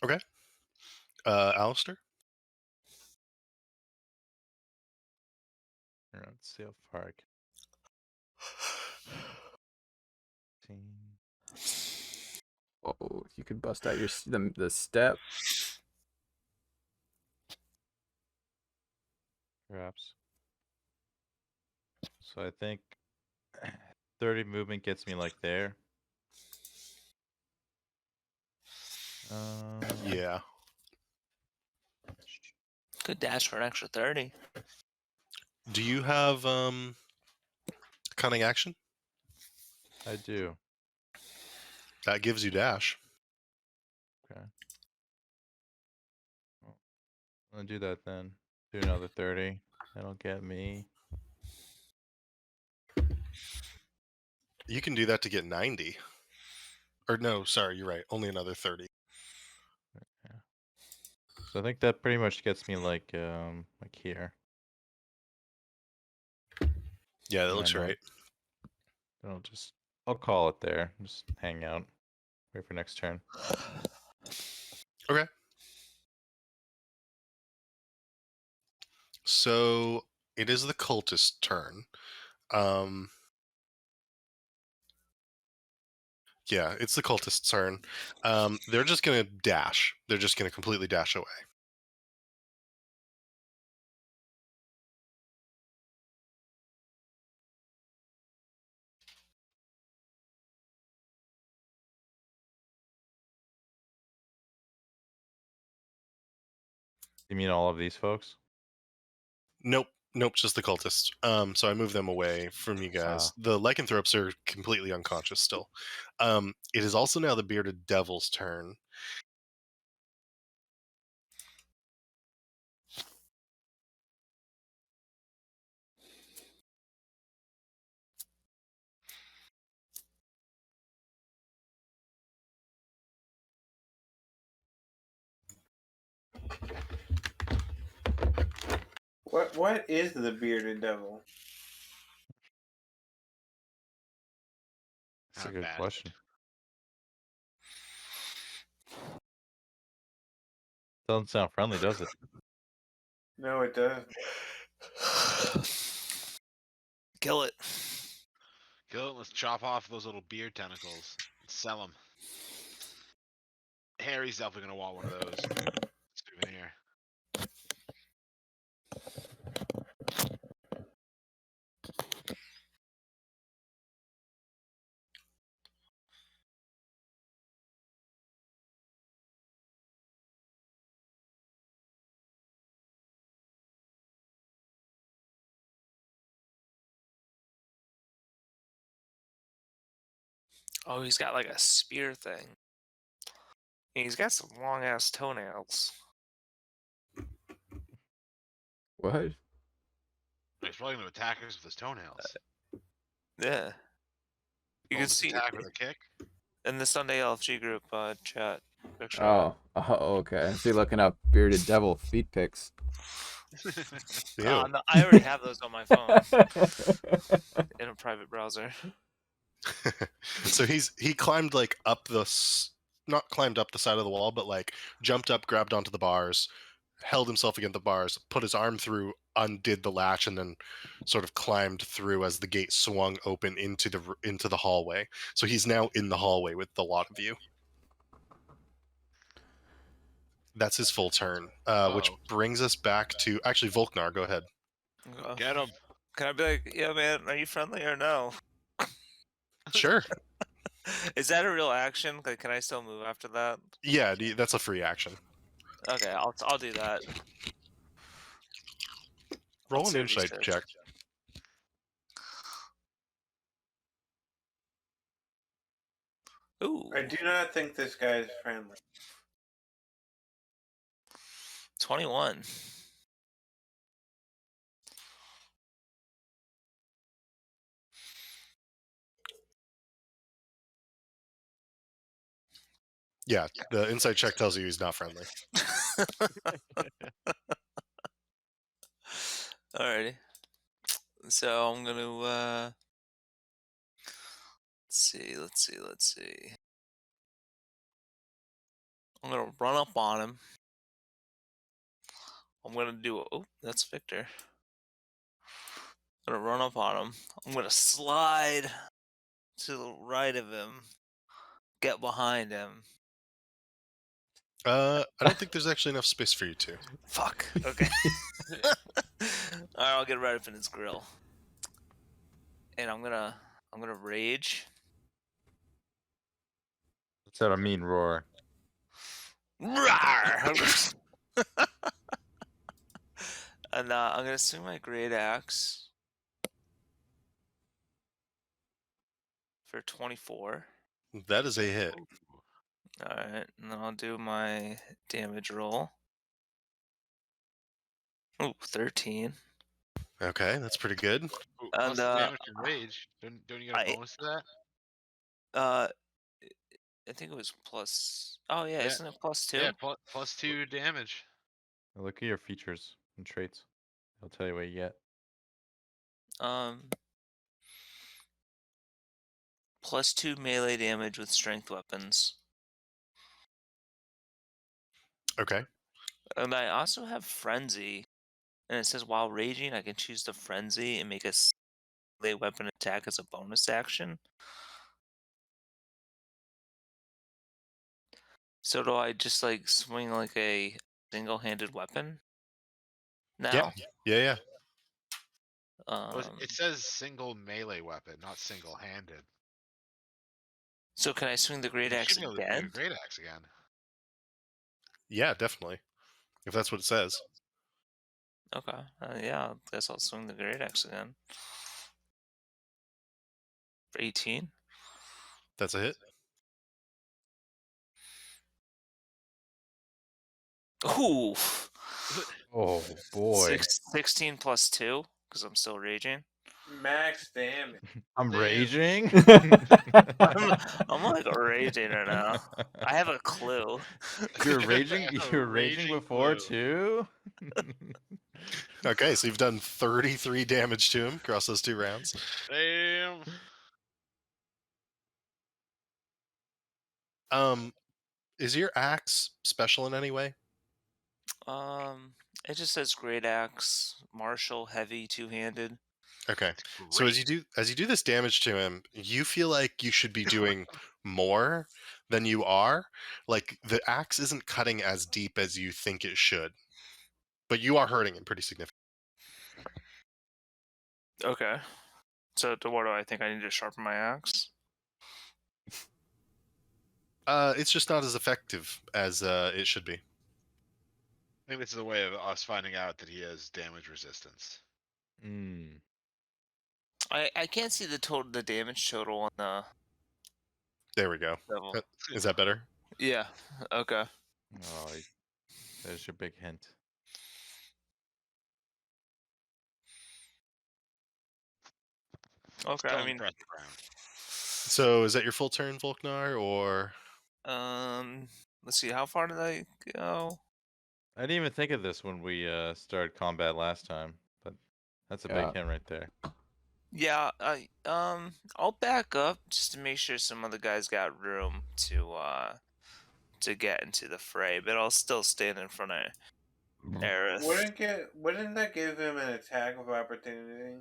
Speaker 1: Okay. Alistair.
Speaker 5: Let's see how far I can.
Speaker 4: Oh, you could bust out the step.
Speaker 5: Perhaps. So I think 30 movement gets me like there.
Speaker 1: Yeah.
Speaker 6: Could dash for an extra 30.
Speaker 1: Do you have cunning action?
Speaker 5: I do.
Speaker 1: That gives you dash.
Speaker 5: Okay. Well, I'm gonna do that then. Do another 30. That'll get me.
Speaker 1: You can do that to get 90. Or no, sorry, you're right. Only another 30.
Speaker 5: Yeah. So I think that pretty much gets me like here.
Speaker 1: Yeah, that
Speaker 5: And
Speaker 1: looks
Speaker 5: then
Speaker 1: right.
Speaker 5: I'll call it there. Just hang out. Wait for next turn.
Speaker 1: Okay. So it is the cultist turn. Yeah, it's the cultist's turn. They're just gonna dash. They're just gonna completely dash away.
Speaker 5: You mean all of these folks?
Speaker 1: Nope, just the cultists. So I move them away from you guys.
Speaker 5: Ah.
Speaker 1: The lycanthropes are completely unconscious still. It is also now the bearded devil's turn.
Speaker 2: What is the bearded devil?
Speaker 5: That's a
Speaker 3: Not
Speaker 5: good
Speaker 3: bad.
Speaker 5: question. Doesn't sound friendly, does it?
Speaker 2: No, it doesn't.
Speaker 6: Kill it.
Speaker 3: Kill it. Let's chop off those little beard tentacles and sell them. Harry's definitely gonna want one of those. Souvenir.
Speaker 6: Oh, he's got like a spear thing. He's got some long ass toenails.
Speaker 4: What?
Speaker 3: He's probably going to attack us with his toenails.
Speaker 6: Yeah. You can
Speaker 3: Bonus
Speaker 6: see
Speaker 3: attack with a kick.
Speaker 6: in the Sunday LFG group chat. Picture
Speaker 4: Oh, okay. I see looking up bearded devil feet pics.
Speaker 1: Ew.
Speaker 6: no, I already have those on my phone in a private browser.
Speaker 1: So he climbed like up not climbed up the side of the wall, but like jumped up, grabbed onto the bars, held himself against the bars, put his arm through, undid the latch, and then sort of climbed through as the gate swung open into the hallway. So he's now in the hallway with the lot of you. That's his full turn, which
Speaker 3: Uh-oh.
Speaker 1: brings us back to actually Volknar. Go ahead.
Speaker 3: Get him.
Speaker 6: Can I be like, yeah, man, are you friendly or no?
Speaker 1: Sure.
Speaker 6: Is that a real action? Like, can I still move after that?
Speaker 1: Yeah, that's a free action.
Speaker 6: Okay, I'll do that.
Speaker 1: Roll
Speaker 6: Let's
Speaker 1: an
Speaker 6: see what he
Speaker 1: insight
Speaker 6: says.
Speaker 1: check.
Speaker 6: Ooh,
Speaker 2: I do not think this guy is friendly.
Speaker 6: 21.
Speaker 1: Yeah, the insight check tells you he's not friendly.
Speaker 6: Alrighty. So I'm gonna let's see. I'm gonna run up on him. I'm gonna do oh, that's Victor. I'm gonna run up on him. I'm gonna slide to the right of him. Get behind him.
Speaker 1: I don't think there's actually enough space for you to.
Speaker 6: Fuck. Okay. Alright, I'll get right up in his grill. And I'm gonna rage.
Speaker 5: Let's have a mean roar.
Speaker 6: Rawr! And I'm gonna swing my great axe for 24.
Speaker 1: That is a hit.
Speaker 6: Alright, and then I'll do my damage roll. Ooh, 13.
Speaker 1: Okay, that's pretty good.
Speaker 3: Ooh, plus
Speaker 6: And
Speaker 3: the damage from rage. Don't you get a bonus to that?
Speaker 6: I think it was plus. Oh yeah,
Speaker 3: Yeah.
Speaker 6: isn't it plus 2?
Speaker 3: Yeah, plus 2 damage.
Speaker 5: Look at your features and traits. I'll tell you what you get.
Speaker 6: Plus 2 melee damage with strength weapons.
Speaker 1: Okay.
Speaker 6: And I also have frenzy, and it says while raging, I can choose to frenzy and make a melee weapon attack as a bonus action. So do I just like swing like a single-handed weapon now?
Speaker 1: Yeah.
Speaker 3: Well, it says single melee weapon, not single-handed.
Speaker 6: So can I swing the great
Speaker 3: You
Speaker 6: axe
Speaker 3: should be able to do
Speaker 6: again?
Speaker 3: a great axe again.
Speaker 1: Yeah, definitely. If that's what it says.
Speaker 6: Okay. Yeah, I guess I'll swing the great axe again. For 18.
Speaker 1: That's a hit.
Speaker 6: Ooh.
Speaker 5: Oh boy.
Speaker 6: 16 plus 2, because I'm still raging.
Speaker 2: Max damage.
Speaker 5: I'm
Speaker 2: Damn.
Speaker 5: raging.
Speaker 6: I'm like raging right now. I have a clue.
Speaker 5: You're raging. You were raging
Speaker 3: Raging
Speaker 5: before
Speaker 3: blue.
Speaker 5: too.
Speaker 1: Okay, so you've done 33 damage to him across those 2 rounds.
Speaker 3: Damn.
Speaker 1: Is your axe special in any way?
Speaker 6: It just says great axe, martial, heavy, two-handed.
Speaker 1: Okay. So as you do this damage to him, you feel like you should be doing more than you are. Like the axe isn't cutting as deep as you think it should. But you are hurting him pretty significantly.
Speaker 6: Okay. So what do I think? I need to sharpen my axe?
Speaker 1: It's just not as effective as it should be.
Speaker 3: I think this is a way of us finding out that he has damage resistance.
Speaker 5: Mm.
Speaker 6: I can't see the damage total on the
Speaker 1: There we go.
Speaker 6: level.
Speaker 1: Is that better?
Speaker 6: Yeah. Okay.
Speaker 5: Oh, there's your big hint.
Speaker 6: Okay.
Speaker 3: Still
Speaker 6: I mean,
Speaker 3: impressive round.
Speaker 1: So is that your full turn, Volknar, or
Speaker 6: let's see. How far did I go?
Speaker 5: I didn't even think of this when we started combat last time, but that's a
Speaker 4: Yeah.
Speaker 5: big hint right there.
Speaker 6: Yeah. I'll back up just to make sure some other guys got room to get into the fray, but I'll still stand in front of Aerith.
Speaker 2: Wouldn't that give him an attack of opportunity?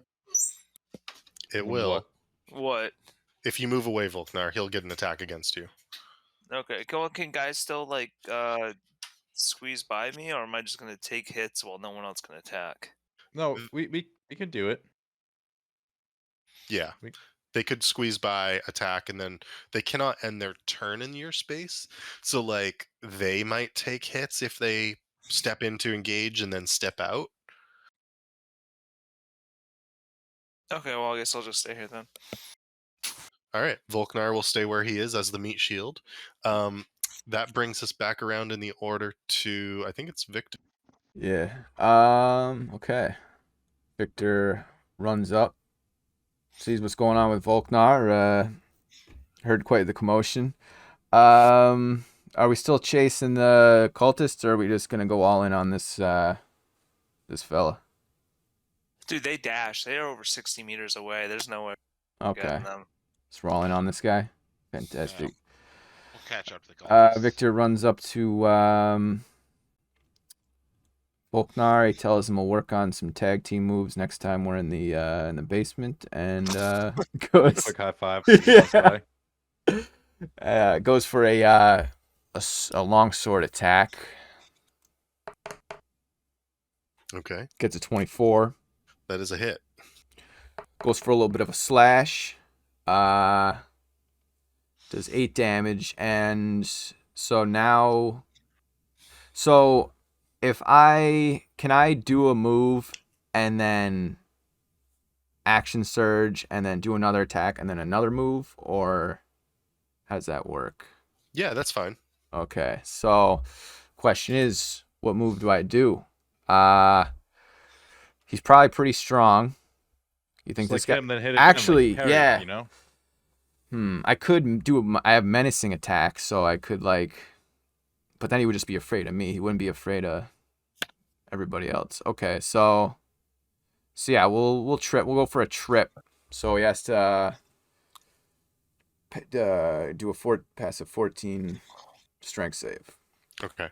Speaker 1: it
Speaker 5: When
Speaker 1: will?
Speaker 5: what?
Speaker 6: What?
Speaker 1: If you move away, Volknar, he'll get an attack against you.
Speaker 6: Okay. Can guys still like squeeze by me, or am I just gonna take hits while no one else can attack?
Speaker 5: No, we can do it.
Speaker 1: Yeah.
Speaker 5: We-
Speaker 1: They could squeeze by, attack, and then they cannot end their turn in your space. So, like, they might take hits if they step in to engage and then step out.
Speaker 6: Okay. Well, I guess I'll just stay here then.
Speaker 1: All right. Volknar will stay where he is as the meat shield. That brings us back around in the order to, I think it's Victor.
Speaker 4: Yeah. Okay. Victor runs up, sees what's going on with Volknar. Heard quite the commotion. Are we still chasing the cultists, or are we just gonna go all in on this this fella?
Speaker 6: Dude, they dash. They are over 60 meters away. There's no way we're
Speaker 4: Okay.
Speaker 6: getting them.
Speaker 4: Let's roll in on this guy. Fantastic.
Speaker 3: We'll catch up to the cultists.
Speaker 4: Victor runs up to Volknar. He tells him we'll work on some tag team moves next time we're in the basement, and goes
Speaker 5: Quick high five. As he walks by.
Speaker 4: goes for a long sword attack.
Speaker 1: Okay.
Speaker 4: Gets a 24.
Speaker 1: That is a hit.
Speaker 4: Goes for a little bit of a slash. Does 8 damage, and so now. So, can I do a move and then action surge and then do another attack and then another move, or how does that work?
Speaker 1: Yeah, that's fine.
Speaker 4: Okay, so question is, what move do I do? He's probably pretty strong. You think
Speaker 5: Just
Speaker 4: this
Speaker 5: like
Speaker 4: guy?
Speaker 5: him, then hit it.
Speaker 4: Actually,
Speaker 5: parry,
Speaker 4: yeah.
Speaker 5: You know.
Speaker 4: I could do. I have menacing attack, so I could like. But then he would just be afraid of me. He wouldn't be afraid of everybody else. Okay, so yeah, we'll trip. We'll go for a trip. So he has to do a passive 14 strength save.
Speaker 1: Okay.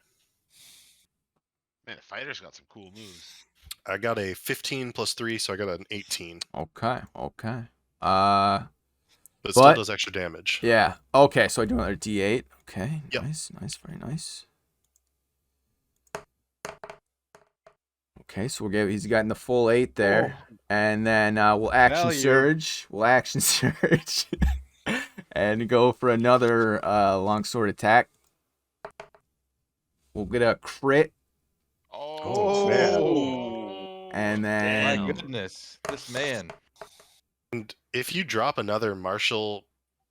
Speaker 3: Man, the fighter's got some cool moves.
Speaker 1: I got a 15 plus 3, so I got an 18.
Speaker 4: Okay.
Speaker 1: But it still
Speaker 4: But-
Speaker 1: does extra damage.
Speaker 4: Yeah. Okay, so I do another D8. Okay.
Speaker 1: Yep.
Speaker 4: Nice, very nice. Okay, so he's gotten the full 8 there. And then we'll action
Speaker 5: Value.
Speaker 4: surge. And go for another longsword attack. We'll get a crit.
Speaker 3: Oh,
Speaker 1: man.
Speaker 4: And then
Speaker 5: My
Speaker 6: Damn.
Speaker 5: goodness, this man.
Speaker 1: And if you drop another martial,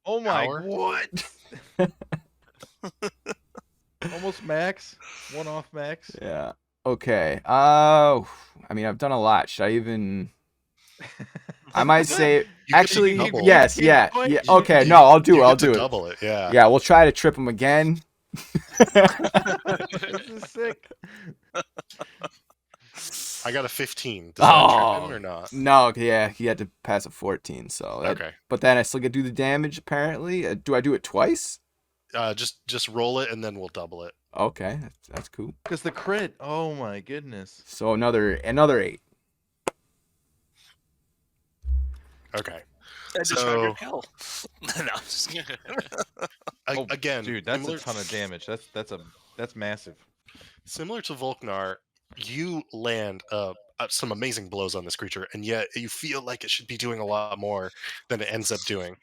Speaker 5: Oh my,
Speaker 1: Power?
Speaker 5: what? Almost max. One off max.
Speaker 4: yeah. Okay. I mean, I've done a lot. Should I even? I might say
Speaker 1: You could
Speaker 4: actually
Speaker 1: double.
Speaker 4: yes,
Speaker 5: You
Speaker 4: yeah,
Speaker 5: can
Speaker 4: yeah.
Speaker 5: double it.
Speaker 4: Okay, no, I'll do
Speaker 1: you
Speaker 4: it. I'll
Speaker 1: get to
Speaker 4: do it.
Speaker 1: double it. Yeah.
Speaker 4: Yeah, we'll try to trip him again.
Speaker 5: This is sick.
Speaker 1: I got a 15. Does that trip
Speaker 4: Oh
Speaker 1: him or not?
Speaker 4: no, yeah, he had to pass a 14. So
Speaker 1: Okay.
Speaker 4: but then I still get to do the damage. Apparently, do I do it twice?
Speaker 1: Just roll it and then we'll double it.
Speaker 4: Okay, that's cool.
Speaker 5: Because the crit. Oh my goodness.
Speaker 4: So another 8.
Speaker 1: Okay.
Speaker 6: I just found your
Speaker 1: So-
Speaker 6: kill. No, I'm just kidding.
Speaker 5: Oh,
Speaker 1: Again,
Speaker 5: dude, that's
Speaker 1: similar,
Speaker 5: a ton of damage. That's massive.
Speaker 1: similar to Volknar, you land some amazing blows on this creature, and yet you feel like it should be doing a lot more than it ends up doing.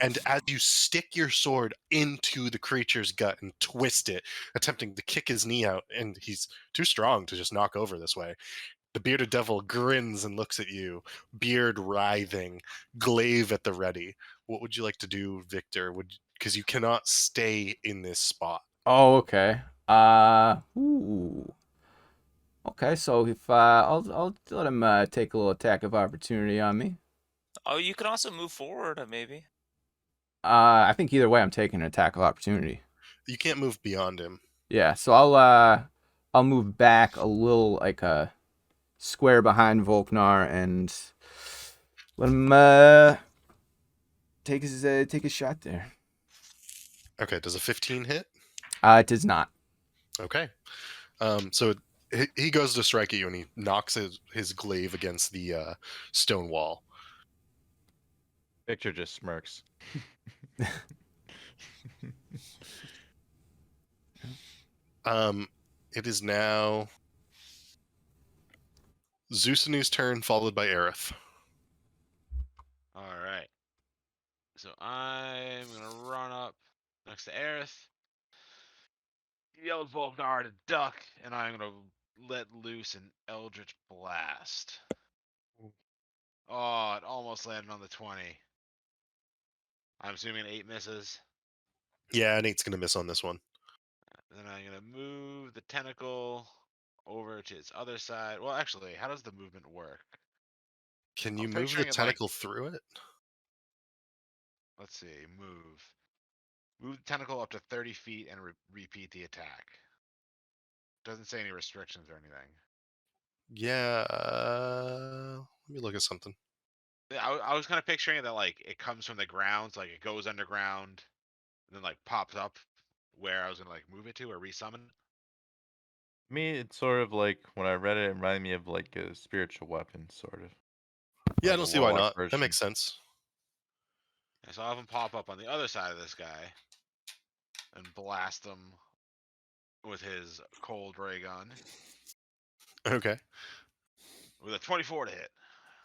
Speaker 1: And as you stick your sword into the creature's gut and twist it, attempting to kick his knee out, and he's too strong to just knock over this way, the bearded devil grins and looks at you, beard writhing, glaive at the ready. What would you like to do, Victor? Because you cannot stay in this spot.
Speaker 4: Oh, okay. Ooh. Okay, so if I'll let him take a little attack of opportunity on me.
Speaker 6: Oh, you can also move forward, maybe.
Speaker 4: I think either way, I'm taking an attack of opportunity.
Speaker 1: You can't move beyond him.
Speaker 4: Yeah, so I'll move back a little, like a square behind Volknar, and let him take his shot there.
Speaker 1: Okay, does a 15 hit?
Speaker 4: It does not.
Speaker 1: Okay. So he goes to strike at you, and he knocks his glaive against the stone wall.
Speaker 5: Victor just smirks.
Speaker 1: It is now Zeusanu's turn, followed by Aerith.
Speaker 3: All right. So I'm gonna run up next to Aerith, yell at Volknar to duck, and I'm gonna let loose an Eldritch Blast. Oh, it almost landed on the 20. I'm assuming 8 misses.
Speaker 1: Yeah, Nate's gonna miss on this one.
Speaker 3: Then I'm gonna move the tentacle over to its other side. Well, actually, how does the movement work?
Speaker 1: Can
Speaker 3: I'm
Speaker 1: you move the
Speaker 3: picturing it like,
Speaker 1: tentacle through it?
Speaker 3: let's see, move. Move the tentacle up to 30 feet and repeat the attack. Doesn't say any restrictions or anything.
Speaker 1: Yeah. Let me look at something.
Speaker 3: Yeah, I was kind of picturing it that like it comes from the ground, so like it goes underground, and then like pops up where I was gonna like move it to or resummon.
Speaker 5: Me, it's sort of like when I read it, it reminded me of like a spiritual weapon, sort of.
Speaker 1: Yeah, I
Speaker 5: Like a
Speaker 1: don't see why
Speaker 5: warlock
Speaker 1: not. That
Speaker 5: version.
Speaker 1: makes sense.
Speaker 3: And so I'll have him pop up on the other side of this guy and blast him with his cold ray gun
Speaker 1: Okay.
Speaker 3: with a 24 to hit,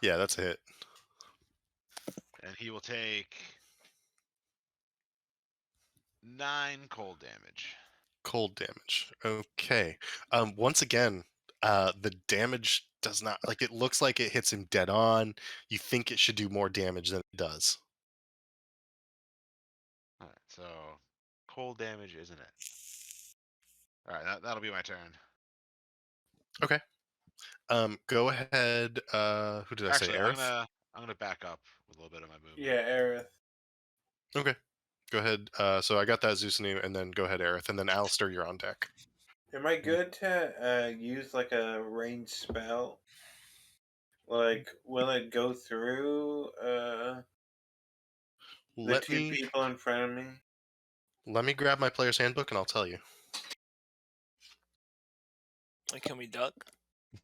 Speaker 1: Yeah, that's a hit.
Speaker 3: and he will take 9 cold damage.
Speaker 1: Cold damage. Okay. Once again, the damage does not, like, it looks like it hits him dead on. You think it should do more damage than it does.
Speaker 3: All right, so cold damage, isn't it? All right, that'll be my turn.
Speaker 1: Okay. Go ahead. Who did I say?
Speaker 3: Actually,
Speaker 1: Aerith?
Speaker 3: I'm gonna back up with a little bit of my movement.
Speaker 2: Yeah, Aerith.
Speaker 1: Okay. Go ahead. So I got that Zeusanu, and then go ahead, Aerith, and then Alistair, you're on deck.
Speaker 2: Am I good to use like a ranged spell? Like, will it go through the
Speaker 1: Let
Speaker 2: two
Speaker 1: me
Speaker 2: people in front of me?
Speaker 1: grab my player's handbook, and I'll tell you.
Speaker 6: Like, can we duck?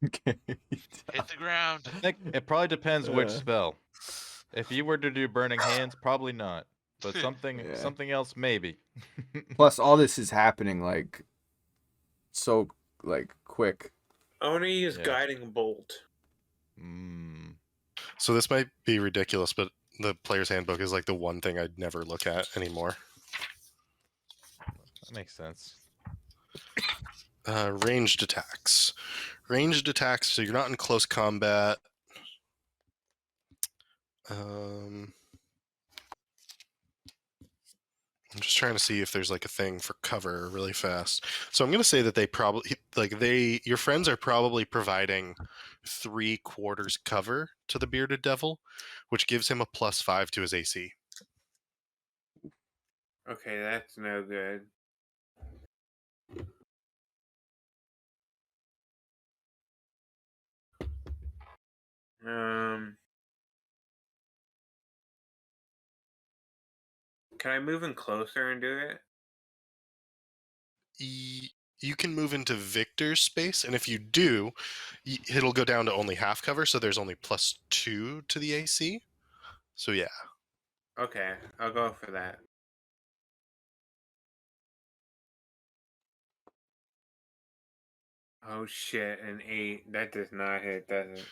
Speaker 4: Okay.
Speaker 3: Hit the ground.
Speaker 5: I think it probably depends which
Speaker 4: Uh.
Speaker 5: spell. If you were to do Burning Hands, probably not. But something
Speaker 4: Yeah.
Speaker 5: something else, maybe.
Speaker 4: Plus, all this is happening like so like quick.
Speaker 2: I want to use
Speaker 5: Yeah.
Speaker 2: Guiding Bolt.
Speaker 5: Mm.
Speaker 1: So this might be ridiculous, but the player's handbook is like the one thing I'd never look at anymore.
Speaker 5: That makes sense.
Speaker 1: Ranged attacks. Ranged attacks, so you're not in close combat. I'm just trying to see if there's like a thing for cover really fast. So I'm going to say that they probably, your friends are probably providing 3/4 cover to the bearded devil, which gives him a +5 to his AC.
Speaker 2: Okay, that's no good. Can I move in closer and do it?
Speaker 1: You can move into Victor's space, and if you do, it'll go down to only half cover, so there's only +2 to the AC. So yeah.
Speaker 2: Okay, I'll go for that. Oh shit, an 8. That does not hit, does it?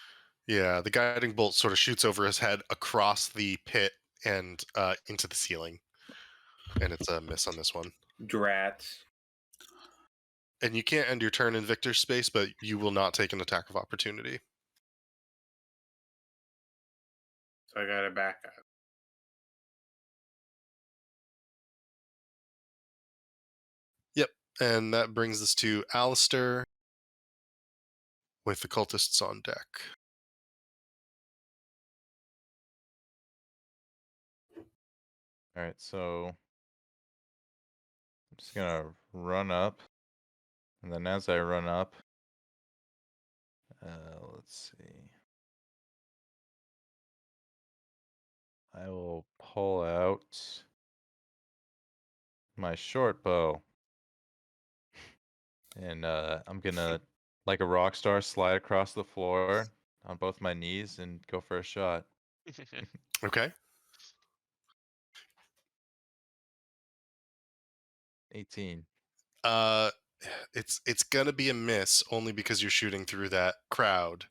Speaker 1: Yeah, the guiding bolt sort of shoots over his head across the pit and into the ceiling. And it's a miss on this one.
Speaker 2: Drats.
Speaker 1: And you can't end your turn in Victor's space, but you will not take an attack of opportunity.
Speaker 2: So I gotta back up.
Speaker 1: Yep. And that brings us to Alistair with the cultists on deck.
Speaker 5: All right, so I'm just gonna run up, and then as I run up, let's see. I will pull out my short bow, and I'm gonna, like a rock star, slide across the floor on both my knees and go for a shot.
Speaker 1: Okay.
Speaker 5: 18.
Speaker 1: It's gonna be a miss only because you're shooting through that crowd.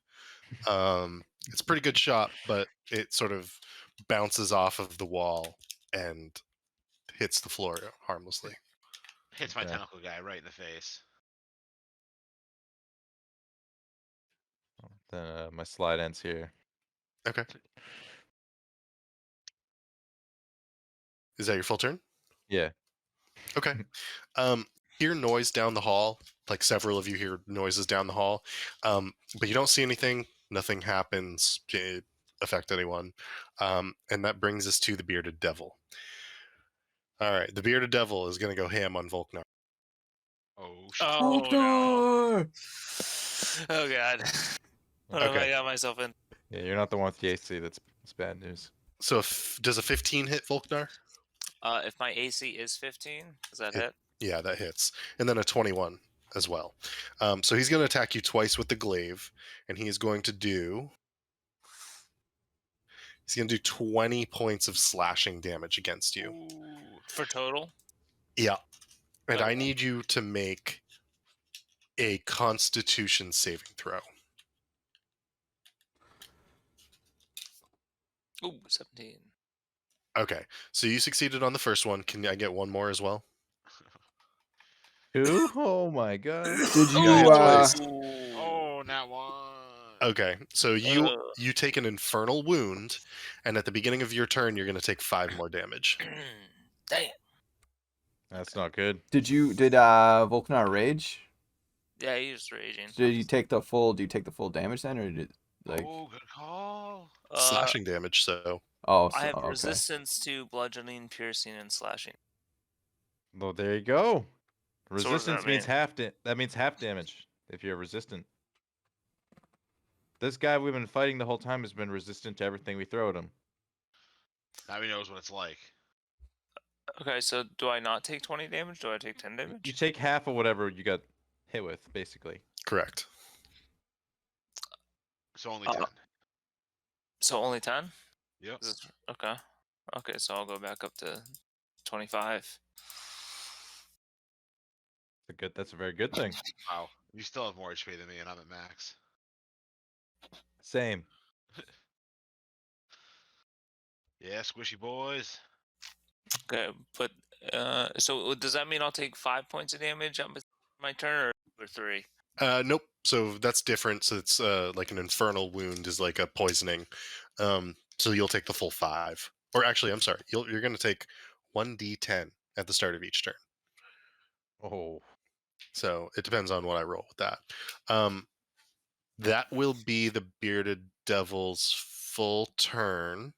Speaker 1: It's a pretty good shot, but it sort of bounces off of the wall and hits the floor harmlessly.
Speaker 3: Hits my
Speaker 5: Okay.
Speaker 3: tentacle guy right in the face.
Speaker 5: Then my slide ends here.
Speaker 1: Okay. Is that your full turn?
Speaker 5: Yeah.
Speaker 1: Okay. Hear noise down the hall. Like several of you hear noises down the hall, but you don't see anything. Nothing happens to affect anyone, and that brings us to the bearded devil. All right, the bearded devil is going to go ham on Volknar.
Speaker 3: Oh shit.
Speaker 6: Oh no.
Speaker 4: Volknar!
Speaker 6: Oh god. What have I
Speaker 1: Okay.
Speaker 6: got myself in?
Speaker 5: Yeah, you're not the one with the AC. That's bad news.
Speaker 1: So, does a 15 hit Volknar?
Speaker 6: If my AC is 15, does that
Speaker 1: It-
Speaker 6: hit?
Speaker 1: Yeah, that hits, and then a 21 as well. So he's going to attack you twice with the glaive, and he is going to do. He's going to do 20 points of slashing damage against you.
Speaker 3: Ooh.
Speaker 6: For total?
Speaker 1: Yeah. And I
Speaker 6: Okay.
Speaker 1: need you to make a Constitution saving throw.
Speaker 6: Ooh, 17.
Speaker 1: Okay. So you succeeded on the first one. Can I get one more as well?
Speaker 5: 2? Oh my god.
Speaker 4: Did
Speaker 1: got
Speaker 4: you,
Speaker 1: hit twice.
Speaker 3: Oh, not one.
Speaker 1: Okay. So you take an infernal wound, and at the beginning of your turn, you're going to take 5 more damage.
Speaker 6: Dang.
Speaker 5: That's not good.
Speaker 4: did Volknar rage?
Speaker 6: Yeah, he's raging.
Speaker 4: Do you take the full damage then, or did like?
Speaker 3: Oh, good call.
Speaker 1: Slashing damage, so.
Speaker 4: Oh,
Speaker 6: I
Speaker 4: so,
Speaker 6: have
Speaker 4: okay.
Speaker 6: resistance to bludgeoning, piercing, and slashing.
Speaker 5: Well, there you go.
Speaker 6: So what does
Speaker 5: Resistance
Speaker 6: that
Speaker 5: means
Speaker 6: mean?
Speaker 5: that means half damage if you're resistant. This guy we've been fighting the whole time has been resistant to everything we throw at him.
Speaker 3: Now he knows what it's like.
Speaker 6: Okay, so do I not take 20 damage? Do I take 10
Speaker 5: You
Speaker 6: damage?
Speaker 5: take half of whatever you got hit with, basically.
Speaker 1: Correct.
Speaker 3: So only 10.
Speaker 6: So only 10?
Speaker 3: Yep.
Speaker 6: Okay. Okay, so I'll go back up to 25.
Speaker 5: That's a very good thing.
Speaker 3: Wow. You still have more HP than me, and I'm at max.
Speaker 5: Same.
Speaker 3: Yeah, squishy boys.
Speaker 6: Okay, but so does that mean I'll take 5 points of damage on my turn or 3?
Speaker 1: Nope. So that's different. So it's like an infernal wound is like a poisoning. So you'll take the full 5. Or actually, I'm sorry. You're going to take 1d10 at the start of each turn.
Speaker 5: Oh.
Speaker 1: So it depends on what I roll with that. That will be the bearded devil's full turn.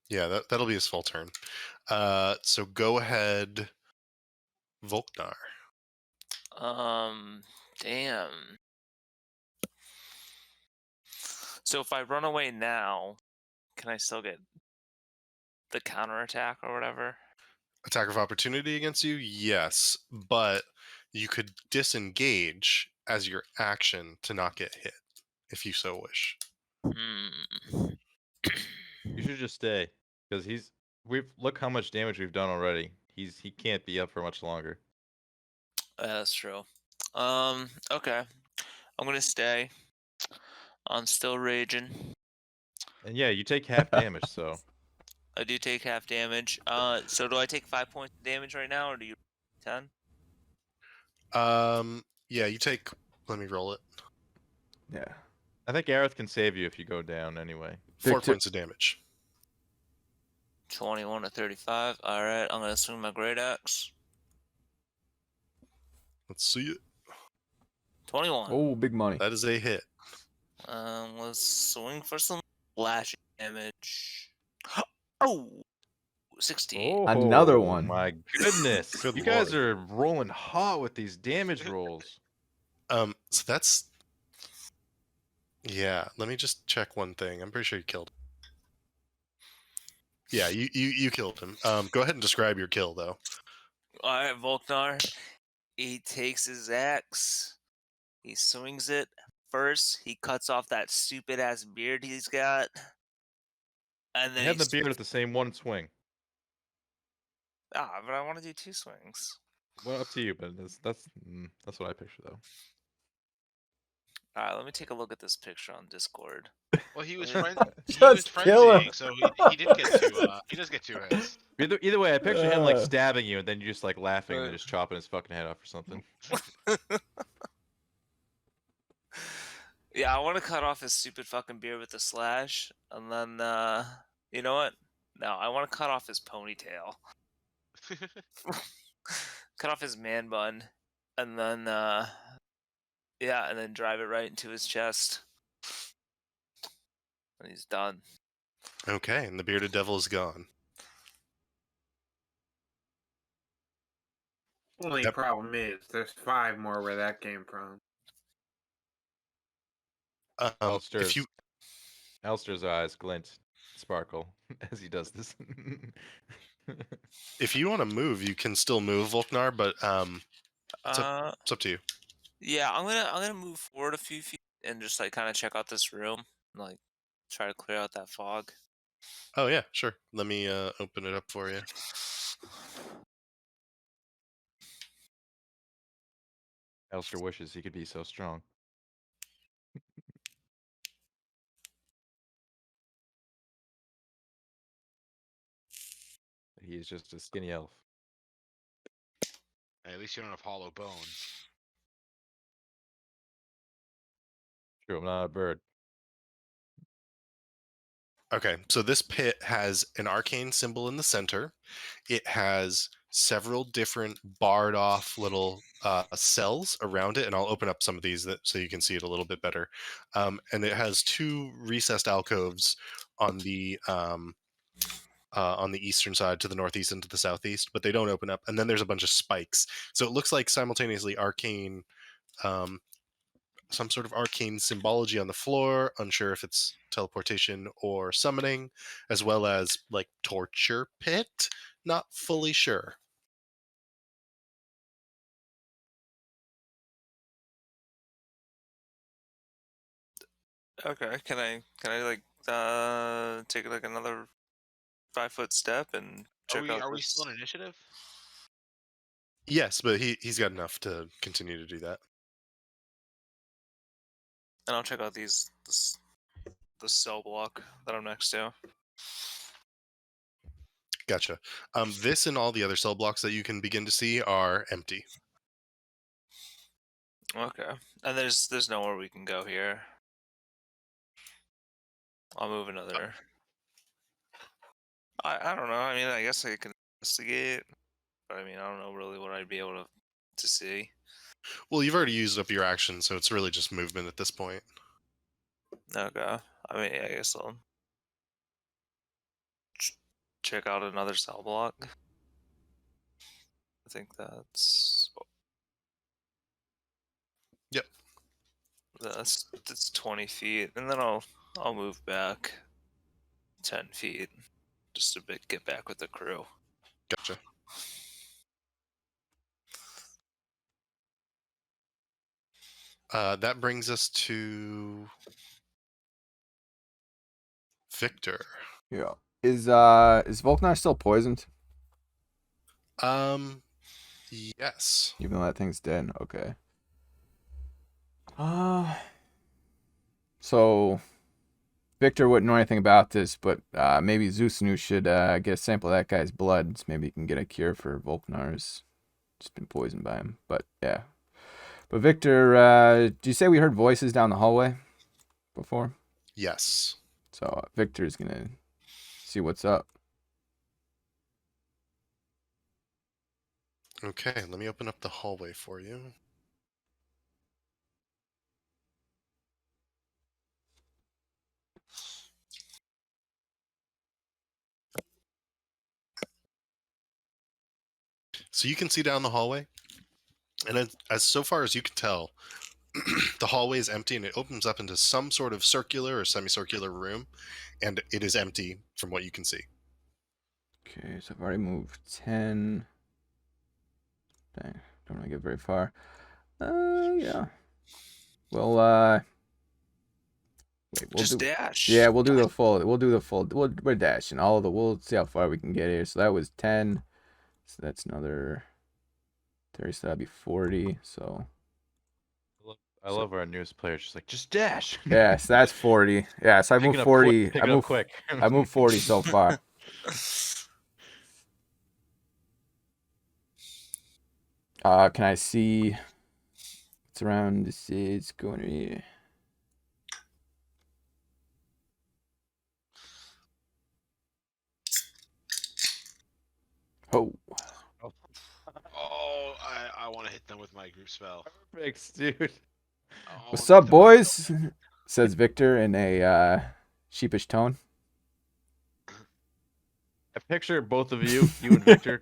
Speaker 1: Yeah, that'll be his full turn. So go ahead, Volknar.
Speaker 6: Damn. So if I run away now, can I still get the counterattack or whatever?
Speaker 1: Attack of opportunity against you? Yes, but you could disengage as your action to not get hit, if you so wish.
Speaker 5: You should just stay. Because look how much damage we've done already. He can't be up for much longer.
Speaker 6: That's true. Okay. I'm gonna stay. I'm still raging.
Speaker 5: And yeah, you take half damage, so
Speaker 6: I do take half damage. So do I take 5 points of damage right now, or do you 10?
Speaker 1: Yeah, you take. Let me roll it.
Speaker 4: Yeah.
Speaker 5: I think Aerith can save you if you go down anyway.
Speaker 1: 4
Speaker 4: Victor-
Speaker 1: points of damage.
Speaker 6: 21 to 35. All right, I'm gonna swing my great axe.
Speaker 1: Let's see it.
Speaker 6: 21.
Speaker 4: Oh, big money.
Speaker 1: That is a hit.
Speaker 6: Let's swing for some slashing damage. Oh, 16.
Speaker 5: Oh,
Speaker 4: Another one.
Speaker 5: my goodness.
Speaker 1: Good
Speaker 5: You guys
Speaker 1: lord.
Speaker 5: are rolling hot with these damage rolls.
Speaker 1: So that's. Yeah, let me just check one thing. I'm pretty sure you killed him. Yeah, you killed him. Go ahead and describe your kill, though.
Speaker 6: All right, Volknar. He takes his axe. He swings it. First, he cuts off that stupid ass beard he's got. And then
Speaker 5: Head and the
Speaker 6: he's
Speaker 5: beard at the same one swing.
Speaker 6: but I want to do 2 swings.
Speaker 5: Well, up to you, but that's what I picture though.
Speaker 6: All right, let me take a look at this picture on Discord.
Speaker 3: Well, he was
Speaker 4: Just kill him.
Speaker 3: frenzying, so he did get 2. He does get 2 hits.
Speaker 5: Either way, I picture him like
Speaker 4: Uh.
Speaker 5: stabbing you, and then you just like laughing and then
Speaker 6: Right.
Speaker 5: just chopping his fucking head off or something.
Speaker 6: Yeah, I want to cut off his stupid fucking beard with a slash, and then you know what? No, I want to cut off his ponytail, cut off his man bun, and then yeah, and then drive it right into his chest, and he's done.
Speaker 1: Okay, and the bearded devil is gone.
Speaker 2: Only
Speaker 1: Yep.
Speaker 2: problem is there's 5 more where that came from.
Speaker 1: If you
Speaker 5: Elster's eyes glint, sparkle as he does this.
Speaker 1: if you want to move, you can still move, Volknar, but it's up to you.
Speaker 6: Yeah, I'm gonna move forward a few feet and just like kind of check out this room, and, like try to clear out that fog.
Speaker 1: Oh yeah, sure. Let me open it up for you.
Speaker 5: Elster wishes he could be so strong. He is just a skinny elf.
Speaker 3: At least you don't have hollow bones.
Speaker 5: True, I'm not a bird.
Speaker 1: Okay, so this pit has an arcane symbol in the center. It has several different barred off little cells around it, and I'll open up some of these so you can see it a little bit better. And it has 2 recessed alcoves on the eastern side, to the northeast and to the southeast, but they don't open up. And then there's a bunch of spikes, so it looks like simultaneously arcane. Some sort of arcane symbology on the floor, unsure if it's teleportation or summoning, as well as like torture pit, not fully sure.
Speaker 6: Okay, can I like take like another 5-foot step and check out
Speaker 3: Are we
Speaker 6: this?
Speaker 3: still in initiative?
Speaker 1: Yes, but he's got enough to continue to do that.
Speaker 6: And I'll check out this cell block that I'm next to.
Speaker 1: Gotcha. This and all the other cell blocks that you can begin to see are empty.
Speaker 6: Okay, and there's nowhere we can go here. I'll move another. I don't know. I mean, I guess I can investigate, but I mean, I don't know really what I'd be able to see.
Speaker 1: Well, you've already used up your action, so it's really just movement at this point.
Speaker 6: Okay, I mean, I guess I'll check out another cell block. I think that's.
Speaker 1: Yep.
Speaker 6: That's 20 feet, and then I'll move back 10 feet, just a bit, get back with the crew.
Speaker 1: Gotcha. That brings us to Victor.
Speaker 4: Yeah. Is Volknar still poisoned?
Speaker 1: Yes.
Speaker 4: Even though that thing's dead. Okay. So Victor wouldn't know anything about this, but maybe Zusnu should get a sample of that guy's blood. So maybe he can get a cure for Volknar's just been poisoned by him. But yeah. But Victor, do you say we heard voices down the hallway before?
Speaker 1: Yes.
Speaker 4: So Victor's gonna see what's up.
Speaker 1: Okay, let me open up the hallway for you. So you can see down the hallway, and as so far as you can tell, the hallway is empty, and it opens up into some sort of circular or semicircular room, and it is empty from what you can see.
Speaker 4: Okay, so I've already moved 10. Dang, don't want to get very far. Yeah. Well, wait, we'll
Speaker 6: Just
Speaker 4: do.
Speaker 6: dash.
Speaker 4: Yeah, we'll do the full. We'll do the full. We're dashing all of the. We'll see how far we can get here. So that was 10. So that's another 30. So that'd be 40. So
Speaker 5: I love our newest player. She's like, just dash.
Speaker 4: yeah, so that's 40. Yeah, so I moved
Speaker 5: Picking up
Speaker 4: 40.
Speaker 5: quick. Picking up quick.
Speaker 4: I moved 40 so far. Can I see what's around this? It's going here. Oh,
Speaker 3: Oh, I want to hit them with my group spell.
Speaker 5: Perfect, dude.
Speaker 3: I wanna
Speaker 4: what's
Speaker 3: make
Speaker 4: up,
Speaker 3: them my-
Speaker 4: boys? Says Victor in a sheepish tone.
Speaker 5: I picture both of you and Victor,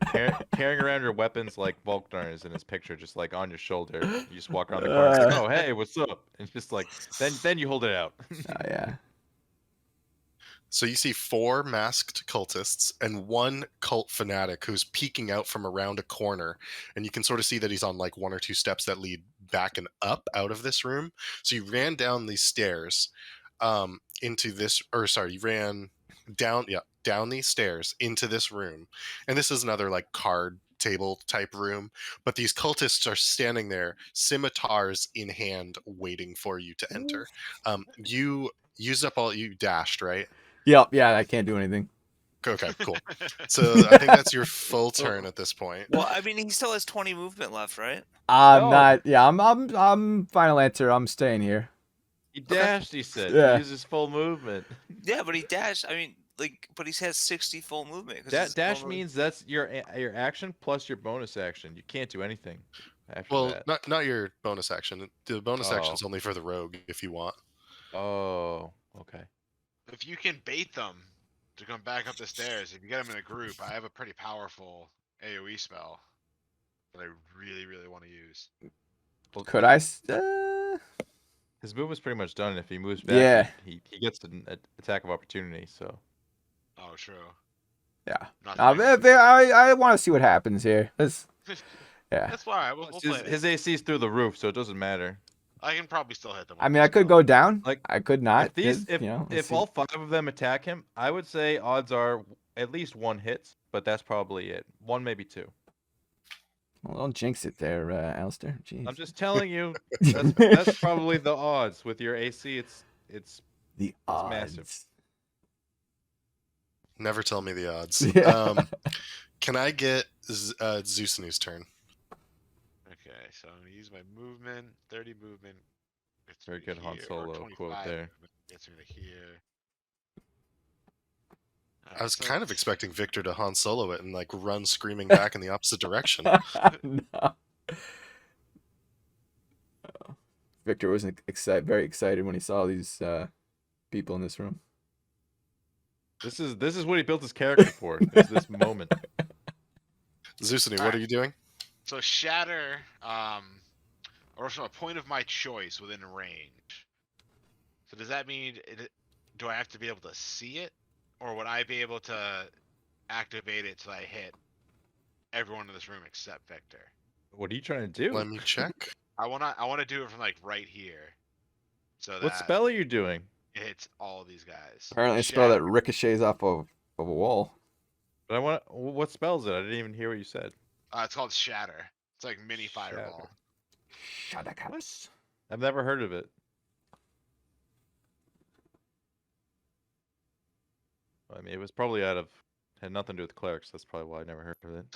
Speaker 5: carrying around your weapons like Volknar is in his picture, just like on your shoulder. You just walk around the corner, it's like, oh hey, what's up? And it's just like then you hold it out.
Speaker 4: Oh yeah.
Speaker 1: So you see 4 masked cultists and 1 cult fanatic who's peeking out from around a corner, and you can sort of see that he's on like 1 or 2 steps that lead back and up out of this room. So you ran down these stairs into this, or sorry, you ran down these stairs into this room, and this is another like card table type room, but these cultists are standing there, scimitars in hand, waiting for you to enter. You used up all, you dashed, right?
Speaker 4: Yep. Yeah, I can't do anything.
Speaker 1: Okay, cool. So I think that's your full turn at this point.
Speaker 6: Well, I mean, he still has 20 movement left, right?
Speaker 4: I'm
Speaker 5: No.
Speaker 4: not. Yeah, I'm final answer. I'm staying here.
Speaker 5: He dashed, he said.
Speaker 4: Yeah.
Speaker 5: He uses full movement.
Speaker 6: Yeah, but he dashed. I mean, like, but he has 60 full movement. 'cause his
Speaker 5: Dash
Speaker 6: full move-
Speaker 5: means that's your action plus your bonus action. You can't do anything after
Speaker 1: Well,
Speaker 5: that.
Speaker 1: not your bonus action. The bonus action is
Speaker 5: Oh.
Speaker 1: only for the rogue if you want.
Speaker 5: Oh, okay.
Speaker 3: If you can bait them to come back up the stairs, if you get them in a group, I have a pretty powerful AoE spell that I really, really want to use.
Speaker 5: Well,
Speaker 4: Could I?
Speaker 5: His move is pretty much done. If he moves back,
Speaker 4: Yeah.
Speaker 5: he gets an attack of opportunity. So
Speaker 3: Oh, true.
Speaker 4: Yeah.
Speaker 3: Not that
Speaker 4: I want to see what happens here. Let's. Yeah.
Speaker 3: That's why we'll play it.
Speaker 5: his AC is through the roof, so it doesn't matter.
Speaker 3: I can probably still hit them.
Speaker 4: I mean, I could go down.
Speaker 5: Like,
Speaker 4: I could not.
Speaker 5: If these,
Speaker 4: 'cause,
Speaker 5: if
Speaker 4: you know, let's
Speaker 5: if
Speaker 4: see.
Speaker 5: all 5 of them attack him, I would say odds are at least 1 hit, but that's probably it. 1, maybe 2.
Speaker 4: Well, don't jinx it there, Alistair. Jeez.
Speaker 5: I'm just telling you, that's probably the odds with your AC. It's
Speaker 4: the
Speaker 5: massive.
Speaker 4: odds.
Speaker 1: Never tell me the odds.
Speaker 4: Yeah.
Speaker 1: Can I get Zeusanu's turn?
Speaker 3: Okay, so I'm gonna use my movement, 30 movement. Gets
Speaker 5: Very
Speaker 3: me to
Speaker 5: good Han
Speaker 3: here, or
Speaker 5: Solo
Speaker 3: 25
Speaker 5: quote there.
Speaker 3: movement gets me to here.
Speaker 1: I was
Speaker 3: So-
Speaker 1: kind of expecting Victor to Han Solo it and like run screaming back in the opposite direction.
Speaker 4: No. Victor was very excited when he saw these people in this room.
Speaker 5: This is what he built his character for. Is this moment.
Speaker 1: Zeusanu, what are you doing?
Speaker 3: So shatter, or so a point of my choice within range. So does that mean do I have to be able to see it, or would I be able to activate it till I hit everyone in this room except Victor?
Speaker 5: What are you trying to do?
Speaker 1: Let me check.
Speaker 3: I wanna do it from like right here, so that
Speaker 5: What spell are you doing?
Speaker 3: it hits all these guys.
Speaker 4: Apparently, a spell that
Speaker 3: Shatter.
Speaker 4: ricochets off of a wall.
Speaker 5: But I want. What spell is it? I didn't even hear what you said.
Speaker 3: It's called shatter. It's like mini fireball.
Speaker 4: Shadakaps.
Speaker 5: I've never heard of it. I mean, it was probably had nothing to do with clerics. That's probably why I never heard of it.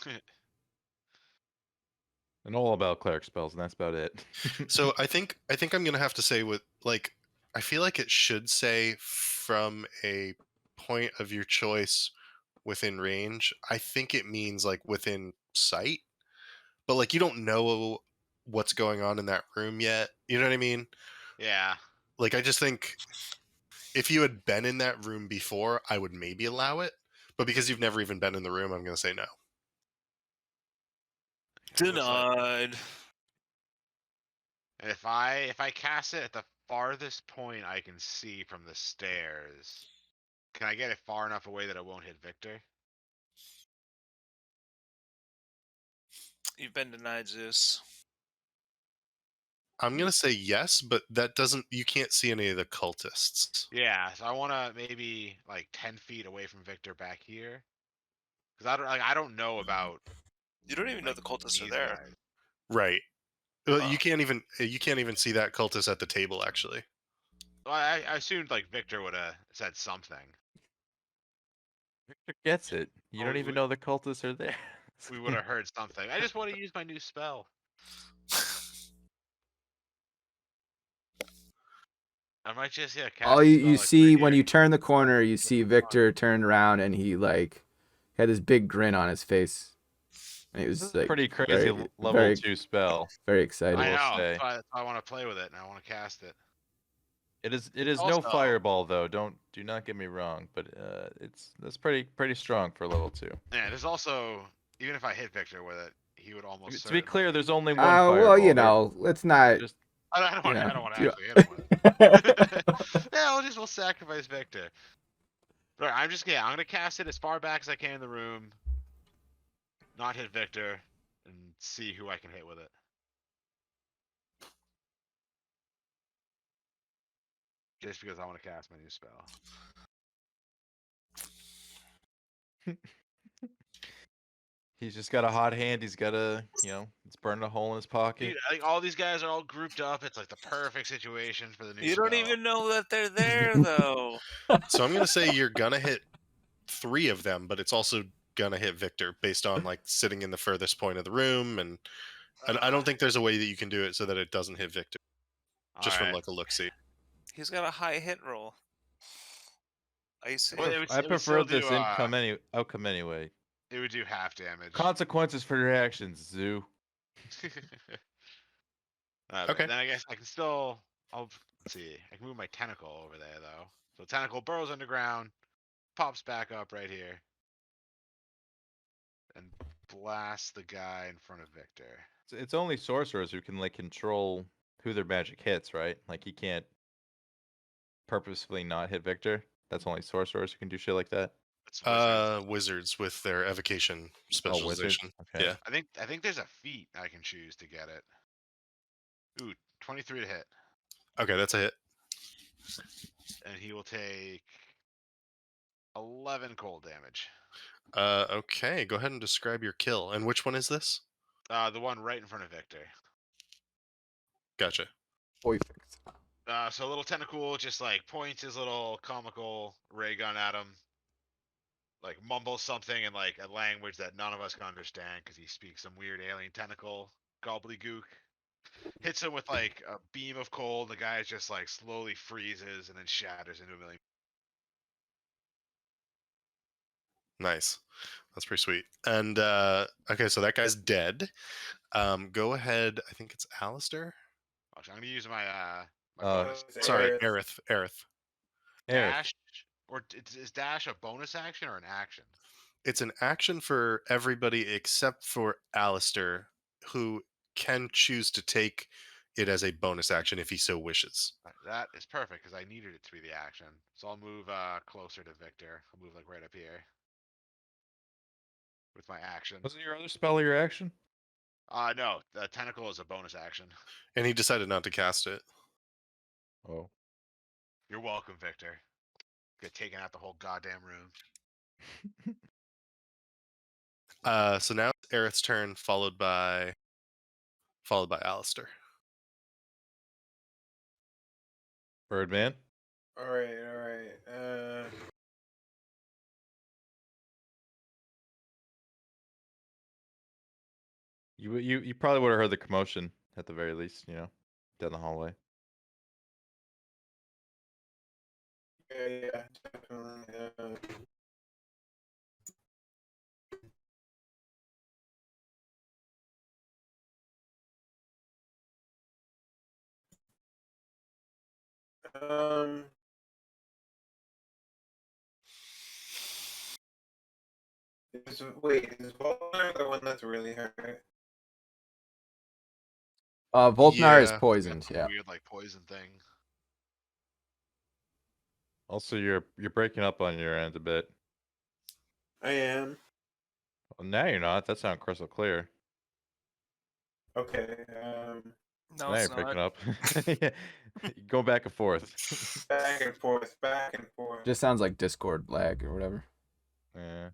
Speaker 5: I know all about cleric spells, and that's about it.
Speaker 1: So I think I'm gonna have to say with like I feel like it should say from a point of your choice within range. I think it means like within sight. but like you don't know what's going on in that room yet. You know what I mean?
Speaker 3: Yeah.
Speaker 1: Like I just think if you had been in that room before, I would maybe allow it. But because you've never even been in the room, I'm going to say no.
Speaker 3: It looks like,
Speaker 6: Denied.
Speaker 3: and if I cast it at the farthest point I can see from the stairs, can I get it far enough away that it won't hit Victor?
Speaker 6: You've been denied, Zeus.
Speaker 1: I'm going to say yes, but that doesn't, you can't see any of the cultists.
Speaker 3: Yeah, so I want to maybe like 10 feet away from Victor back here, because I don't know about
Speaker 6: You don't even know
Speaker 3: like
Speaker 6: the cultists are
Speaker 3: these
Speaker 6: there.
Speaker 3: guys.
Speaker 1: Right.
Speaker 6: Huh.
Speaker 1: You can't even see that cultist at the table actually.
Speaker 3: Well, I assumed like Victor would have said something.
Speaker 5: Victor gets it. You
Speaker 3: Oh,
Speaker 5: don't even know the cultists are there.
Speaker 3: We would have heard something. I just want to use my new spell. I might just cast
Speaker 4: All
Speaker 3: a
Speaker 4: you,
Speaker 3: spell
Speaker 4: you
Speaker 3: like
Speaker 4: see
Speaker 3: right
Speaker 4: when
Speaker 3: here.
Speaker 4: you turn the corner, you see Victor turn around and he like had this big grin on his face. And he
Speaker 5: This
Speaker 4: was
Speaker 5: is a
Speaker 4: like
Speaker 5: pretty crazy
Speaker 4: very,
Speaker 5: level
Speaker 4: very,
Speaker 5: 2 spell.
Speaker 4: very
Speaker 5: I
Speaker 4: excited.
Speaker 3: I
Speaker 5: will
Speaker 3: know.
Speaker 5: say.
Speaker 3: That's why I want to play with it and I want to cast it.
Speaker 5: It is no
Speaker 3: Also,
Speaker 5: fireball though. Do not get me wrong, but that's pretty strong for level 2.
Speaker 3: yeah, there's also, even if I hit Victor with it, he would almost
Speaker 5: To be
Speaker 3: certainly.
Speaker 5: clear, there's only one
Speaker 4: Well,
Speaker 5: fireball.
Speaker 4: let's not,
Speaker 5: Just
Speaker 3: I don't
Speaker 4: you
Speaker 3: want.
Speaker 4: know.
Speaker 3: I don't want to
Speaker 4: you
Speaker 3: actually hit him with
Speaker 4: know.
Speaker 3: it. Yeah, we'll sacrifice Victor. But I'm gonna cast it as far back as I can in the room, not hit Victor, and see who I can hit with it. Just because I want to cast my new spell.
Speaker 5: he's just got a hot hand. He's got it's burning a hole in his pocket.
Speaker 3: Dude, I think all these guys are all grouped up. It's like the perfect situation for the new
Speaker 6: You
Speaker 3: spell.
Speaker 6: don't even know that they're there, though.
Speaker 1: So I'm going to say you're going to hit 3 of them, but it's also going to hit Victor based on like sitting in the furthest point of the room and I don't think there's a way that you can do it so that it doesn't hit Victor. Just from
Speaker 3: Alright.
Speaker 1: like a look-see.
Speaker 6: He's got a high hit roll. I see.
Speaker 3: Well,
Speaker 5: I
Speaker 3: it would
Speaker 5: prefer
Speaker 3: still do,
Speaker 5: this outcome anyway.
Speaker 3: it would do half damage.
Speaker 5: Consequences for your actions, Zoo.
Speaker 1: Okay.
Speaker 3: Then I guess I can still. Let's see. I can move my tentacle over there though. So tentacle burrows underground, pops back up right here, and blasts the guy in front of Victor.
Speaker 5: It's only sorcerers who can like control who their magic hits, right? Like he can't purposefully not hit Victor. That's only sorcerers who can do shit like that.
Speaker 3: It's wizards.
Speaker 1: Wizards with their evocation
Speaker 5: Oh, wizards.
Speaker 1: specialization.
Speaker 5: Okay.
Speaker 1: Yeah.
Speaker 3: I think there's a feat I can choose to get it. Ooh, 23 to hit,
Speaker 1: Okay, that's a hit.
Speaker 3: and he will take 11 cold damage.
Speaker 1: Okay, go ahead and describe your kill. And which one is this?
Speaker 3: The one right in front of Victor.
Speaker 1: Gotcha.
Speaker 3: So little tentacle just like points his little comical ray gun at him, like mumbles something in like a language that none of us can understand because he speaks some weird alien tentacle gobbledygook. Hits him with like a beam of cold. The guy just like slowly freezes and then shatters into a million.
Speaker 1: Nice. That's pretty sweet. And okay, so that guy's dead. Go ahead. I think it's Alistair.
Speaker 3: Watch, I'm gonna use my my
Speaker 5: Uh,
Speaker 3: bonus
Speaker 1: Sorry, Aerith. Aerith.
Speaker 3: dash. Or is dash a bonus action or an action?
Speaker 1: It's an action for everybody except for Alistair, who can choose to take it as a bonus action if he so wishes.
Speaker 3: That is perfect because I needed it to be the action. So I'll move closer to Victor. I'll move like right up here with my action.
Speaker 5: Wasn't your other spell your action?
Speaker 3: No, the tentacle is a bonus action.
Speaker 1: And he decided not to cast it.
Speaker 5: Oh.
Speaker 3: You're welcome, Victor. Get taken out the whole goddamn room.
Speaker 1: So now it's Aerith's turn, followed by Alistair.
Speaker 5: Birdman.
Speaker 2: All right.
Speaker 5: You probably would have heard the commotion at the very least, down the hallway.
Speaker 2: Yeah, definitely. Wait, is Voltnar the one that's really hurt?
Speaker 4: Voltnar is
Speaker 1: Yeah.
Speaker 4: poisoned.
Speaker 3: Some
Speaker 4: Yeah.
Speaker 3: weird like poison thing.
Speaker 5: Also, you're breaking up on your end a bit.
Speaker 2: I am.
Speaker 5: Well, now you're not. That sounds crystal clear.
Speaker 2: Okay.
Speaker 6: No,
Speaker 5: Now
Speaker 6: it's
Speaker 5: you're
Speaker 6: not.
Speaker 5: picking up. Yeah. Go back and forth.
Speaker 2: Back and forth, back and forth.
Speaker 4: Just sounds like Discord lag or whatever.
Speaker 5: Yeah.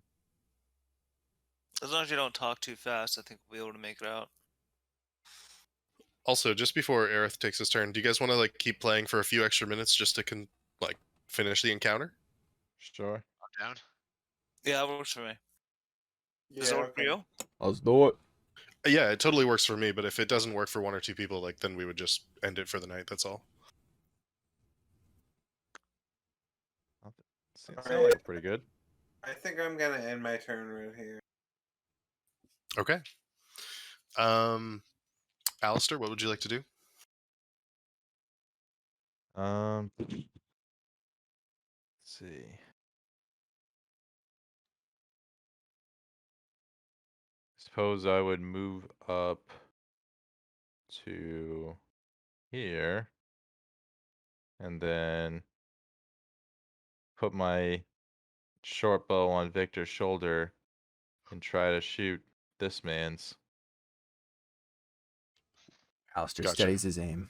Speaker 6: As long as you don't talk too fast, I think we'll be able to make it out.
Speaker 1: Also, just before Aerith takes his turn, do you guys want to like keep playing for a few extra minutes just to like finish the encounter?
Speaker 5: Sure.
Speaker 3: I'm down.
Speaker 6: Yeah, that works for me. Does it
Speaker 2: Yeah,
Speaker 6: work for you?
Speaker 4: Let's do it.
Speaker 1: Yeah, it totally works for me, but if it doesn't work for one or two people, like then we would just end it for the night. That's all.
Speaker 5: Sound like pretty good.
Speaker 2: I think I'm gonna end my turn right here.
Speaker 1: Okay. Alistair, what would you like to do?
Speaker 5: Let's see. Suppose I would move up to here and then put my short bow on Victor's shoulder and try to shoot this man's.
Speaker 4: Alistair
Speaker 1: Gotcha.
Speaker 4: steadies his aim.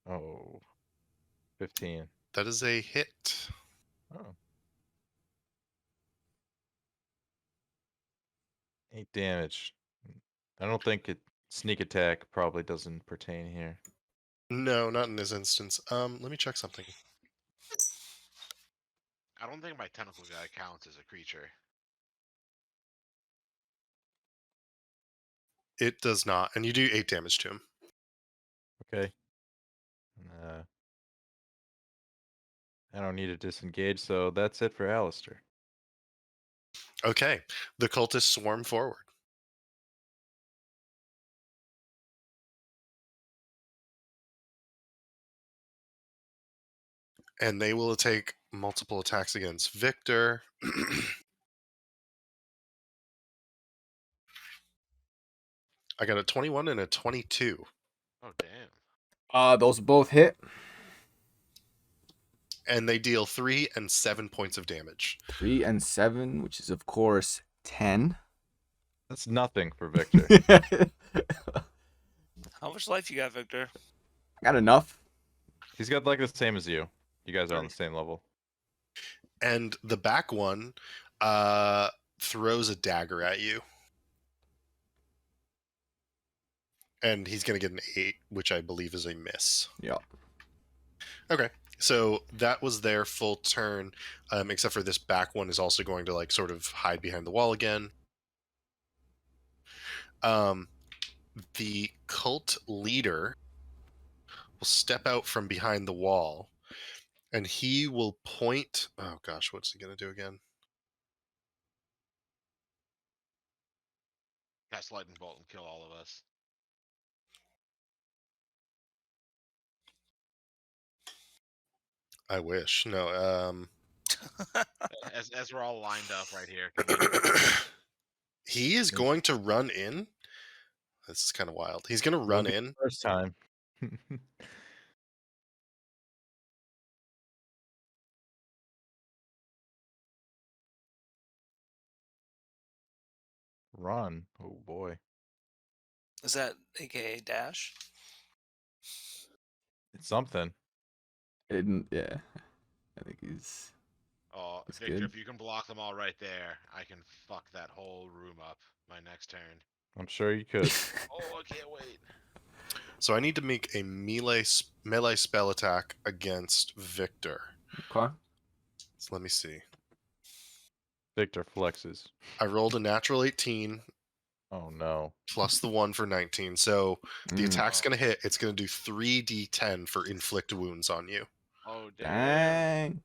Speaker 5: Oh, 15.
Speaker 1: That is a hit.
Speaker 5: Oh. 8 damage. I don't think sneak attack probably doesn't pertain here.
Speaker 1: No, not in this instance. Let me check something.
Speaker 3: I don't think my tentacle guy counts as a creature.
Speaker 1: It does not, and you do 8 damage to him.
Speaker 5: Okay. I don't need to disengage, so that's it for Alistair.
Speaker 1: Okay, the cultists swarm forward. And they will take multiple attacks against Victor. I got a 21 and a 22.
Speaker 3: Oh damn.
Speaker 4: Those both hit.
Speaker 1: And they deal 3 and 7 points of damage.
Speaker 4: 3 and 7, which is of course 10.
Speaker 5: That's nothing for Victor.
Speaker 6: How much life you got, Victor?
Speaker 4: Got enough.
Speaker 5: He's got like the same as you. You guys are on the same level.
Speaker 1: And the back one throws a dagger at you. And he's going to get an 8, which I believe is a miss.
Speaker 4: Yeah.
Speaker 1: Okay. So that was their full turn, except for this back one is also going to like sort of hide behind the wall again. The cult leader will step out from behind the wall, and he will point. Oh gosh, what's he going to do again?
Speaker 3: Cast lightning bolt and kill all of us.
Speaker 1: I wish. No.
Speaker 3: As we're all lined up right here.
Speaker 1: He is going to run in. This is kind of wild. He's going to run in.
Speaker 5: First time. Run. Oh boy.
Speaker 6: Is that AKA dash?
Speaker 5: It's something.
Speaker 4: Yeah. I think he's.
Speaker 3: Oh,
Speaker 4: That's
Speaker 3: Victor,
Speaker 4: good.
Speaker 3: if you can block them all right there, I can fuck that whole room up my next turn.
Speaker 5: I'm sure you could.
Speaker 3: Oh, I can't wait.
Speaker 1: So I need to make a melee spell attack against Victor.
Speaker 4: Okay.
Speaker 1: So let me see.
Speaker 5: Victor flexes.
Speaker 1: I rolled a natural 18
Speaker 5: Oh no.
Speaker 1: plus the 1 for 19. So the
Speaker 4: Mm.
Speaker 1: attack's going to hit. It's going to do 3d10 for inflict wounds on you.
Speaker 3: Oh, damn.
Speaker 4: Dang.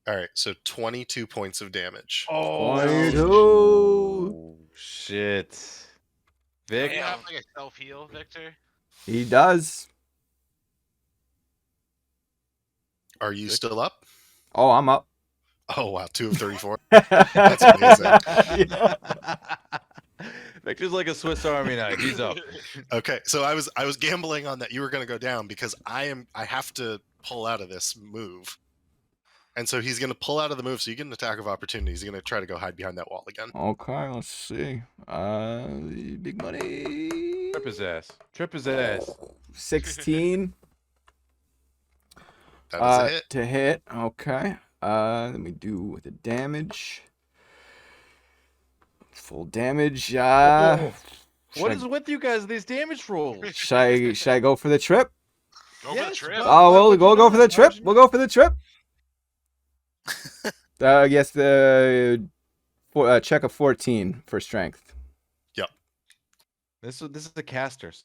Speaker 1: All right, so 22 points of damage.
Speaker 4: Oh.
Speaker 5: Oh shit. Vic,
Speaker 3: Do you have like a self heal, Victor?
Speaker 4: He does.
Speaker 1: Are you still up?
Speaker 4: Oh, I'm up.
Speaker 1: Oh wow, 2 of 34. That's amazing.
Speaker 4: Yeah.
Speaker 5: Victor's like a Swiss Army knife. He's up.
Speaker 1: Okay, so I was gambling on that you were going to go down because I have to pull out of this move. And so he's going to pull out of the move, so you get an attack of opportunity. He's going to try to go hide behind that wall again.
Speaker 4: Okay, let's see. Big money.
Speaker 5: Trip his ass. Trip his ass.
Speaker 4: 16.
Speaker 1: That is a hit.
Speaker 4: To hit. Okay. Let me do the damage. Full damage.
Speaker 5: What is with you guys? These damage rolls.
Speaker 4: Should I go for the trip?
Speaker 3: Go for
Speaker 5: Yes,
Speaker 3: the trip.
Speaker 5: but-
Speaker 4: Oh,
Speaker 5: why
Speaker 4: we'll
Speaker 5: would you
Speaker 4: go for the
Speaker 5: not? Why
Speaker 4: trip.
Speaker 5: would you
Speaker 4: We'll go for the trip. Yes, the check of 14 for strength.
Speaker 5: This is a caster. So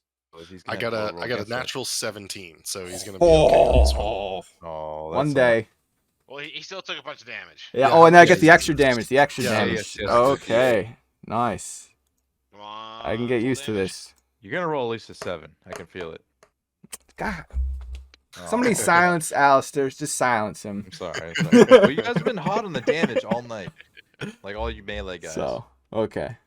Speaker 5: he's
Speaker 1: I
Speaker 5: gonna
Speaker 1: got
Speaker 5: have to roll
Speaker 1: a
Speaker 5: against us.
Speaker 1: natural 17, so he's going to be okay on this one.
Speaker 5: Oh,
Speaker 4: One
Speaker 5: that's
Speaker 4: day.
Speaker 3: Well, he still took a bunch of damage.
Speaker 4: Yeah.
Speaker 1: Yeah,
Speaker 4: Oh, and then I
Speaker 1: yeah,
Speaker 4: get the
Speaker 1: you
Speaker 4: extra
Speaker 1: can-
Speaker 4: damage. The extra
Speaker 1: Yeah,
Speaker 4: damage.
Speaker 5: yes.
Speaker 4: Okay. Nice.
Speaker 3: Come on,
Speaker 4: I can get
Speaker 3: full
Speaker 4: used to
Speaker 3: damage.
Speaker 4: this.
Speaker 5: You're gonna roll at least a 7. I can feel it.
Speaker 4: God.
Speaker 5: Oh.
Speaker 4: Somebody silence Alistair. Just silence him.
Speaker 5: I'm sorry. Well, you guys have been hot on the damage all night. Like all you melee guys.
Speaker 4: So, okay.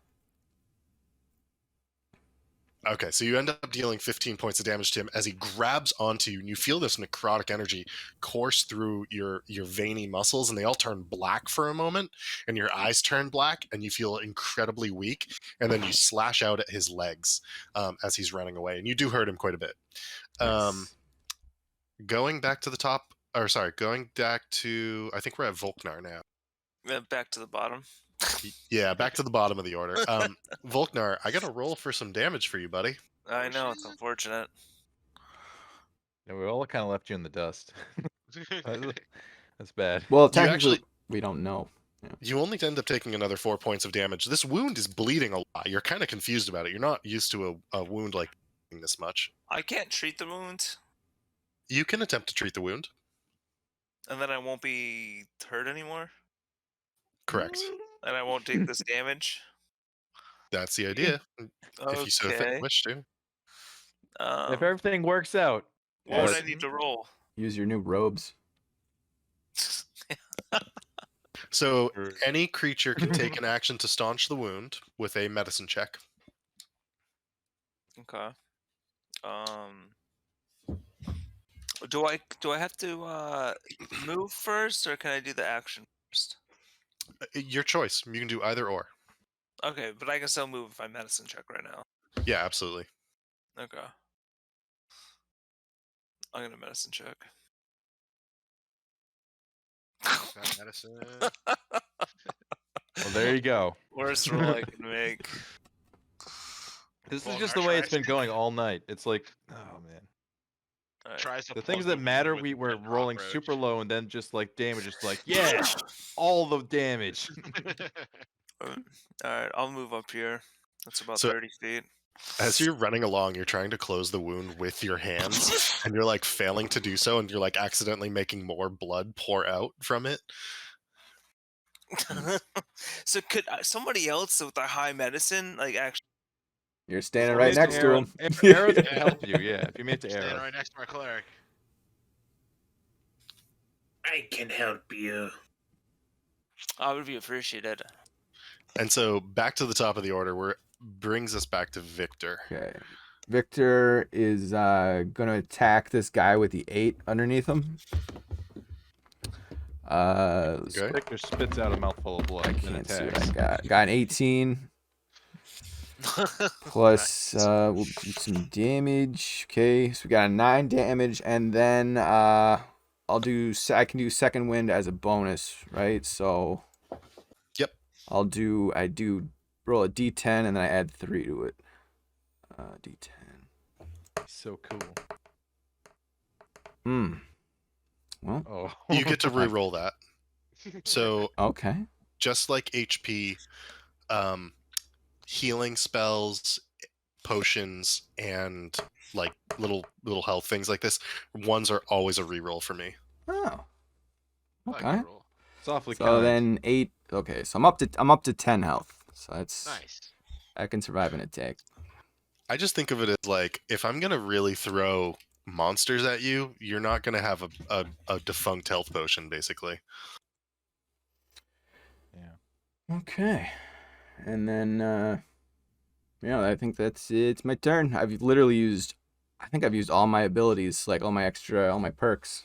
Speaker 1: Okay, so you end up dealing 15 points of damage to him as he grabs onto you, and you feel this necrotic energy course through your veiny muscles, and they all turn black for a moment, and your eyes turn black, and you feel incredibly weak, and then you slash out at his legs as he's running away, and you do hurt him quite a bit.
Speaker 5: Nice.
Speaker 1: Going back to I think we're at Volknar now.
Speaker 6: Back to the bottom.
Speaker 1: Yeah, back to the bottom of the order. Volknar, I got to roll for some damage for you, buddy.
Speaker 6: I know, it's unfortunate.
Speaker 5: Yeah, we all kind of left you in the dust. That's bad.
Speaker 4: Well,
Speaker 1: You
Speaker 4: technically,
Speaker 1: actually-
Speaker 4: we don't know.
Speaker 1: You only end up taking another 4 points of damage. This wound is bleeding a lot. You're kind of confused about it. You're not used to a wound like this much.
Speaker 6: I can't treat the wound,
Speaker 1: You can attempt to treat the wound.
Speaker 6: and then I won't be hurt anymore,
Speaker 1: Correct.
Speaker 6: and I won't take this damage.
Speaker 1: That's the idea. If you so
Speaker 6: Okay.
Speaker 1: wish to.
Speaker 5: If everything works out,
Speaker 6: What would
Speaker 4: Yes.
Speaker 6: I need to roll?
Speaker 4: Use your new robes.
Speaker 1: So
Speaker 5: Sure.
Speaker 1: any creature can take an action to staunch the wound with a medicine check.
Speaker 6: Okay. Do I have to move first, or can I do the action first?
Speaker 1: Your choice. You can do either or.
Speaker 6: Okay, but I can still move if I medicine check right now.
Speaker 1: Yeah, absolutely.
Speaker 6: Okay. I'm gonna medicine check.
Speaker 3: Got medicine.
Speaker 5: well, there you go.
Speaker 6: Worst roll I can make.
Speaker 5: This
Speaker 3: Well,
Speaker 5: is just
Speaker 3: our
Speaker 5: the way it's
Speaker 3: tries-
Speaker 5: been going all night. It's like, oh man.
Speaker 6: Alright.
Speaker 3: Tries to
Speaker 5: The
Speaker 3: plug
Speaker 5: things that
Speaker 3: wound
Speaker 5: matter,
Speaker 3: with
Speaker 5: we were
Speaker 3: a
Speaker 5: rolling
Speaker 3: cockroach.
Speaker 5: super low, and then just like damage, just like yeah, all the damage.
Speaker 6: Alright, I'll move up here. That's about
Speaker 1: So-
Speaker 6: 30 feet.
Speaker 1: As you're running along, you're trying to close the wound with your hands, and you're like failing to do so, and you're like accidentally making more blood pour out from it.
Speaker 6: So could somebody else with a high medicine like actually?
Speaker 4: You're standing
Speaker 5: If
Speaker 4: right
Speaker 5: you made
Speaker 4: next
Speaker 5: it
Speaker 4: to him.
Speaker 5: Arrow can help you, yeah. If you made it to
Speaker 3: Standing
Speaker 5: arrow.
Speaker 3: right next to my cleric.
Speaker 2: I can help you.
Speaker 6: I would be appreciated.
Speaker 1: And so back to the top of the order, where brings us back to Victor.
Speaker 4: Okay. Victor is gonna attack this guy with the 8 underneath him.
Speaker 1: Okay.
Speaker 5: Victor spits out a mouthful of blood
Speaker 4: I
Speaker 5: and
Speaker 4: can't see what
Speaker 5: attacks.
Speaker 4: I got. Got an 18 plus we'll do some damage. Okay, so we got a 9 damage, and then I can do second wind as a bonus, right? So
Speaker 1: Yep.
Speaker 4: I do roll a d10 and then I add 3 to it. D10.
Speaker 5: So cool.
Speaker 4: Well,
Speaker 5: Oh,
Speaker 1: You get to re-roll that. So
Speaker 4: okay.
Speaker 1: just like HP, healing spells, potions, and like little health things like this, ones are always a re-roll for me.
Speaker 4: Oh.
Speaker 3: I like
Speaker 4: Okay.
Speaker 3: that roll.
Speaker 5: softly
Speaker 4: So
Speaker 5: kind.
Speaker 4: then 8. Okay, so I'm up to 10 health. So that's
Speaker 3: Nice.
Speaker 4: I can survive an attack.
Speaker 1: I just think of it as like, if I'm gonna really throw monsters at you, you're not gonna have a defunct health potion, basically.
Speaker 5: Yeah.
Speaker 4: Okay. And then, yeah, I think that's it. It's my turn. I think I've used all my abilities, like all my perks.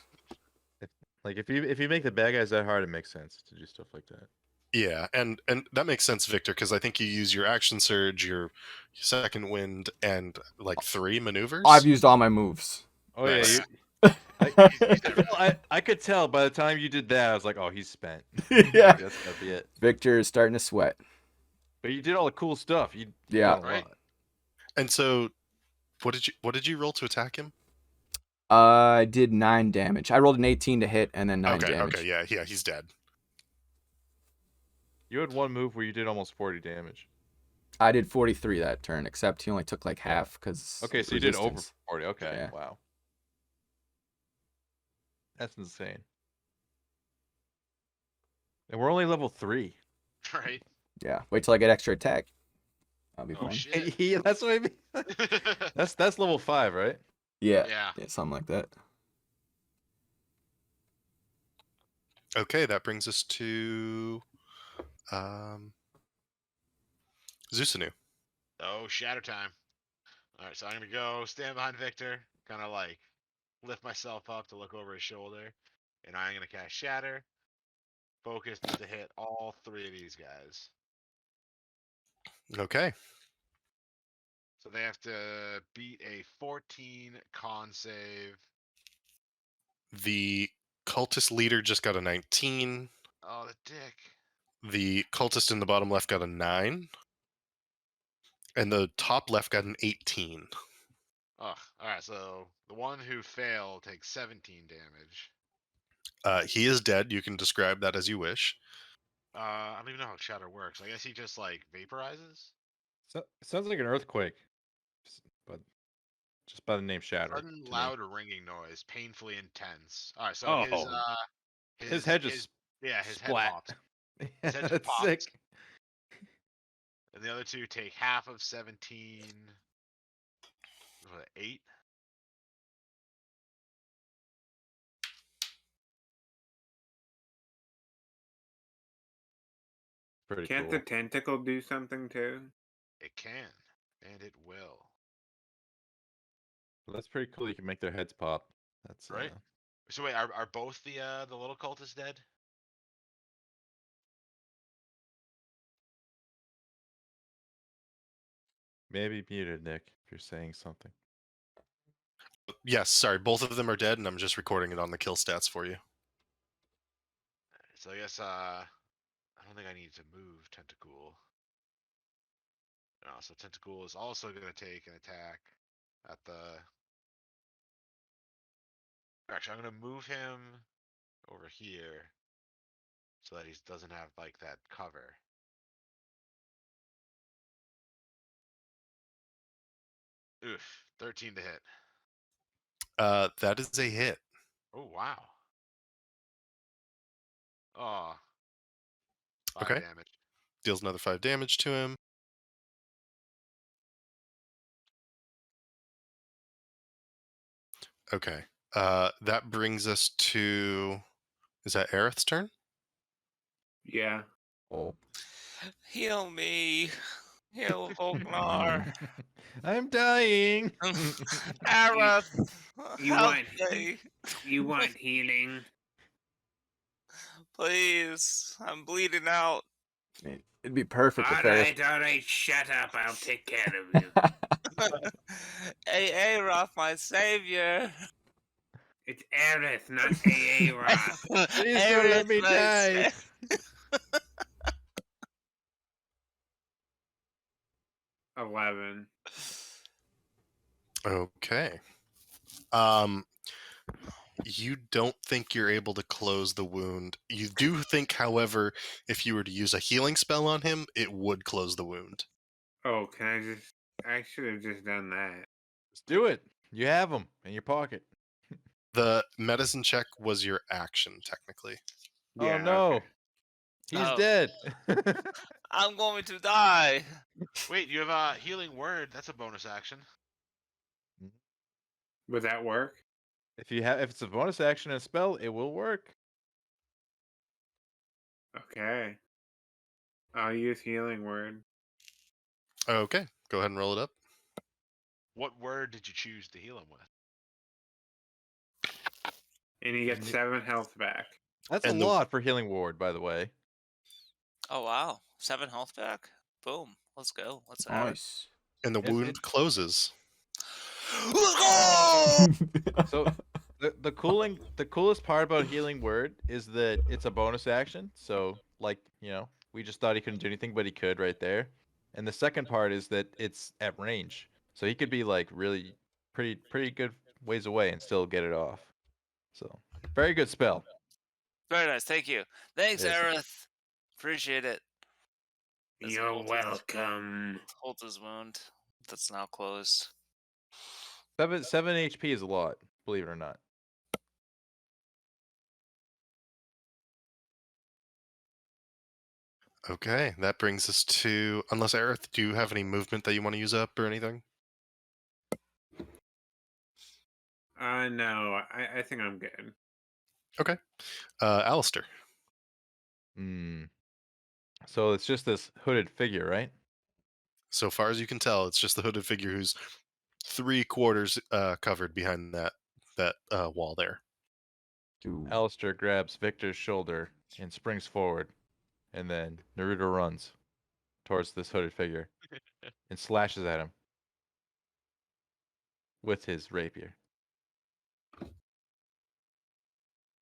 Speaker 5: Like if you make the bad guys that hard, it makes sense to do stuff like that.
Speaker 1: Yeah, and that makes sense, Victor, because I think you use your action surge, your second wind, and like 3 maneuvers.
Speaker 4: I've used all my moves.
Speaker 5: Oh
Speaker 1: Nice.
Speaker 5: yeah,
Speaker 3: He's everything.
Speaker 5: I could tell by the time you did that. I was like, oh, he's spent.
Speaker 4: Yeah.
Speaker 5: That's gotta be it.
Speaker 4: Victor is starting to sweat.
Speaker 5: But you did all the cool stuff. You
Speaker 4: Yeah.
Speaker 5: done a
Speaker 3: Right.
Speaker 5: lot.
Speaker 1: And so, what did you roll to attack him?
Speaker 4: I did 9 damage. I rolled an 18 to hit and then 9
Speaker 1: Okay,
Speaker 4: damage.
Speaker 1: okay, yeah, he's dead.
Speaker 5: You had one move where you did almost 40 damage.
Speaker 4: I did 43 that turn, except he only took like half because.
Speaker 5: Okay, so you did over 40. Okay,
Speaker 4: Yeah.
Speaker 5: wow. That's insane. And we're only level 3.
Speaker 3: Right.
Speaker 4: Yeah. Wait till I get extra attack. I'll be
Speaker 3: Oh
Speaker 4: fine.
Speaker 3: shit.
Speaker 5: Yeah, that's what I mean. That's level 5, right?
Speaker 4: Yeah.
Speaker 3: Yeah.
Speaker 4: Yeah, something like that.
Speaker 1: Okay, that brings us to Zusanu.
Speaker 3: Oh, shatter time. All right, so I'm gonna go stand behind Victor, kind of like lift myself up to look over his shoulder, and I'm gonna cast shatter, focus to hit all 3 of these guys.
Speaker 1: Okay.
Speaker 3: So they have to beat a 14 con save.
Speaker 1: The cultist leader just got a 19.
Speaker 3: Oh, the dick.
Speaker 1: The cultist in the bottom left got a 9. And the top left got an 18.
Speaker 3: Ugh. All right, so the one who failed takes 17 damage.
Speaker 1: He is dead. You can describe that as you wish.
Speaker 3: I don't even know how shatter works. I guess he just like vaporizes.
Speaker 5: So, sounds like an earthquake. But just by the name Shatter.
Speaker 3: Sudden
Speaker 5: to me.
Speaker 3: loud ringing noise, painfully intense. All right, so
Speaker 5: his head just
Speaker 3: his head
Speaker 5: splat.
Speaker 3: pops,
Speaker 5: Yeah,
Speaker 3: His head just
Speaker 5: that's
Speaker 3: popped.
Speaker 5: sick.
Speaker 3: and the other 2 take half of 17. What, 8?
Speaker 5: Pretty
Speaker 2: Can't
Speaker 5: cool.
Speaker 2: the tentacle do something too?
Speaker 3: It can, and it will.
Speaker 5: Well, that's pretty cool. You can make their heads pop. That's
Speaker 3: Right. So wait, are both the little cultists dead?
Speaker 5: Maybe muted, Nick, if you're saying something.
Speaker 1: Yes, sorry. Both of them are dead, and I'm just recording it on the kill stats for you.
Speaker 3: So I guess I don't think I need to move Tentacool. No, so Tentacool is also going to take an attack at the. Actually, I'm going to move him over here so that he doesn't have like that cover. Oof, 13 to hit.
Speaker 1: That is a hit.
Speaker 3: Oh wow. Oh. 5
Speaker 1: Okay.
Speaker 3: damage.
Speaker 1: Deals another 5 damage to him. Okay. That brings us to. Is that Aerith's turn?
Speaker 2: Yeah.
Speaker 5: Oh.
Speaker 6: Heal me. Heal Volknar.
Speaker 5: I'm dying.
Speaker 6: Aerith.
Speaker 2: You
Speaker 6: Help
Speaker 2: want-
Speaker 6: me.
Speaker 2: You want healing?
Speaker 6: Please. I'm bleeding out.
Speaker 4: I mean, it'd be perfect if
Speaker 2: All right, shut up. I'll take care of you.
Speaker 6: Hey, Aerith, my savior.
Speaker 2: It's Aerith, not Aaroth.
Speaker 5: Please don't let me die.
Speaker 2: 11.
Speaker 1: Okay. You don't think you're able to close the wound. You do think, however, if you were to use a healing spell on him, it would close the wound.
Speaker 2: Oh, can I just... I should have just done that.
Speaker 5: Just do it. You have them in your pocket.
Speaker 1: The medicine check was your action, technically.
Speaker 5: Oh
Speaker 2: Yeah,
Speaker 5: no.
Speaker 2: okay.
Speaker 5: He's
Speaker 6: Oh.
Speaker 5: dead.
Speaker 6: I'm going to die.
Speaker 3: Wait, you have a healing word. That's a bonus action.
Speaker 2: Would that work?
Speaker 5: If it's a bonus action and a spell, it will work.
Speaker 2: Okay. I'll use healing word.
Speaker 1: Okay, go ahead and roll it up.
Speaker 3: What word did you choose to heal him with?
Speaker 2: And you get 7 health back.
Speaker 5: That's
Speaker 1: And
Speaker 5: a lot for healing ward, by the way.
Speaker 6: Oh wow, 7 health back. Boom. Let's go. Let's have it.
Speaker 4: Nice.
Speaker 1: And the
Speaker 5: It-
Speaker 1: wound
Speaker 5: it-
Speaker 1: closes.
Speaker 6: Let's go!
Speaker 5: So the coolest part about healing word is that it's a bonus action. So like, we just thought he couldn't do anything, but he could right there. And the second part is that it's at range. So he could be like really pretty good ways away and still get it off. So very good spell.
Speaker 6: Very nice. Thank you. Thanks,
Speaker 5: Yes.
Speaker 6: Aerith. Appreciate it. As he
Speaker 2: You're
Speaker 6: holds
Speaker 2: welcome.
Speaker 6: holds his wound. That's now closed.
Speaker 5: 7 HP is a lot, believe it or not.
Speaker 1: Okay, that brings us to, unless Aerith, do you have any movement that you want to use up or anything?
Speaker 2: No, I think I'm good.
Speaker 1: Alistair.
Speaker 5: So it's just this hooded figure, right?
Speaker 1: So far as you can tell, it's just the hooded figure who's 3/4 covered behind that wall there.
Speaker 5: Alistair grabs Victor's shoulder and springs forward, and then Naruto runs towards this hooded figure and slashes at him with his rapier.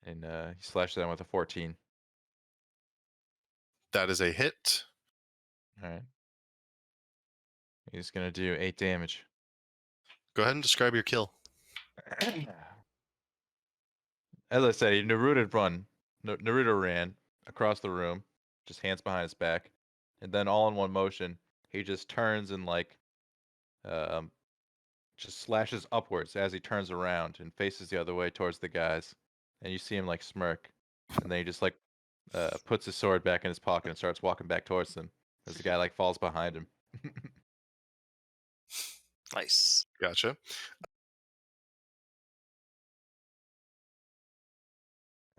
Speaker 5: And he slashes at him with a 14.
Speaker 1: That is a hit.
Speaker 5: All right. He's gonna do 8 damage.
Speaker 1: Go ahead and describe your kill.
Speaker 5: As I said, Naruto ran across the room, just hands behind his back, and then all in one motion, he just turns and just slashes upwards as he turns around and faces the other way towards the guys. And you see him smirk, and then he just puts his sword back in his pocket and starts walking back towards them as the guy falls behind him.
Speaker 6: Nice.
Speaker 1: Gotcha.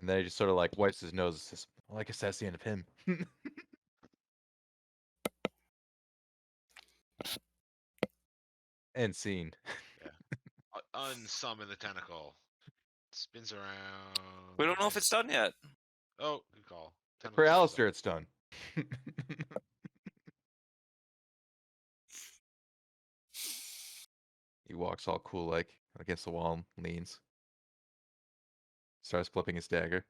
Speaker 5: And then he just sort of wipes his nose and says, well, I guess that's the end of him. End scene.
Speaker 3: Unsummon the tentacle. Spins around.
Speaker 6: We don't know if it's done yet.
Speaker 3: Oh, good call.
Speaker 5: For
Speaker 3: Tentacle's not
Speaker 5: Alistair, it's done. He walks all cool against the wall and leans. Starts flipping his dagger.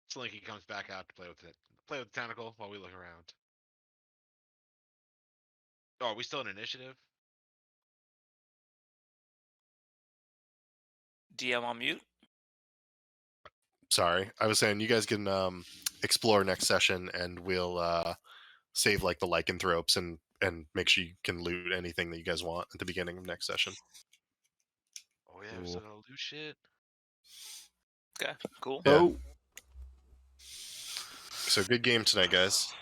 Speaker 3: Slinky comes back out to play with it. Play with the tentacle while we look around. Oh, are we still in initiative?
Speaker 6: DM on mute.
Speaker 1: Sorry, I was saying you guys can explore next session, and we'll save the lycanthropes and make sure you can loot anything that you guys want at the beginning of next session.
Speaker 3: Oh yeah, we're still gonna loot shit.
Speaker 6: Okay, cool.
Speaker 1: Yeah.
Speaker 4: Oh.
Speaker 1: So good game tonight, guys.